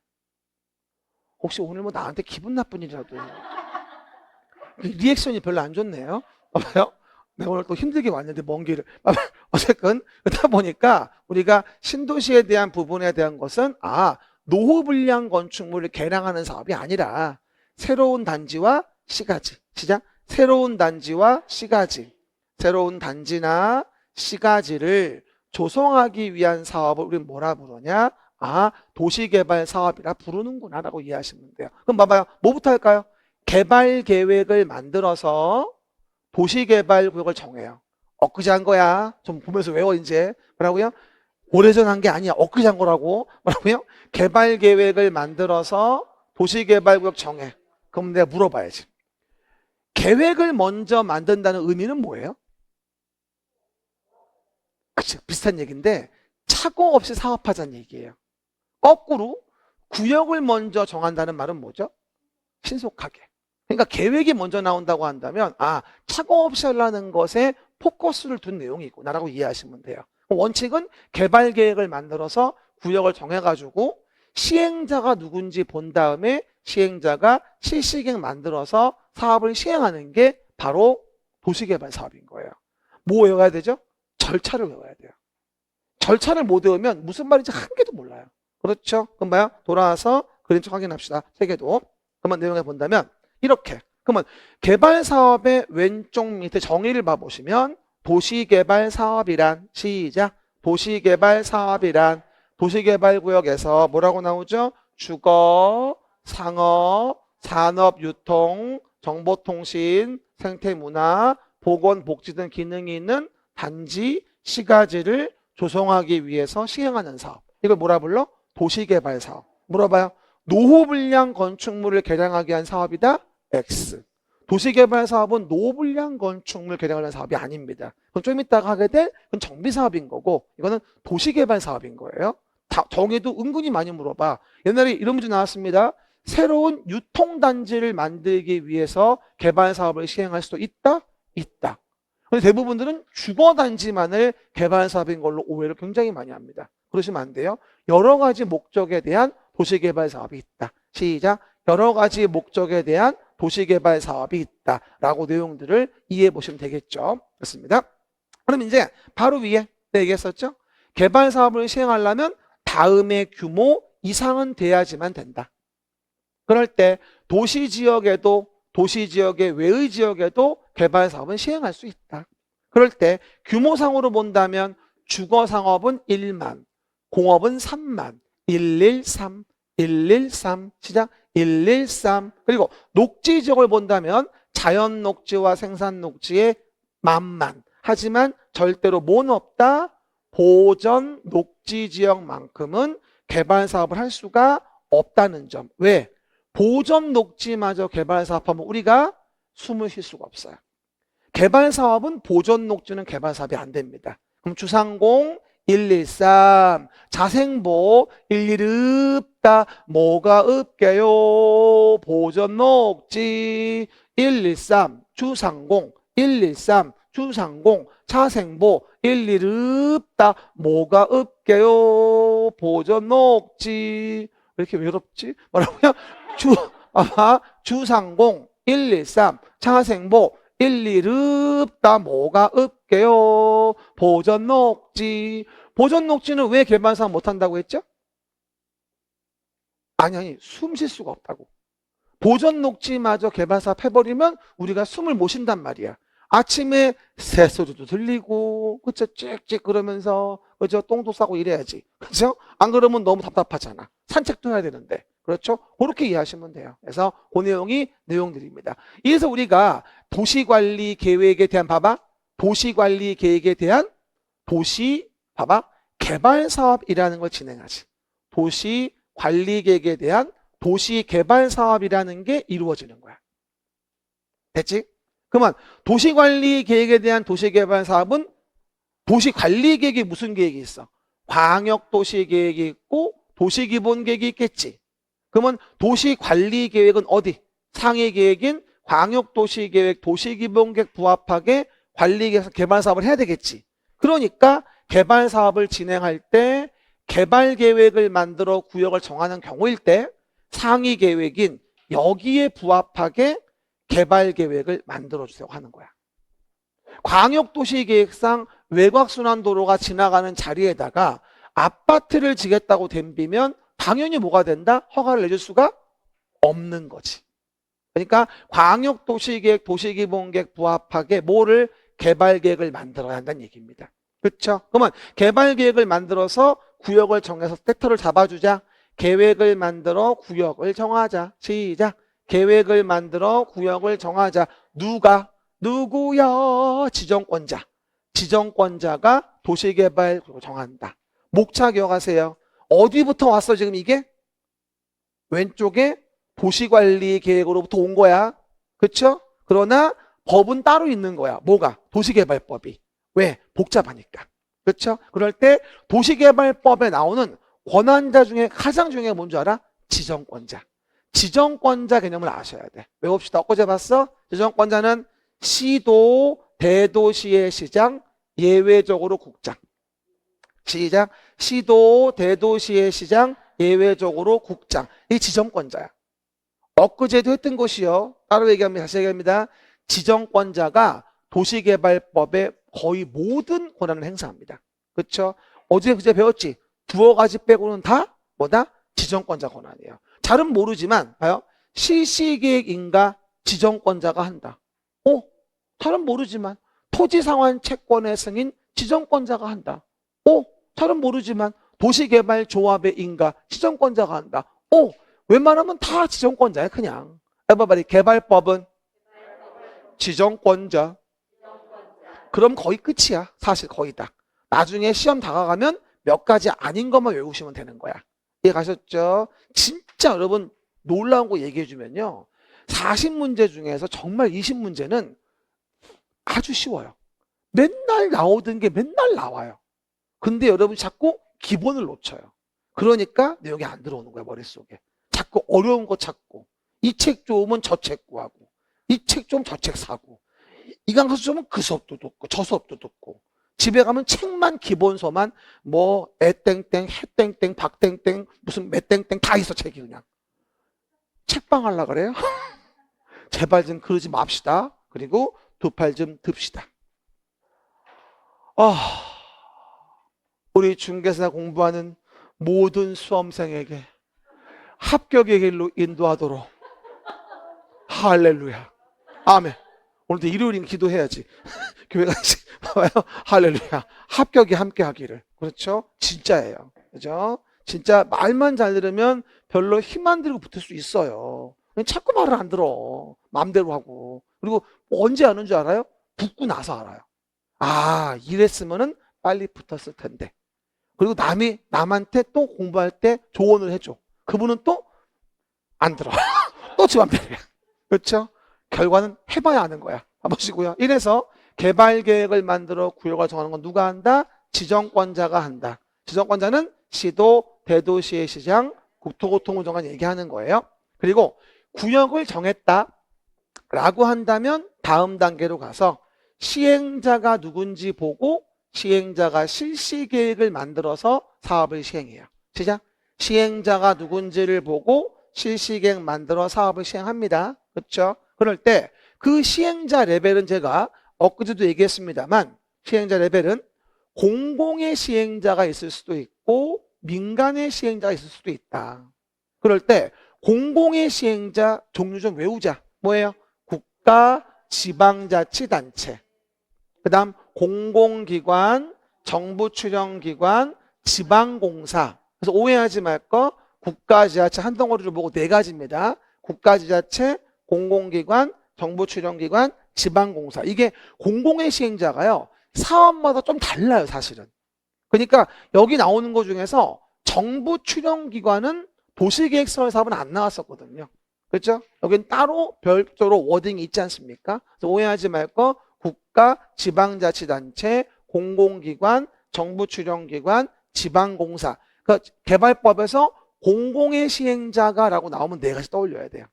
혹시 오늘 뭐 나한테 기분 나쁜 일이라도 리액션이 별로 안 좋네요. 봐봐요. 내가 오늘 또 힘들게 왔는데 먼 길을. 어쨌든 그러다 보니까 우리가 신도시에 대한 부분에 대한 것은 노후 불량 건축물을 개량하는 사업이 아니라 새로운 단지와 시가지. 시작. 새로운 단지와 시가지. 새로운 단지나 시가지를 조성하기 위한 사업을 우리는 뭐라 부르냐? 도시개발 사업이라 부르는구나 라고 이해하시면 돼요. 그럼 봐봐요. 뭐부터 할까요? 개발 계획을 만들어서 도시개발 구역을 정해요. 엊그제 한 거야. 좀 보면서 외워 이제. 뭐라고요? 오래전 한 게 아니야. 엊그제 한 거라고. 뭐라고요? 개발 계획을 만들어서 도시개발 구역 정해. 그럼 내가 물어봐야지. 계획을 먼저 만든다는 의미는 뭐예요? 그치, 비슷한 얘기인데 착오 없이 사업하자는 얘기예요. 거꾸로 구역을 먼저 정한다는 말은 뭐죠? 신속하게. 그러니까 계획이 먼저 나온다고 한다면 착오 없이 하려는 것에 포커스를 둔 내용이구나라고 이해하시면 돼요. 원칙은 개발 계획을 만들어서 구역을 정해가지고 시행자가 누군지 본 다음에 시행자가 실시계획 만들어서 사업을 시행하는 게 바로 도시개발 사업인 거예요. 뭐 외워야 되죠? 절차를 외워야 돼요. 절차를 못 외우면 무슨 말인지 한 개도 몰라요. 그렇죠? 그럼 뭐야? 돌아와서 그림책 확인합시다. 세 개도. 그러면 내용을 본다면 이렇게. 그러면 개발 사업의 왼쪽 밑에 정의를 봐보시면 도시개발 사업이란 시작. 도시개발 사업이란 도시개발구역에서 뭐라고 나오죠? 주거, 상업, 산업, 유통, 정보통신, 생태문화, 보건복지 등 기능이 있는 단지, 시가지를 조성하기 위해서 시행하는 사업. 이걸 뭐라 불러? 도시개발 사업. 물어봐요. 노후불량 건축물을 개량하기 위한 사업이다? X. 도시개발 사업은 노후불량 건축물 개량하는 사업이 아닙니다. 그건 좀 이따가 하게 될 그건 정비사업인 거고 이거는 도시개발 사업인 거예요. 정의도 은근히 많이 물어봐. 옛날에 이런 문제 나왔습니다. 새로운 유통단지를 만들기 위해서 개발 사업을 시행할 수도 있다? 있다. 근데 대부분들은 주거단지만을 개발 사업인 걸로 오해를 굉장히 많이 합니다. 그러시면 안 돼요. 여러 가지 목적에 대한 도시개발 사업이 있다. 시작. 여러 가지 목적에 대한 도시개발 사업이 있다라고 내용들을 이해해 보시면 되겠죠. 그렇습니다. 그럼 이제 바로 위에 얘기했었죠. 개발 사업을 시행하려면 다음의 규모 이상은 돼야지만 된다. 그럴 때 도시지역의 외의 지역에도 개발 사업은 시행할 수 있다. 그럴 때 규모상으로 본다면 주거상업은 1만, 공업은 3만, 113, 113, 시작 113. 그리고 녹지 지역을 본다면 자연 녹지와 생산 녹지의 만만. 하지만 절대로 뭐는 없다? 보전 녹지 지역만큼은 개발 사업을 할 수가 없다는 점. 왜? 보전 녹지마저 개발 사업하면 우리가 숨을 쉴 수가 없어요. 개발 사업은 보전 녹지는 개발 사업이 안 됩니다. 그럼 주상공 113, 자생보 11 없다. 뭐가 없게요? 보전 녹지 113, 주상공 113, 주상공, 자생보 11 없다. 뭐가 없게요? 보전 녹지. 왜 이렇게 외롭지? 뭐라고요? 주상공 113, 자생보 11 없다. 뭐가 없게요? 보전 녹지. 보전 녹지는 왜 개발 사업 못한다고 했죠? 아니, 숨 쉴 수가 없다고. 보전 녹지마저 개발 사업 해버리면 우리가 숨을 못 쉰단 말이야. 아침에 새소리도 들리고, 그쵸? 찍찍 그러면서, 그죠? 똥도 싸고 이래야지. 그죠? 안 그러면 너무 답답하잖아. 산책도 해야 되는데. 그렇죠? 그렇게 이해하시면 돼요. 그래서 그 내용들입니다. 이래서 우리가 도시관리 계획에 대한, 봐봐. 도시관리 계획에 대한 봐봐. 개발 사업이라는 걸 진행하지. 도시관리 계획에 대한 도시개발 사업이라는 게 이루어지는 거야. 됐지? 그러면 도시관리 계획에 대한 도시개발 사업은 도시관리 계획이 무슨 계획이 있어? 광역도시 계획이 있고 도시기본 계획이 있겠지. 그러면 도시관리 계획은 어디? 상위 계획인 광역도시 계획, 도시기본 계획 부합하게 관리계획에서 개발 사업을 해야 되겠지. 그러니까 개발 사업을 진행할 때 개발 계획을 만들어 구역을 정하는 경우일 때 상위 계획인 여기에 부합하게 개발 계획을 만들어주세요 하는 거야. 광역도시계획상 외곽순환도로가 지나가는 자리에다가 아파트를 지겠다고 덤비면 당연히 뭐가 된다? 허가를 내줄 수가 없는 거지. 그러니까 광역도시계획, 도시기본계획 부합하게 뭐를 개발계획을 만들어야 한다는 얘기입니다. 그렇죠? 그러면 개발계획을 만들어서 구역을 정해서 섹터를 잡아주자. 계획을 만들어 구역을 정하자. 시작. 계획을 만들어 구역을 정하자. 누구야? 지정권자. 지정권자가 도시개발 정한다. 목차 기억하세요. 어디부터 왔어 지금 이게? 왼쪽에 도시관리 계획으로부터 온 거야. 그렇죠? 그러나 법은 따로 있는 거야. 뭐가? 도시개발법이. 왜? 복잡하니까. 그렇죠? 그럴 때 도시개발법에 나오는 권한자 중에 가장 중요한 게 뭔지 알아? 지정권자. 지정권자 개념을 아셔야 돼. 외웁시다. 엊그제 봤어? 지정권자는 시도, 대도시의 시장, 예외적으로 국장. 시작. 시도, 대도시의 시장, 예외적으로 국장. 이 지정권자야. 엊그제도 했던 것이요. 따로 얘기합니다. 다시 얘기합니다. 지정권자가 도시개발법에 거의 모든 권한을 행사합니다. 그렇죠? 어제 그제 배웠지? 두어 가지 빼고는 다 뭐다? 지정권자 권한이에요. 잘은 모르지만 봐요. 실시계획인가 지정권자가 한다. 잘은 모르지만 토지상환 채권의 승인 지정권자가 한다. 잘은 모르지만 도시개발조합의 인가 지정권자가 한다. 웬만하면 다 지정권자야 그냥. everybody 개발법은 지정권자. 그럼 거의 끝이야. 사실 거의 다. 나중에 시험 다가가면 몇 가지 아닌 것만 외우시면 되는 거야. 이해 가셨죠? 진짜 여러분 놀라운 거 얘기해 주면요. 40문제 중에서 정말 20문제는 아주 쉬워요. 맨날 나오던 게 맨날 나와요. 근데 여러분 자꾸 기본을 놓쳐요. 그러니까 내용이 안 들어오는 거야 머릿속에. 자꾸 어려운 거 찾고 이 책 좋으면 저 책 구하고 이 책 좀 저 책 사고 이 강사 좋으면 그 수업도 듣고 저 수업도 듣고 집에 가면 책만 기본서만 뭐 애땡땡 해땡땡 박땡땡 무슨 매땡땡 다 있어 책이 그냥. 책방 하려고 그래요? 제발 좀 그러지 맙시다. 그리고 두 팔 좀 듭시다. 우리 중개사 공부하는 모든 수험생에게 합격의 길로 인도하도록 할렐루야. 아멘. 오늘도 일요일인 기도해야지. 교회 가시 봐봐요. 할렐루야. 합격이 함께 하기를. 그렇죠? 진짜예요. 그죠? 진짜 말만 잘 들으면 별로 힘 안 들고 붙을 수 있어요. 자꾸 말을 안 들어. 마음대로 하고. 그리고 언제 아는 줄 알아요? 붙고 나서 알아요. 이랬으면은 빨리 붙었을 텐데. 그리고 남한테 또 공부할 때 조언을 해줘. 그분은 또 안 들어. 또 지 맘대로야. 그렇죠? 결과는 해봐야 아는 거야. 보시고요. 이래서 개발 계획을 만들어 구역을 정하는 건 누가 한다? 지정권자가 한다. 지정권자는 시도, 대도시의 시장, 국토교통부 장관 얘기하는 거예요. 그리고 구역을 정했다라고 한다면 다음 단계로 가서 시행자가 누군지 보고 시행자가 실시 계획을 만들어서 사업을 시행해요. 시작. 시행자가 누군지를 보고 실시 계획 만들어 사업을 시행합니다. 그렇죠? 그럴 때 그 시행자 레벨은 제가 엊그제도 얘기했습니다만 시행자 레벨은 공공의 시행자가 있을 수도 있고 민간의 시행자가 있을 수도 있다. 그럴 때 공공의 시행자 종류 좀 외우자. 뭐예요? 국가, 지방자치단체. 그 다음 공공기관, 정부 출연기관, 지방공사. 그래서 오해하지 말 거 국가, 지자체 한 덩어리를 보고 네 가지입니다. 국가, 지자체, 공공기관, 정부 출연기관, 지방공사. 이게 공공의 시행자가요. 사업마다 좀 달라요 사실은. 그러니까 여기 나오는 것 중에서 정부 출연기관은 도시계획설 사업은 안 나왔었거든요. 그렇죠? 여기는 따로 별도로 워딩이 있지 않습니까? 그래서 오해하지 말 거 국가, 지방자치단체, 공공기관, 정부 출연기관, 지방공사. 그러니까 개발법에서 공공의 시행자가 라고 나오면 네 가지 떠올려야 돼요.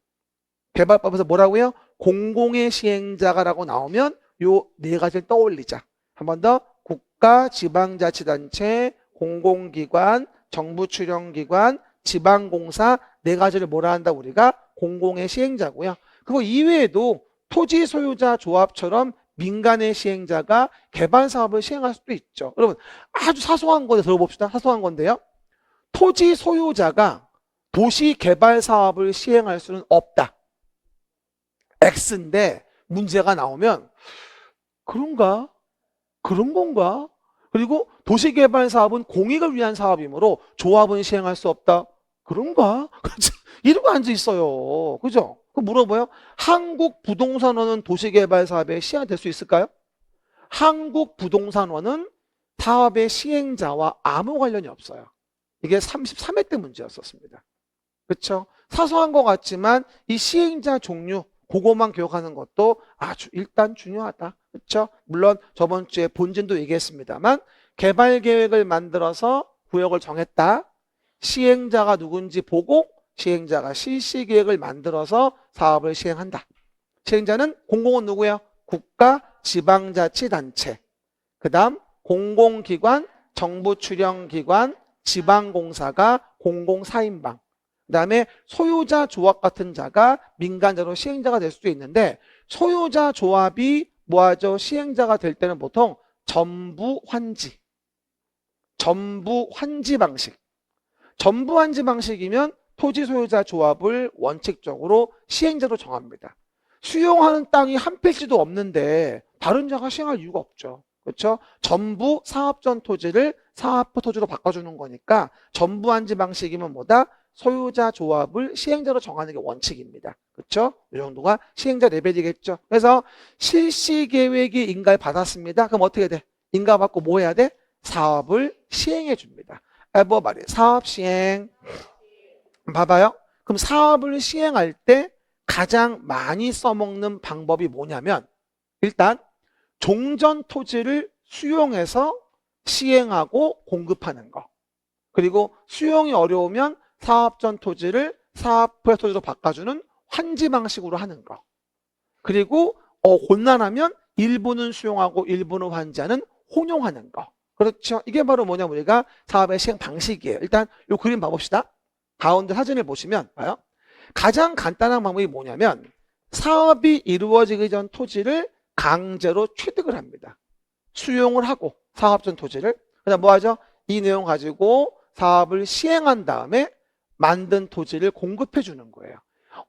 개발법에서 뭐라고요? 공공의 시행자가 라고 나오면 요 네 가지를 떠올리자. 한 번 더 국가, 지방자치단체, 공공기관, 정부 출연기관, 지방공사 네 가지를 뭐라 한다 우리가? 공공의 시행자고요. 그거 이외에도 토지 소유자 조합처럼 민간의 시행자가 개발 사업을 시행할 수도 있죠. 여러분 아주 사소한 건데 들어봅시다. 사소한 건데요. 토지 소유자가 도시 개발 사업을 시행할 수는 없다. X인데 문제가 나오면 그런가? 그런 건가? 그리고 도시개발 사업은 공익을 위한 사업이므로 조합은 시행할 수 없다. 그런가? 이러고 앉아 있어요. 그죠? 그 물어봐요. 한국부동산원은 도시개발 사업에 시행될 수 있을까요? 한국부동산원은 사업의 시행자와 아무 관련이 없어요. 이게 33회 때 문제였었습니다. 그렇죠? 사소한 것 같지만 이 시행자 종류 그것만 기억하는 것도 아주 일단 중요하다. 그렇죠? 물론 저번 주에 본진도 얘기했습니다만 개발 계획을 만들어서 구역을 정했다. 시행자가 누군지 보고 시행자가 실시 계획을 만들어서 사업을 시행한다. 시행자는 공공은 누구예요? 국가, 지방자치단체. 그 다음 공공기관, 정부 출연기관, 지방공사가 공공사인방. 그 다음에 소유자 조합 같은 자가 민간자로 시행자가 될 수도 있는데 소유자 조합이 뭐하죠? 시행자가 될 때는 보통 전부 환지. 전부 환지 방식. 전부 환지 방식이면 토지 소유자 조합을 원칙적으로 시행자로 정합니다. 수용하는 땅이 한 필지도 없는데 다른 자가 시행할 이유가 없죠. 그렇죠? 전부 사업전 토지를 사업부 토지로 바꿔주는 거니까 전부 환지 방식이면 뭐다? 소유자 조합을 시행자로 정하는 게 원칙입니다. 그렇죠? 이 정도가 시행자 레벨이겠죠. 그래서 실시 계획이 인가를 받았습니다. 그럼 어떻게 돼? 인가 받고 뭐 해야 돼? 사업을 시행해 줍니다. 뭐 말이에요. 사업 시행. 봐봐요. 그럼 사업을 시행할 때 가장 많이 써먹는 방법이 뭐냐면 일단 종전 토지를 수용해서 시행하고 공급하는 거. 그리고 수용이 어려우면 사업전 토지를 사업부의 토지로 바꿔주는 환지 방식으로 하는 거. 그리고 곤란하면 일부는 수용하고 일부는 환지하는 혼용하는 거. 그렇죠? 이게 바로 뭐냐면 우리가 사업의 시행 방식이에요. 일단 이 그림 봐봅시다. 가운데 사진을 보시면 봐요. 가장 간단한 방법이 뭐냐면 사업이 이루어지기 전 토지를 강제로 취득을 합니다. 수용을 하고 사업전 토지를. 그다음 뭐 하죠? 이 내용 가지고 사업을 시행한 다음에 만든 토지를 공급해 주는 거예요.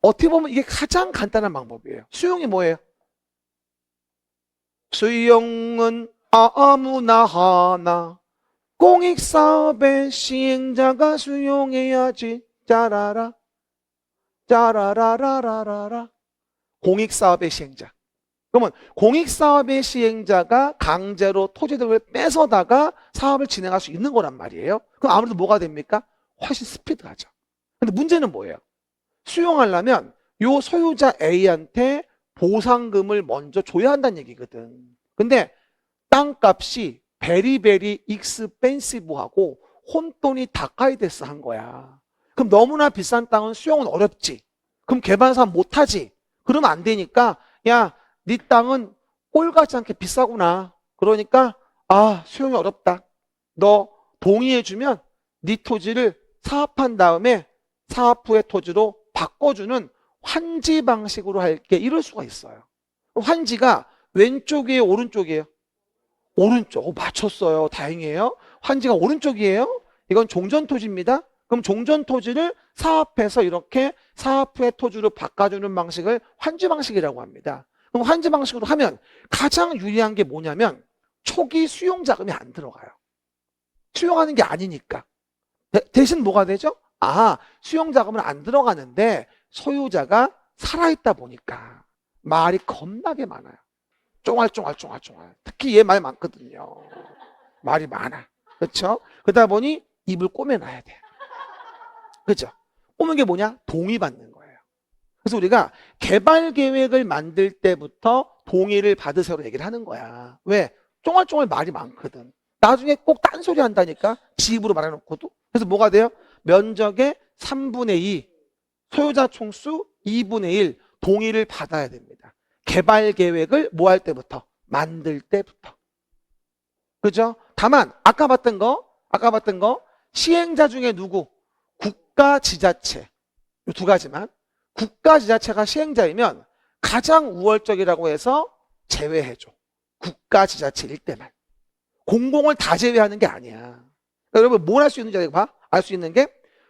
어떻게 보면 이게 가장 간단한 방법이에요. 수용이 뭐예요? 수용은 아무나 하나. 공익사업의 시행자가 수용해야지. 짜라라. 짜라라라라라. 공익사업의 시행자. 그러면 공익사업의 시행자가 강제로 토지들을 뺏어다가 사업을 진행할 수 있는 거란 말이에요. 그럼 아무래도 뭐가 됩니까? 훨씬 스피드하죠. 근데 문제는 뭐예요? 수용하려면 요 소유자 A한테 보상금을 먼저 줘야 한다는 얘기거든. 근데 땅값이 베리베리 익스펜시브하고 혼돈이 다카이데스 한 거야. 그럼 너무나 비싼 땅은 수용은 어렵지. 그럼 개발사 못하지. 그러면 안 되니까 야, 네 땅은 꼴 같지 않게 비싸구나. 그러니까 수용이 어렵다. 너 동의해주면 네 토지를 사업한 다음에 사업부의 토지로 바꿔주는 환지 방식으로 할게. 이럴 수가 있어요. 환지가 왼쪽이에요? 오른쪽이에요? 오른쪽. 맞췄어요. 다행이에요. 환지가 오른쪽이에요. 이건 종전토지입니다. 그럼 종전토지를 사업해서 이렇게 사업부의 토지로 바꿔주는 방식을 환지 방식이라고 합니다. 그럼 환지 방식으로 하면 가장 유리한 게 뭐냐면 초기 수용 자금이 안 들어가요. 수용하는 게 아니니까. 대신 뭐가 되죠? 수용 자금은 안 들어가는데 소유자가 살아있다 보니까 말이 겁나게 많아요. 쫑알쫑알. 특히 얘 말 많거든요. 말이 많아. 그렇죠? 그러다 보니 입을 꼬매놔야 돼. 그렇죠? 꼬맨 게 뭐냐? 동의받는 거예요. 그래서 우리가 개발 계획을 만들 때부터 동의를 받으세요로 얘기를 하는 거야. 왜? 쫑알쫑알 말이 많거든. 나중에 꼭 딴소리 한다니까. 지 입으로 말해놓고도. 그래서 뭐가 돼요? 면적의 3분의 2, 소유자 총수 2분의 1 동의를 받아야 됩니다. 개발 계획을 뭐 할 때부터? 만들 때부터. 그죠? 다만 아까 봤던 거 시행자 중에 누구? 국가 지자체. 이 두 가지만. 국가 지자체가 시행자이면 가장 우월적이라고 해서 제외해줘. 국가 지자체일 때만. 공공을 다 제외하는 게 아니야. 그러니까 여러분 뭘 할 수 있는지 알 수 있는 게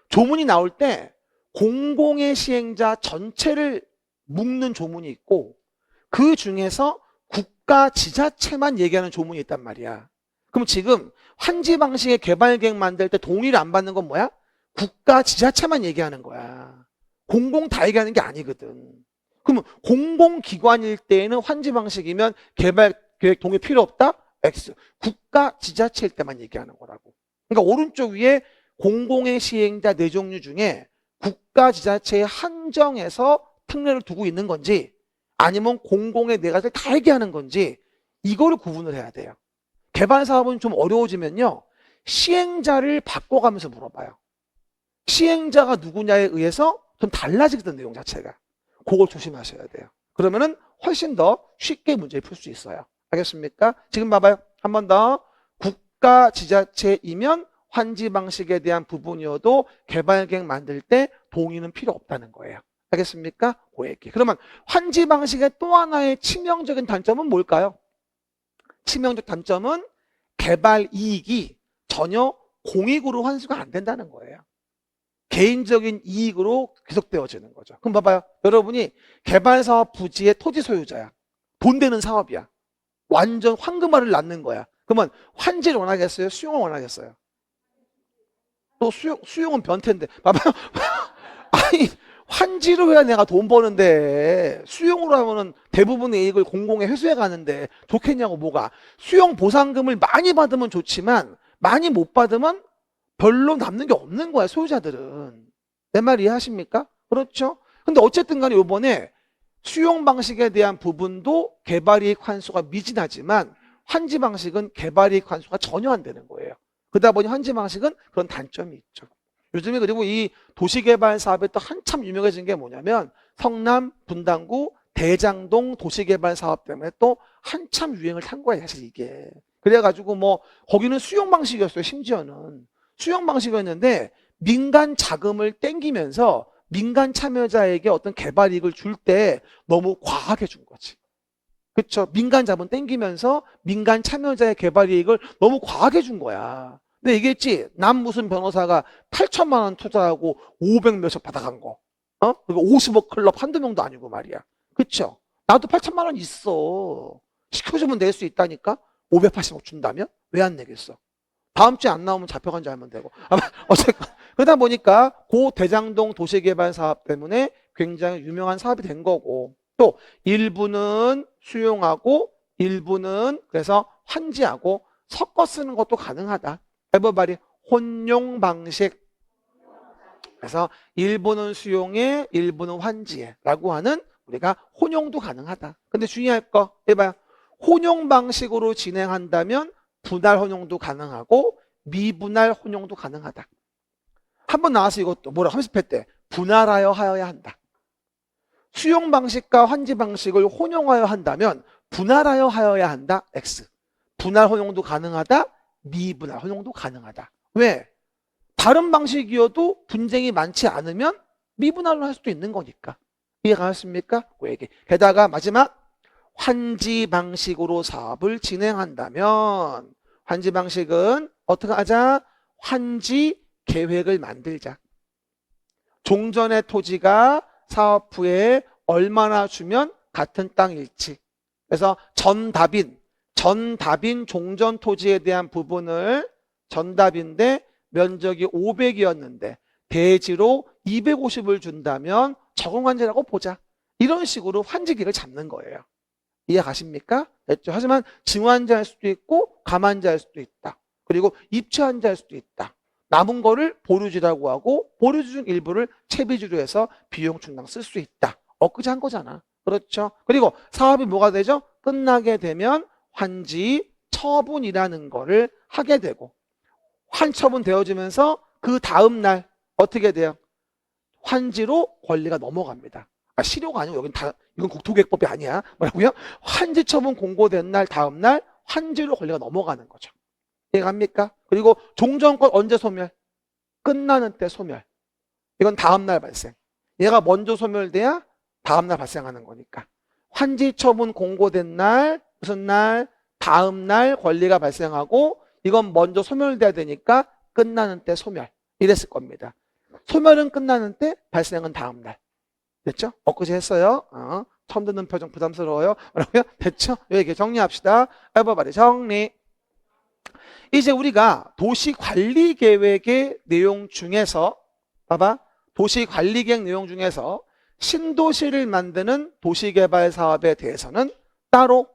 조문이 나올 때 공공의 시행자 전체를 묶는 조문이 있고 그 중에서 국가 지자체만 얘기하는 조문이 있단 말이야. 그럼 지금 환지 방식의 개발 계획 만들 때 동의를 안 받는 건 뭐야? 국가 지자체만 얘기하는 거야. 공공 다 얘기하는 게 아니거든. 그러면 공공기관일 때에는 환지 방식이면 개발 계획 동의 필요 없다? X. 국가 지자체일 때만 얘기하는 거라고. 그러니까 오른쪽 위에 공공의 시행자 네 종류 중에 국가 지자체에 한정해서 특례를 두고 있는 건지 아니면 공공의 네 가지를 다 얘기하는 건지 이거를 구분을 해야 돼요. 개발 사업은 좀 어려워지면요. 시행자를 바꿔가면서 물어봐요. 시행자가 누구냐에 의해서 좀 달라지거든 내용 자체가. 그걸 조심하셔야 돼요. 그러면은 훨씬 더 쉽게 문제를 풀 수 있어요. 알겠습니까? 지금 봐봐요. 한 번 더. 국가 지자체이면 환지 방식에 대한 부분이어도 개발 계획 만들 때 동의는 필요 없다는 거예요. 알겠습니까? 그 얘기. 그러면 환지 방식의 또 하나의 치명적인 단점은 뭘까요? 치명적 단점은 개발 이익이 전혀 공익으로 환수가 안 된다는 거예요. 개인적인 이익으로 귀속되어지는 거죠. 그럼 봐봐요. 여러분이 개발사업 부지의 토지 소유자야. 돈 되는 사업이야. 완전 황금알을 낳는 거야. 그러면 환지를 원하겠어요? 수용을 원하겠어요? 또 수용은 변태인데. 봐봐요. 아니, 환지로 해야 내가 돈 버는데 수용으로 하면은 대부분의 이익을 공공에 회수해 가는데 좋겠냐고. 뭐가. 수용 보상금을 많이 받으면 좋지만 많이 못 받으면 별로 남는 게 없는 거야, 소유자들은. 내 말 이해하십니까? 그렇죠? 근데 어쨌든 간에 이번에 수용 방식에 대한 부분도 개발이익 환수가 미진하지만 환지 방식은 개발이익 환수가 전혀 안 되는 거예요. 그러다 보니 환지 방식은 그런 단점이 있죠. 요즘에 그리고 이 도시개발 사업에 또 한참 유명해진 게 뭐냐면 성남, 분당구, 대장동 도시개발 사업 때문에 또 한참 유행을 탄 거예요, 사실 이게. 그래가지고 뭐 거기는 수용 방식이었어요, 심지어는. 수용 방식이었는데 민간 자금을 땡기면서 민간 참여자에게 어떤 개발 이익을 줄 때 너무 과하게 준 거지. 그렇죠? 민간 자본 땡기면서 민간 참여자의 개발 이익을 너무 과하게 준 거야. 근데 얘기했지. 남 무슨 변호사가 8천만 원 투자하고 500 몇억 받아간 거. 그리고 50억 클럽 한두 명도 아니고 말이야. 그렇죠? 나도 8천만 원 있어. 시켜주면 낼 수 있다니까? 580억 준다면? 왜 안 내겠어? 다음 주에 안 나오면 잡혀간 줄 알면 되고. 어쨌건 그러다 보니까 고 대장동 도시개발 사업 때문에 굉장히 유명한 사업이 된 거고, 또 일부는 수용하고 일부는 그래서 환지하고 섞어 쓰는 것도 가능하다. 에버바리 혼용 방식. 그래서 일부는 수용해 일부는 환지해 라고 하는 우리가 혼용도 가능하다. 근데 중요할 거 해봐요. 혼용 방식으로 진행한다면 분할 혼용도 가능하고 미분할 혼용도 가능하다. 한번 나와서 이것도 뭐라 함습했대. 분할하여 하여야 한다. 수용 방식과 환지 방식을 혼용하여 한다면 분할하여 하여야 한다. X. 분할 혼용도 가능하다. 미분할 혼용도 가능하다. 왜? 다른 방식이어도 분쟁이 많지 않으면 미분할로 할 수도 있는 거니까. 이해가 가셨습니까? 그 얘기. 게다가 마지막 환지 방식으로 사업을 진행한다면 환지 방식은 어떻게 하자? 환지 계획을 만들자. 종전의 토지가 사업 후에 얼마나 주면 같은 땅일지. 그래서 전답인 종전 토지에 대한 부분을 전답인데 면적이 500이었는데 대지로 250을 준다면 적응환지라고 보자. 이런 식으로 환지기를 잡는 거예요. 이해 가십니까? 됐죠? 하지만 증환제 할 수도 있고 감환제 할 수도 있다. 그리고 입체환제 할 수도 있다. 남은 거를 보류지라고 하고 보류지 중 일부를 채비지로 해서 비용 충당 쓸 수 있다. 엊그제 한 거잖아. 그렇죠? 그리고 사업이 뭐가 되죠? 끝나게 되면 환지 처분이라는 거를 하게 되고 환처분 되어지면서 그 다음 날 어떻게 돼요? 환지로 권리가 넘어갑니다. 실효가 아니고 여긴 다 이건 국토계획법이 아니야. 뭐라고요? 환지 처분 공고된 날 다음 날 환지로 권리가 넘어가는 거죠. 이해갑니까? 그리고 종전권 언제 소멸? 끝나는 때 소멸. 이건 다음 날 발생. 얘가 먼저 소멸돼야 다음 날 발생하는 거니까. 환지 처분 공고된 날 무슨 날? 다음 날 권리가 발생하고 이건 먼저 소멸돼야 되니까 끝나는 때 소멸. 이랬을 겁니다. 소멸은 끝나는 때, 발생은 다음 날. 됐죠? 엊그제 했어요. 처음 듣는 표정 부담스러워요. 뭐라고요? 됐죠? 여기 정리합시다. 에버바리 정리. 이제 우리가 도시관리계획의 내용 중에서 봐봐. 도시관리계획 내용 중에서 신도시를 만드는 도시개발 사업에 대해서는 따로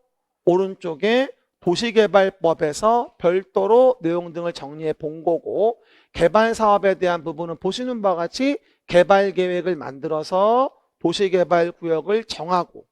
오른쪽에 도시개발법에서 별도로 내용 등을 정리해 본 거고, 개발 사업에 대한 부분은 보시는 바와 같이 개발 계획을 만들어서 도시개발 구역을 정하고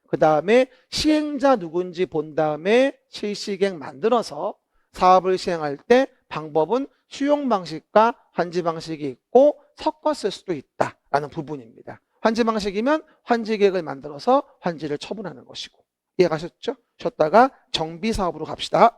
그 다음에 시행자 누군지 본 다음에 실시계획 만들어서 사업을 시행할 때 방법은 수용 방식과 환지 방식이 있고 섞어 쓸 수도 있다라는 부분입니다. 환지 방식이면 환지 계획을 만들어서 환지를 처분하는 것이고. 이해가셨죠? 쉬었다가 정비 사업으로 갑시다.